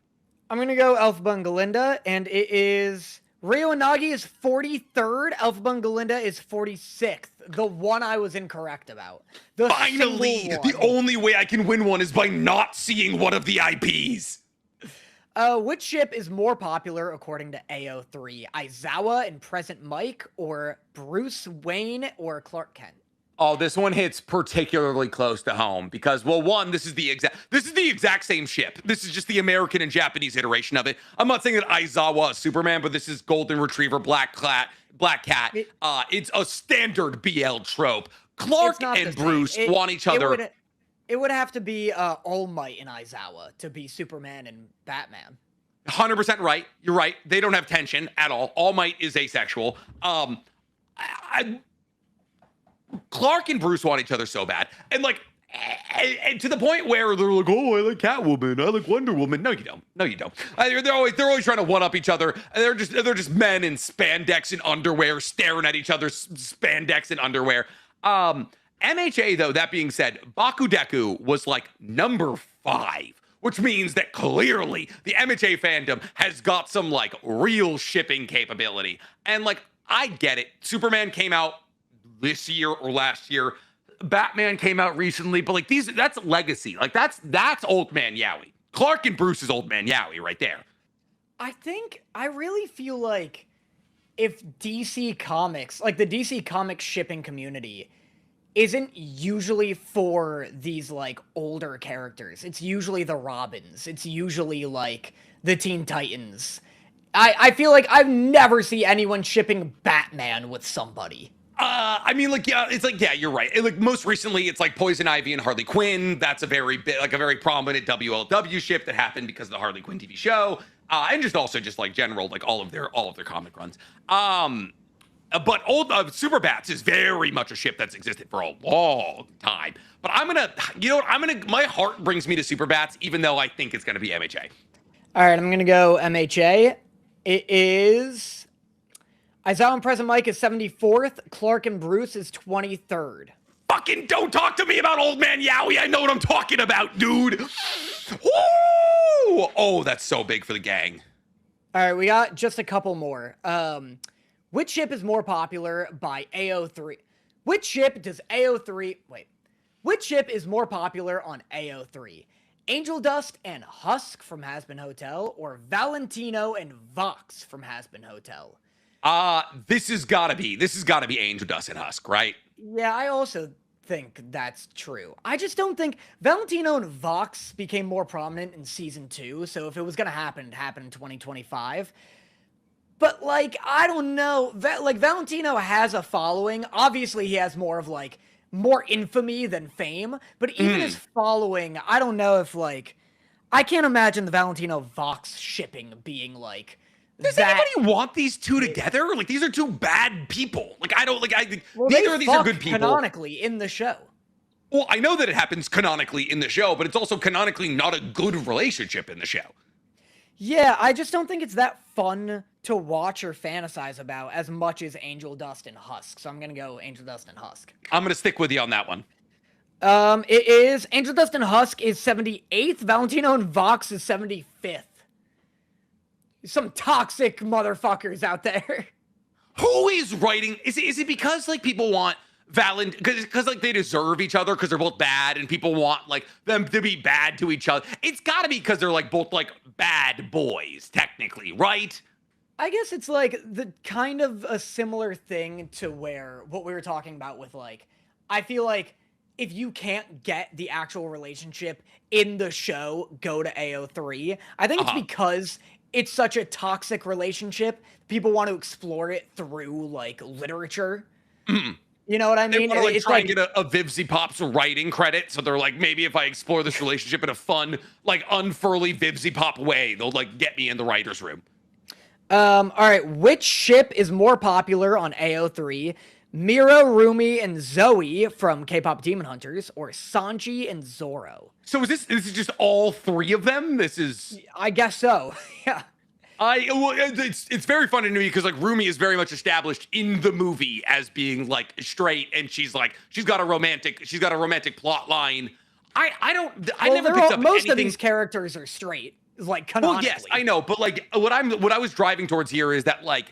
I'm going to go Elphaba and Galinda, and it is... Ryo and Nagi is 43rd, Elphaba and Galinda is 46th. The one I was incorrect about. Finally! The only way I can win one is by not seeing one of the IPs. Which ship is more popular according to AO3? Aizawa and Present Mike, or Bruce Wayne or Clark Kent? Oh, this one hits particularly close to home because, well, one, this is the exact same ship. This is just the American and Japanese iteration of it. I'm not saying that Aizawa is Superman, but this is Golden Retriever, Black Cat. It's a standard BL trope. Clark and Bruce want each other. It would have to be All Might and Aizawa to be Superman and Batman. 100% right. You're right. They don't have tension at all. All Might is asexual. Clark and Bruce want each other so bad. And like, and to the point where they're like, I like Catwoman, I like Wonder Woman. No, you don't. They're always trying to one up each other. And they're just men in spandex and underwear staring at each other's spandex and underwear. MHA though, that being said, Bakudeku was like number 5, which means that clearly the MHA fandom has got some like real shipping capability. And like, I get it. Superman came out this year or last year. Batman came out recently, but like that's legacy. Like that's old man Yowie. Clark and Bruce is old man Yowie right there. I really feel like if DC Comics, like the DC Comics shipping community, isn't usually for these like older characters. It's usually the Robins. It's usually like the Teen Titans. I feel like I've never seen anyone shipping Batman with somebody. I mean, like, yeah, it's like, yeah, you're right. Like, most recently, it's like Poison Ivy and Harley Quinn. That's a very bit, like, a very prominent WLW ship that happened because of the Harley Quinn TV show, and just also just like general, like all of their comic runs. But old Superbats is very much a ship that's existed for a long time. But I'm gonna, you know, my heart brings me to Superbats, even though I think it's gonna be MHA. All right, I'm gonna go MHA. It is Isaiah and Present Mike is 74th. Clark and Bruce is 23rd. Fucking don't talk to me about Old Man Yowie. I know what I'm talking about, dude. Woo! Oh, that's so big for the gang. All right, we got just a couple more. Which ship is more popular by AO3? Which ship does AO3... Wait. Which ship is more popular on AO3? Angel Dust and Husk from Hazbin Hotel, or Valentino and Vox from Hazbin Hotel? This has gotta be Angel Dust and Husk, right? Yeah, I also think that's true. I just don't think Valentino and Vox became more prominent in season 2, so if it was gonna happen, it happened in 2025. But, like, I don't know. Like, Valentino has a following. Obviously, he has more infamy than fame. But even his following, I don't know if, like... I can't imagine the Valentino-Vox shipping being, like... Does anybody want these two together? Like, these are two bad people. Like, I don't... Like, well, neither of these are good people. Canonically in the show. Well, I know that it happens canonically in the show, but it's also canonically not a good relationship in the show. Yeah, I just don't think it's that fun to watch or fantasize about as much as Angel Dust and Husk. So I'm going to go Angel Dust and Husk. I'm going to stick with you on that one. It is Angel Dust and Husk is 78th. Valentino and Vox is 75th. Some toxic motherfuckers out there. Who is writing? Is it because, like, people want because like they deserve each other because they're both bad and people want like them to be bad to each other? It's got to be because they're like both like bad boys technically, right? I guess it's like the kind of a similar thing to where what we were talking about with like, I feel like if you can't get the actual relationship in the show, go to AO3. I think it's because it's such a toxic relationship. People want to explore it through like literature. You know what I mean? They want to try and get a Vivzy Pop's writing credit. So they're like, maybe if I explore this relationship in a fun, like unfurly Vivzy Pop way, they'll like get me in the writer's room. All right. Which ship is more popular on AO3? Mira, Rumi, and Zoe from K-pop Demon Hunters, or Sanji and Zoro? So this is just all three of them? This is... I guess so. Yeah. It's very funny to me because like Rumi is very much established in the movie as being like straight, and she's got a romantic plot line. I never picked up most anything. Of these characters are straight, like canonically. Well, yes, I know, but like what I was driving towards here is that like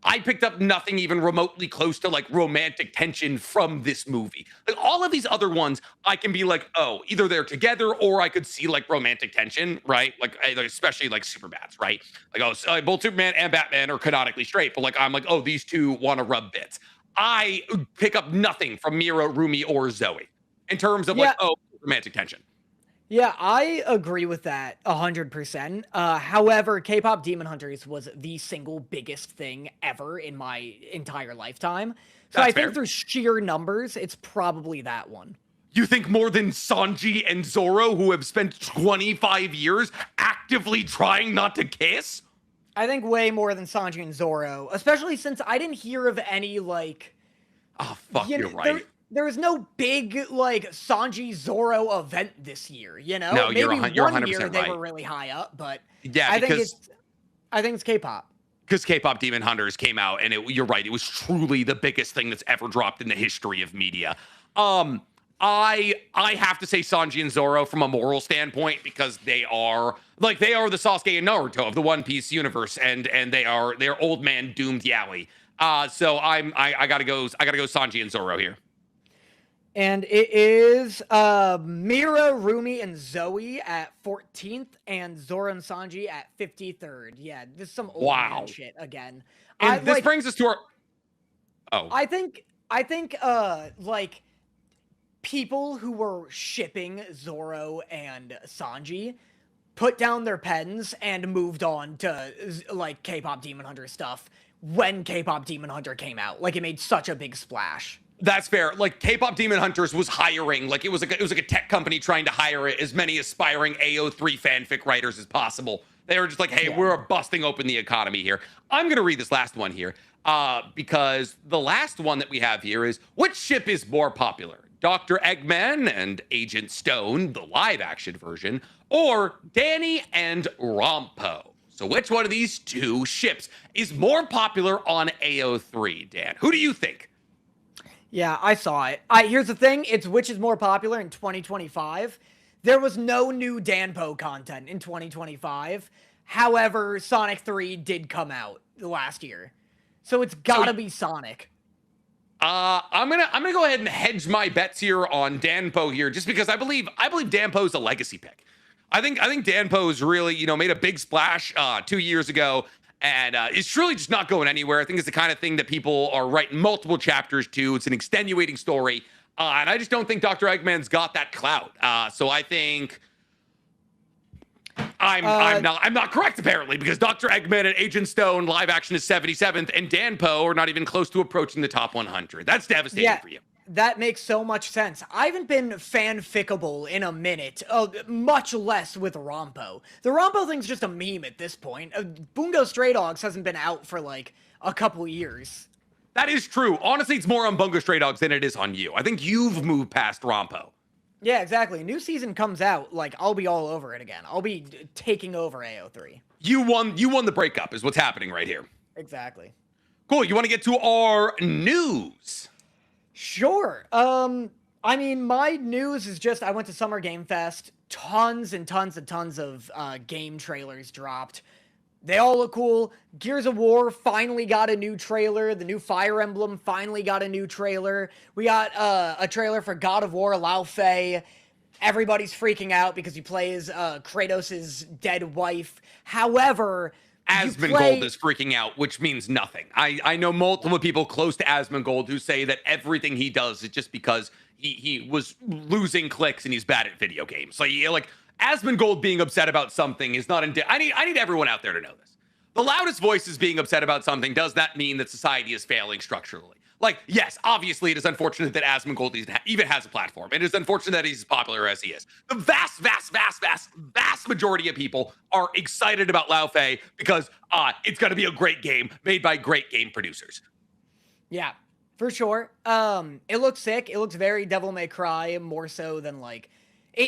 I picked up nothing even remotely close to like romantic tension from this movie. Like all of these other ones, I can be like, oh, either they're together or I could see like romantic tension, right? Like especially like Superbats, right? Like, oh, so both Superman and Batman are canonically straight, but like I'm like, oh, these two want to rub bits. I pick up nothing from Mira, Rumi, or Zoe in terms of like, oh, romantic tension. Yeah, I agree with that 100%. However, K-pop Demon Hunters was the single biggest thing ever in my entire lifetime. So I think through sheer numbers, it's probably that one. You think more than Sanji and Zoro, who have spent 25 years actively trying not to kiss? I think way more than Sanji and Zoro, especially since I didn't hear of any, like... Oh, fuck, you're right. There was no big, like, Sanji-Zoro event this year, you know? No, maybe you're 100% one year they right. were really high up, but yeah, I think it's K-pop. Because K-pop Demon Hunters came out, and you're right, it was truly the biggest thing that's ever dropped in the history of media. I have to say Sanji and Zoro from a moral standpoint because they are the Sasuke and Naruto of the One Piece universe, and they're old man doomed yaoi. So I gotta go Sanji and Zoro here. And it is Mira, Rumi, and Zoe at 14th, and Zoro and Sanji at 53rd. Yeah, this is some old man shit again. And this brings us to our... Oh. I think like, people who were shipping Zoro and Sanji put down their pens and moved on to, like, K-pop Demon Hunter stuff when K-pop Demon Hunter came out. Like, it made such a big splash. That's fair. Like K-pop Demon Hunters was hiring, like it was like a tech company trying to hire as many aspiring AO3 fanfic writers as possible. They were just like, hey, we're busting open the economy here. I'm gonna read this last one here because the last one that we have here is, which ship is more popular? Dr. Eggman and Agent Stone, the live action version, or Danny and Rompo? So which one of these two ships is more popular on AO3, Dan? Who do you think? Yeah, I saw it. Here's the thing. It's which is more popular in 2025. There was no new Danpo content in 2025. However, Sonic 3 did come out last year. So it's gotta be Sonic. I'm gonna go ahead and hedge my bets here on Danpo here, just because I believe Danpo's a legacy pick. I think Danpo's really, made a big splash 2 years ago. And it's truly just not going anywhere. I think it's the kind of thing that people are writing multiple chapters to. It's an extenuating story. And I just don't think Dr. Eggman's got that clout. So I think I'm not correct, apparently, because Dr. Eggman and Agent Stone live action is 77th, and Danpo are not even close to approaching the top 100. That's devastating for you. That makes so much sense. I haven't been fanfickable in a minute, much less with Rompo. The Rompo thing's just a meme at this point. Bungo Stray Dogs hasn't been out for, like, a couple years. That is true. Honestly, it's more on Bungo Stray Dogs than it is on you. I think you've moved past Rompo. Yeah, exactly. New season comes out, like, I'll be all over it again. I'll be taking over AO3. You won the breakup is what's happening right here. Exactly. Cool. You want to get to our news? Sure. I mean, my news is just I went to Summer Game Fest. Tons and tons and tons of game trailers dropped. They all look cool. Gears of War finally got a new trailer. The new Fire Emblem finally got a new trailer. We got a trailer for God of War, Lao Fei. Everybody's freaking out because he plays Kratos' dead wife. However, Asmongold is freaking out, which means nothing. I know multiple people close to Asmongold who say that everything he does is just because he was losing clicks and he's bad at video games. Like Asmongold being upset about something is not. I need everyone out there to know this. The loudest voice is being upset about something. Does that mean that society is failing structurally? Like, yes, obviously it is unfortunate that Asmongold even has a platform. It is unfortunate that he's as popular as he is. The vast, vast, vast, vast, vast majority of people are excited about Lao Fei because it's going to be a great game made by great game producers. Yeah, for sure. It looks sick. It looks very Devil May Cry, more so than, like...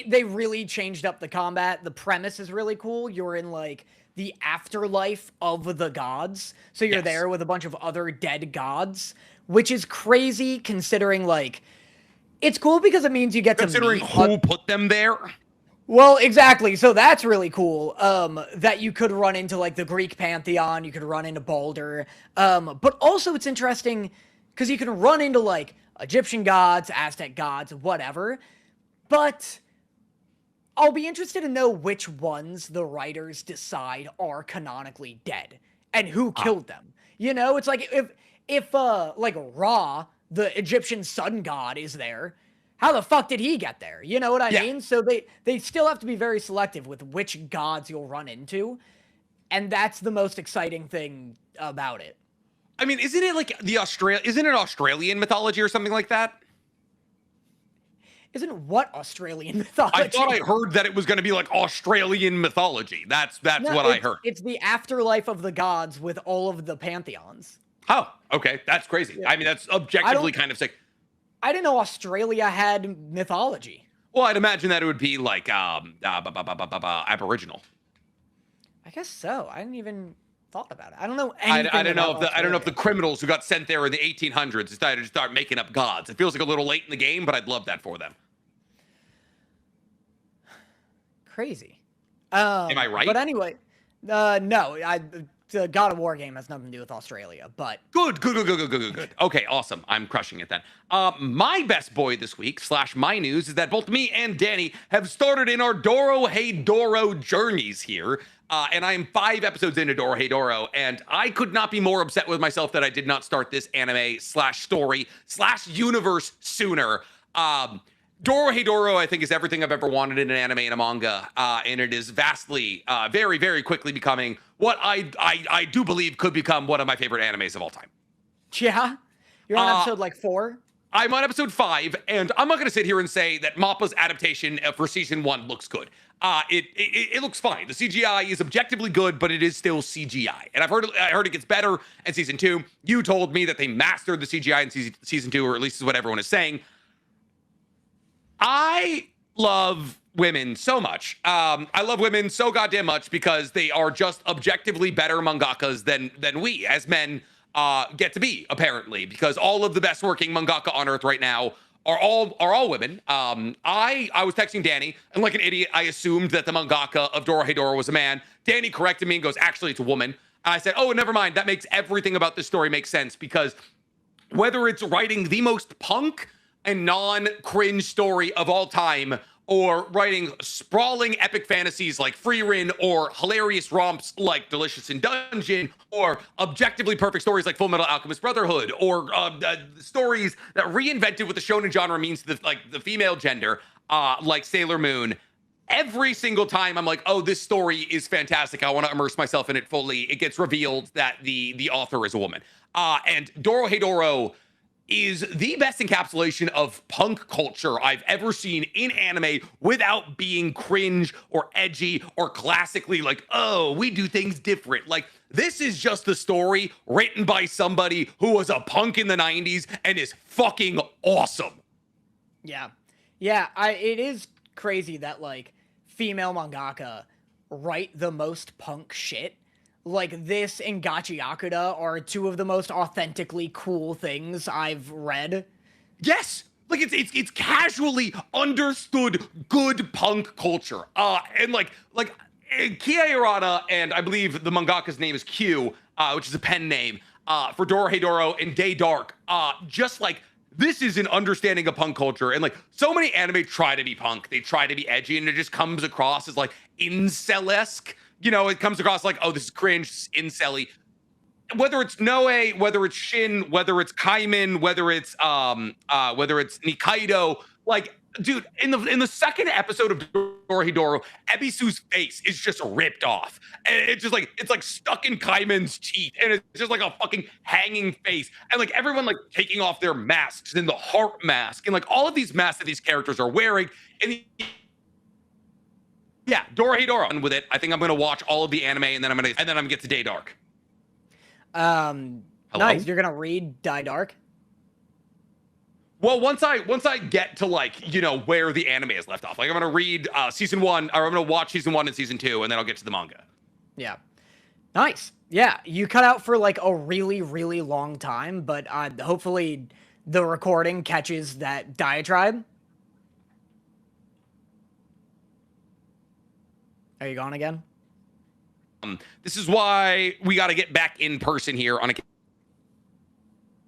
They really changed up the combat. The premise is really cool. You're in, like, the afterlife of the gods. So you're there with a bunch of other dead gods, which is crazy considering, like, it's cool because it means you get to meet... Considering who put them there? Well, exactly. So that's really cool, that you could run into, like, the Greek pantheon, you could run into Baldur, but also it's interesting because you can run into, like, Egyptian gods, Aztec gods, whatever, but I'll be interested to know which ones the writers decide are canonically dead and who killed them. You know, it's like if like Ra, the Egyptian sun god, is there, how the fuck did he get there? You know what I mean? So they still have to be very selective with which gods you'll run into, and that's the most exciting thing about it. I mean, isn't it like isn't it Australian mythology or something like that? Isn't what Australian mythology? I thought I heard that it was going to be like Australian mythology. That's what I heard. It's the afterlife of the gods with all of the pantheons. Oh, okay. That's crazy. Yeah. I mean, that's objectively kind of sick. I didn't know Australia had mythology. Well, I'd imagine that it would be like Aboriginal. I guess so. I didn't even thought about it. I don't know anything. I don't know if the criminals who got sent there in the 1800s decided to start making up gods. It feels like a little late in the game, but I'd love that for them. Crazy. Am I right? But anyway, no. The God of War game has nothing to do with Australia, but... Good. Okay, awesome. I'm crushing it then. My best boy this week, / my news, is that both me and Danny have started in our Doro Hey Doro journeys here. And I am 5 episodes into Doro Hey Doro, and I could not be more upset with myself that I did not start this anime / story / universe sooner. Dorohedoro, I think, is everything I've ever wanted in an anime and a manga, and it is vastly, very, very quickly becoming what I do believe could become one of my favorite animes of all time. Yeah? You're on episode, like, 4? I'm on episode 5, and I'm not going to sit here and say that Mappa's adaptation for season 1 looks good. It looks fine. The CGI is objectively good, but it is still CGI. And I heard it gets better in season 2. You told me that they mastered the CGI in season 2, or at least is what everyone is saying. I love women so much. I love women so goddamn much because they are just objectively better mangakas than we as men get to be, apparently, because all of the best working mangaka on earth right now are all women. I was texting Danny, and like an idiot, I assumed that the mangaka of Dorohedoro was a man. Danny corrected me and goes, actually, it's a woman. And I said, oh, never mind. That makes everything about this story make sense, because whether it's writing the most punk and non-cringe story of all time, or writing sprawling epic fantasies like Frieren, or hilarious romps like Delicious in Dungeon, or objectively perfect stories like Full Metal Alchemist Brotherhood, or stories that reinvented what the shonen genre means to the female gender, like Sailor Moon. Every single time I'm like, oh, this story is fantastic. I want to immerse myself in it fully. It gets revealed that the author is a woman. And Dorohedoro is the best encapsulation of punk culture I've ever seen in anime without being cringe or edgy or classically like, oh, we do things different. Like, this is just the story written by somebody who was a punk in the 90s and is fucking awesome. Yeah. Yeah, it is crazy that, like, female mangaka write the most punk shit. Like, this and Gachi Akuda are two of the most authentically cool things I've read. Yes! Like, it's casually understood good punk culture. And like Kia Hirata, and I believe the mangaka's name is Q, which is a pen name, for Dorohedoro and Day Dark, just like, this is an understanding of punk culture. And like, so many anime try to be punk, they try to be edgy, and it just comes across as like incel-esque. You know, it comes across like, oh, this is cringe, this is incel-y. Whether it's Noe, whether it's Shin, whether it's Kaiman, whether it's Nikaido, like, dude, in the second episode of Dorohedoro, Ebisu's face is just ripped off. And it's just like, it's like stuck in Kaiman's teeth, and it's just like a fucking hanging face. And like everyone like taking off their masks, and the heart mask, and like all of these masks that these characters are wearing. And yeah, Dorohedoro with it. I think I'm gonna watch all of the anime, and then I'm gonna get to Day Dark. Nice. You're gonna read Die Dark? Well, once I get to, like, you know, where the anime is left off, like, I'm gonna read season 1, or I'm gonna watch season 1 and season 2, and then I'll get to the manga. Yeah. Nice. Yeah, you cut out for like a really, really long time, but hopefully the recording catches that diatribe. Are you gone again? This is why we got to get back in person here on account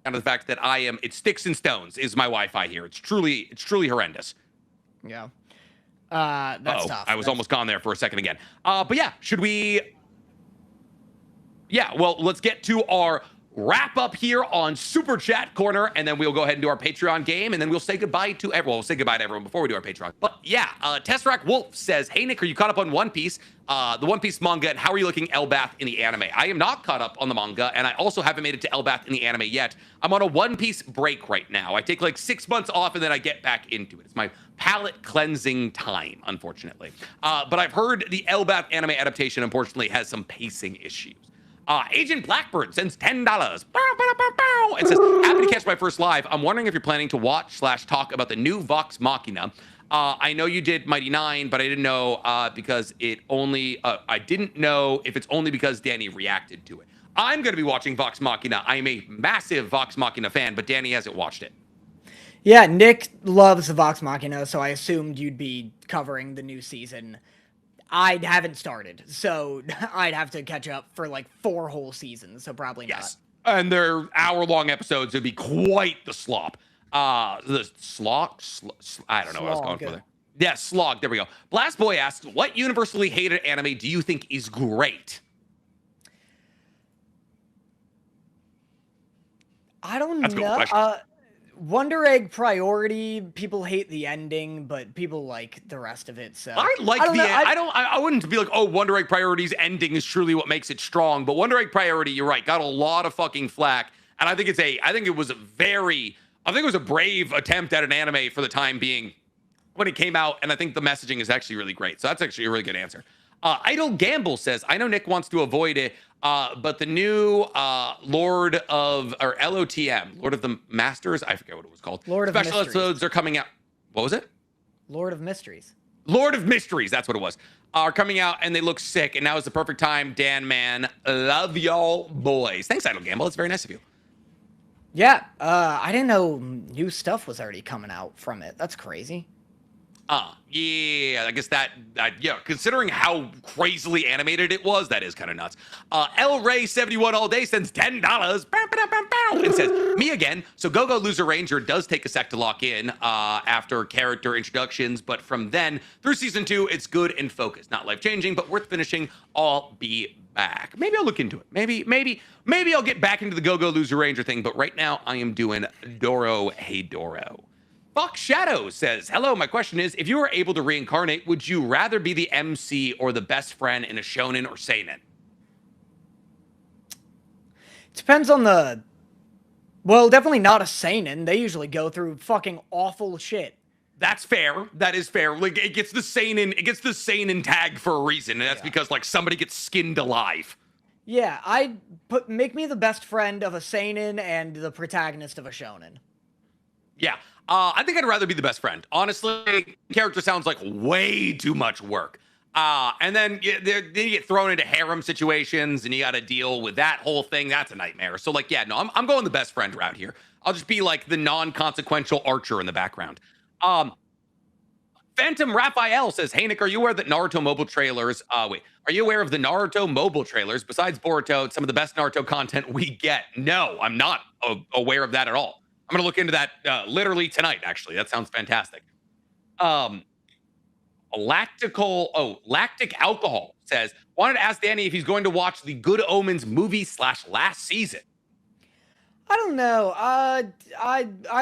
of the fact that it's sticks and stones is my Wi-Fi here. It's truly horrendous. Yeah. That's tough. I was almost gone there for a second again. But yeah, well, let's get to our wrap up here on Super Chat Corner, and then we'll go ahead and do our Patreon game, and then we'll say goodbye to everyone. We'll say goodbye to everyone before we do our Patreon. But yeah, Tesseract Wolf says, hey Nick, are you caught up on One Piece, the One Piece manga, and how are you looking Elbath in the anime? I am not caught up on the manga, and I also haven't made it to Elbath in the anime yet. I'm on a One Piece break right now. I take like 6 months off, and then I get back into it. It's my palate cleansing time, unfortunately. But I've heard the Elbath anime adaptation, unfortunately, has some pacing issues. Agent Blackbird sends $10. It says, happy to catch my first live. I'm wondering if you're planning to watch/talk about the new Vox Machina. I know you did Mighty 9, but I didn't know because I didn't know if it's only because Danny reacted to it. I'm going to be watching Vox Machina. I'm a massive Vox Machina fan, but Danny hasn't watched it. Yeah, Nick loves Vox Machina, so I assumed you'd be covering the new season. I haven't started, so I'd have to catch up for like 4 whole seasons, so probably not. Yes, and they're hour-long episodes. It'd be quite the slop. The slog? I don't know what I was going for there. Yeah, slog. There we go. Blast Boy asks, what universally hated anime do you think is great? I don't That's a know. good question. Wonder Egg priority. People hate the ending, but people like the rest of it. So I like don't know, I wouldn't be like, oh, Wonder Egg priority's ending is truly what makes it strong. But Wonder Egg priority, you're right, got a lot of fucking flack. And I think it was a brave attempt at an anime for the time being when it came out. And I think the messaging is actually really great. So that's actually a really good answer. Idle Gamble says, I know Nick wants to avoid it, but the new Lord of the Masters, I forget what it was called. Lord of Special Mysteries. episodes are coming out. What was it? Lord of Mysteries. Lord of Mysteries, that's what it was, are coming out, and they look sick. And now is the perfect time. Dan, man, love y'all boys. Thanks, Idle Gamble. It's very nice of you. Yeah, I didn't know new stuff was already coming out from it. That's crazy. Yeah, I guess yeah, considering how crazily animated it was, that is kind of nuts. El Ray 71 all day sends $10 and says, me again. So Go-Go Loser Ranger does take a sec to lock in after character introductions, but from then through season 2, it's good and focused. Not life-changing, but worth finishing. I'll be back. Maybe I'll look into it. Maybe I'll get back into the Go-Go Loser Ranger thing, but right now I am doing Doro Hey Doro. Fuck Shadow says, hello, my question is, if you were able to reincarnate, would you rather be the MC or the best friend in a shonen or seinen? Depends on well, definitely not a seinen. They usually go through fucking awful shit. That's fair. That is fair. Like, it gets the seinen tag for a reason, and that's because like somebody gets skinned alive. Yeah, make me the best friend of a seinen and the protagonist of a shonen. Yeah. I think I'd rather be the best friend. Honestly, character sounds like way too much work. And then you get thrown into harem situations and you got to deal with that whole thing. That's a nightmare. So like, yeah, no, I'm going the best friend route here. I'll just be like the non-consequential archer in the background. Phantom Raphael says, hey, Nick, are you aware that Naruto mobile trailers, are you aware of the Naruto mobile trailers? Besides Boruto, it's some of the best Naruto content we get. No, I'm not aware of that at all. I'm going to look into that literally tonight, actually. That sounds fantastic. Lactic Alcohol says, wanted to ask Danny if he's going to watch the Good Omens movie / last season. I don't know. I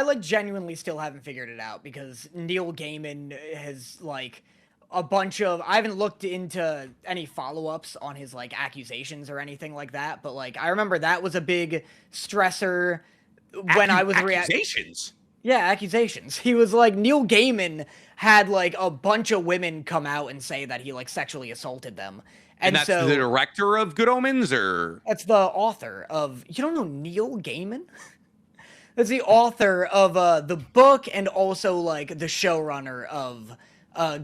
like genuinely still haven't figured it out because Neil Gaiman has like a bunch of, I haven't looked into any follow-ups on his like accusations or anything like that, but like I remember that was a big stressor when I was accusations. Yeah, accusations. He was like, Neil Gaiman had like a bunch of women come out and say that he like sexually assaulted them. And that's so, the director of Good Omens, or? That's the author of, you don't know Neil Gaiman? That's the author of the book and also like the showrunner of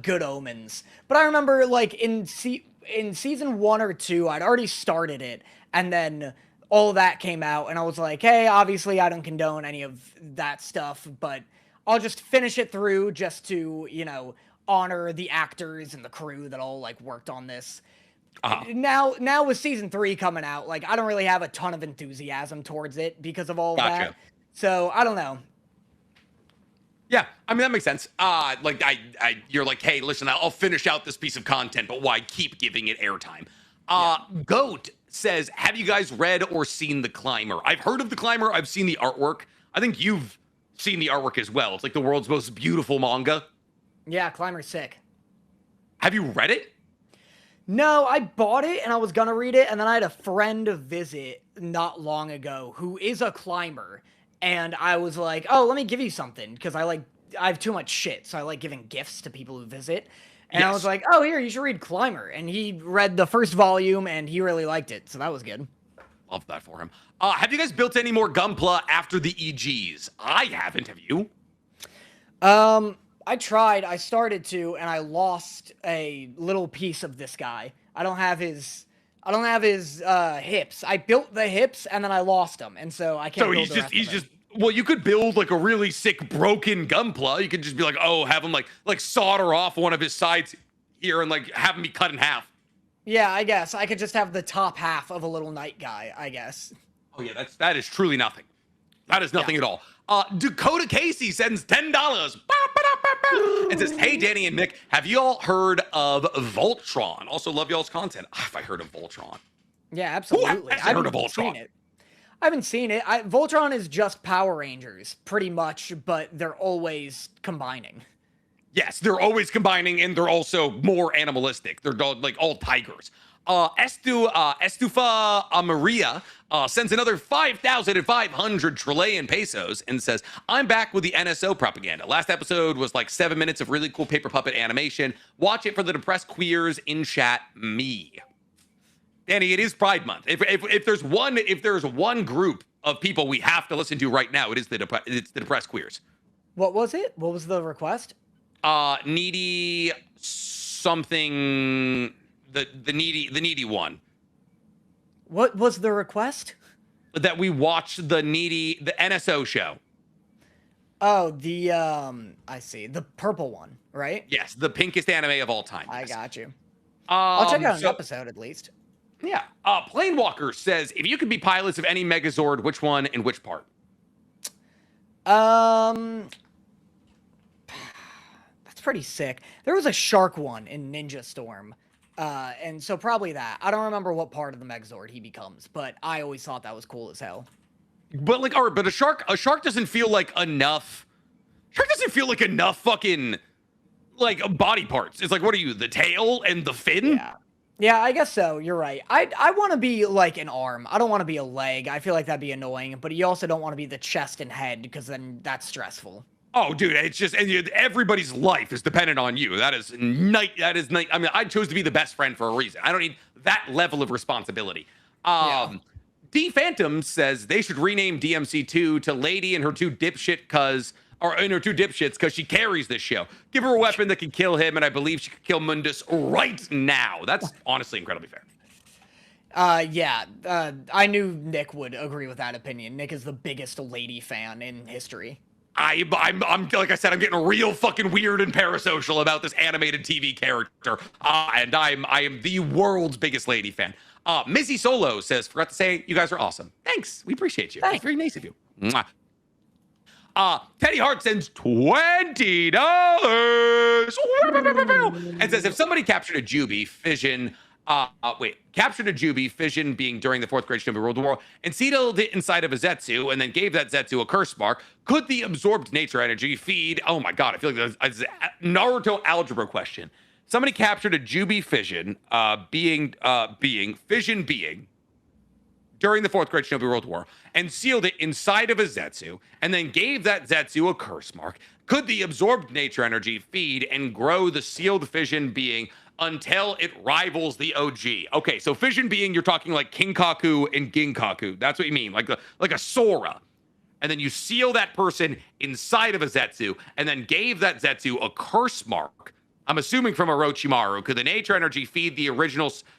Good Omens. But I remember like in season 1 or 2, I'd already started it, and then all of that came out, and I was like, hey, obviously I don't condone any of that stuff, but I'll just finish it through just to, you know, honor the actors and the crew that all, like, worked on this. Now with season 3 coming out, like, I don't really have a ton of enthusiasm towards it because of all of that. So, I don't know. Yeah, I mean, that makes sense. Like, you're like, hey, listen, I'll finish out this piece of content, but why keep giving it airtime? Goat says, have you guys read or seen The Climber? I've heard of The Climber. I've seen the artwork. I think you've seen the artwork as well. It's like the world's most beautiful manga. Yeah, Climber's sick. Have you read it? No, I bought it and I was gonna read it, and then I had a friend visit not long ago who is a climber, and I was like, oh, let me give you something, because I have too much shit, so I like giving gifts to people who visit. And I was like, oh, here, you should read Climber. And he read the first volume, and he really liked it, so that was good. Love that for him. Have you guys built any more Gunpla after the EGs? I haven't. Have you? I tried. I started to, and I lost a little piece of this guy. I don't have his hips. I built the hips, and then I lost them, and so I can't. So he's just. Well, you could build like a really sick broken Gunpla. You could just be like, oh, have him like solder off one of his sides here and like have him be cut in half. Yeah, I guess I could just have the top half of a little knight guy, I guess. Oh yeah, that is truly nothing. That is nothing at all. Dakota Casey sends $10 and says, hey, Danny and Nick, have you all heard of Voltron? Also love y'all's content. Have I heard of Voltron? Yeah, absolutely. I've heard of Voltron. It. I haven't seen it. Voltron is just Power Rangers, pretty much, but they're always combining. Yes, they're always combining, and they're also more animalistic. They're like all tigers. Estufa Amaria sends another 5,500 Chilean pesos and says, I'm back with the NSO propaganda. Last episode was like 7 minutes of really cool paper puppet animation. Watch it for the depressed queers in chat, me. Danny, it is Pride Month. If there's one group of people we have to listen to right now, it's the depressed queers. What was it? What was the request? Needy something, the needy one. What was the request? That we watch the NSO show. Oh, I see. The purple one, right? Yes, the pinkest anime of all time. I Yes. got you. I'll check out an episode at least. Yeah. Planewalker says, if you could be pilots of any Megazord, which one and which part? That's pretty sick. There was a shark one in Ninja Storm. And so probably that. I don't remember what part of the Megazord he becomes, but I always thought that was cool as hell. But like, all right, but a shark doesn't feel like enough. Shark doesn't feel like enough fucking like body parts. It's like, what are you, the tail and the fin? Yeah, I guess so. You're right. I want to be like an arm. I don't want to be a leg. I feel like that'd be annoying, but you also don't want to be the chest and head because then that's stressful. Oh, dude, it's just, and everybody's life is dependent on you. That is night. I mean, I chose to be the best friend for a reason. I don't need that level of responsibility. D Phantom says they should rename DMC2 to Lady and her two dipshits because she carries this show. Give her a weapon that can kill him, and I believe she could kill Mundus right now. That's honestly incredibly fair. I knew Nick would agree with that opinion. Nick is the biggest lady fan in history. I'm like I said, I'm getting real fucking weird and parasocial about this animated TV character, and I am the world's biggest lady fan. Missy Solo says, forgot to say, you guys are awesome. Thanks, we appreciate you. That's very nice of you. Mwah. Teddy Hart sends $20 and says, if somebody captured a Juby fission, fission being during the 4th grade Shinobi World War, and sealed it inside of a Zetsu, and then gave that Zetsu a curse mark, could the absorbed nature energy feed? Oh my god, I feel like that's a Naruto algebra question. Somebody captured a Juby fission, being during the 4th grade Shinobi World War, and sealed it inside of a Zetsu, and then gave that Zetsu a curse mark. Could the absorbed nature energy feed and grow the sealed fission being until it rivals the OG? Okay, so fission being, you're talking like Kinkaku and Ginkaku. That's what you mean, like a Sora. And then you seal that person inside of a Zetsu, and then gave that Zetsu a curse mark. I'm assuming from Orochimaru. Could the nature energy feed the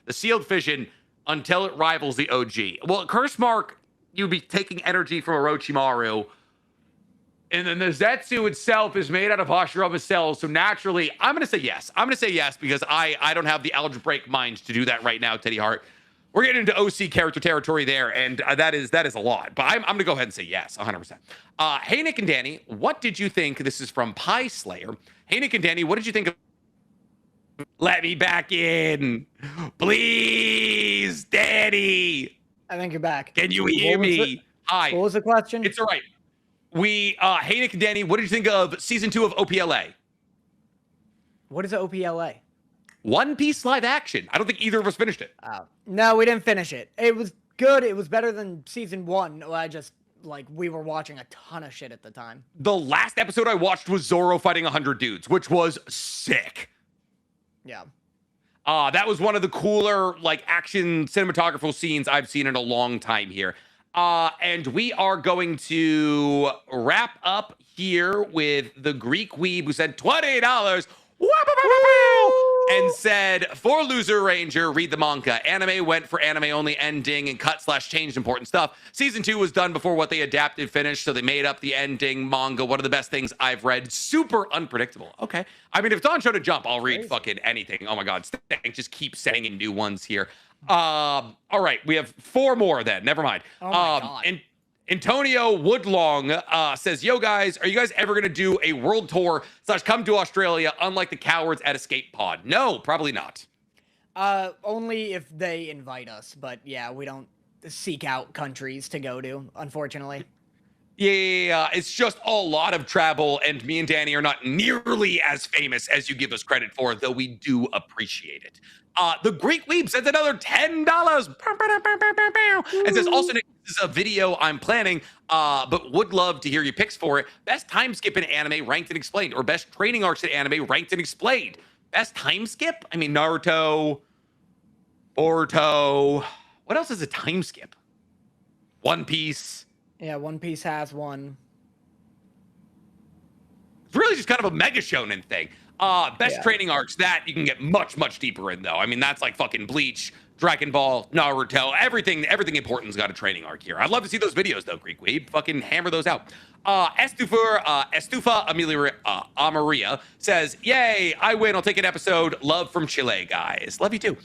sealed fission until it rivals the OG? Well, a curse mark, you'd be taking energy from Orochimaru, and then the Zetsu itself is made out of Hashirama cells, so naturally, I'm going to say yes. I'm going to say yes because I don't have the algebraic mind to do that right now, Teddy Hart. We're getting into OC character territory there, and that is a lot. But I'm going to go ahead and say yes, 100%. Hey, Nick and Danny, what did you think? This is from Pie Slayer. Hey, Nick and Danny, what did you think of... Let me back in. Please, Danny. I think you're back. Can you hear me? Hi. What was the question? It's all right. Hey, Nick and Danny, what did you think of season 2 of OPLA? What is OPLA? One Piece live action. I don't think either of us finished it. No, we didn't finish it. It was good. It was better than season 1. We were watching a ton of shit at the time. The last episode I watched was Zoro fighting 100 dudes, which was sick. Yeah. That was one of the cooler, action cinematographical scenes I've seen in a long time here. And we are going to wrap up here with the Greek weeb who said $20. And said, for Loser Ranger, read the manga. Anime went for anime only ending and cut/changed important stuff. Season 2 was done before what they adapted finished, so they made up the ending. Manga, one of the best things I've read. Super unpredictable. Okay. I mean, if Don showed a jump, I'll read fucking anything. Oh my god, Stank just keep sending new ones here. All right, we have 4 more then. Never mind. Oh my god. And Antonio Woodlong says, yo guys, are you guys ever going to do a world tour / come to Australia unlike the cowards at Escape Pod? No, probably not. Only if they invite us, but yeah, we don't seek out countries to go to, unfortunately. Yeah, it's just a lot of travel, and me and Danny are not nearly as famous as you give us credit for, though we do appreciate it. The Greek Weeb sends another $10. And says, also, Nick, this is a video I'm planning, but would love to hear your picks for it. Best time skip in anime, ranked and explained, or best training arcs in anime, ranked and explained. Best time skip? I mean, Naruto, Boruto. What else is a time skip? One Piece. Yeah, One Piece has one. It's really just kind of a mega shonen thing. Best training arcs, that you can get much, much deeper in, though. I mean, that's like fucking Bleach, Dragon Ball, Naruto, everything important's got a training arc here. I'd love to see those videos, though, Greek Weeb. Fucking hammer those out. Estufa Amelia Amaria says, yay, I win. I'll take an episode. Love from Chile, guys. Love you, too.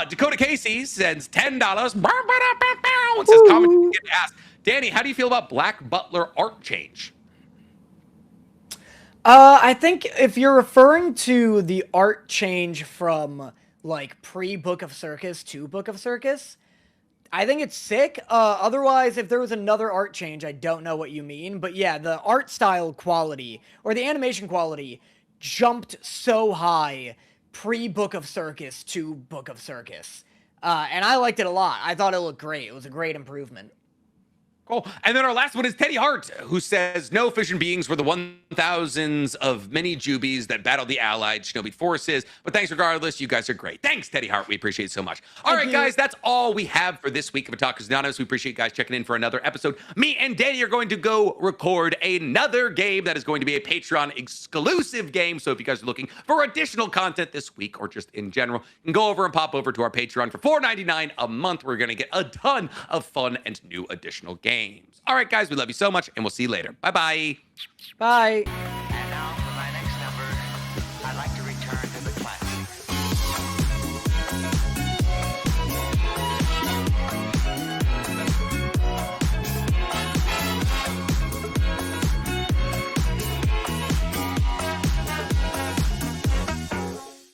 Dakota Casey sends $10. And says, comment get asked. Danny, how do you feel about Black Butler art change? I think if you're referring to the art change from, like, pre-Book of Circus to Book of Circus, I think it's sick. Otherwise, if there was another art change, I don't know what you mean. But yeah, the art style quality, or the animation quality, jumped so high pre-Book of Circus to Book of Circus. And I liked it a lot. I thought it looked great. It was a great improvement. Cool. And then our last one is Teddy Hart, who says, no efficient beings were the 1,000s of many Jubies that battled the Allied Shinobi forces. But thanks regardless. You guys are great. Thanks, Teddy Hart. We appreciate it so much. All right, guys, that's all we have for this week of Otakus Anonymous. We appreciate you guys checking in for another episode. Me and Danny are going to go record another game that is going to be a Patreon exclusive game. So if you guys are looking for additional content this week or just in general, you can go over and pop over to our Patreon for $4.99 a month. We're going to get a ton of fun and new additional games. All right, guys, we love you so much, and we'll see you later. Bye-bye. Bye.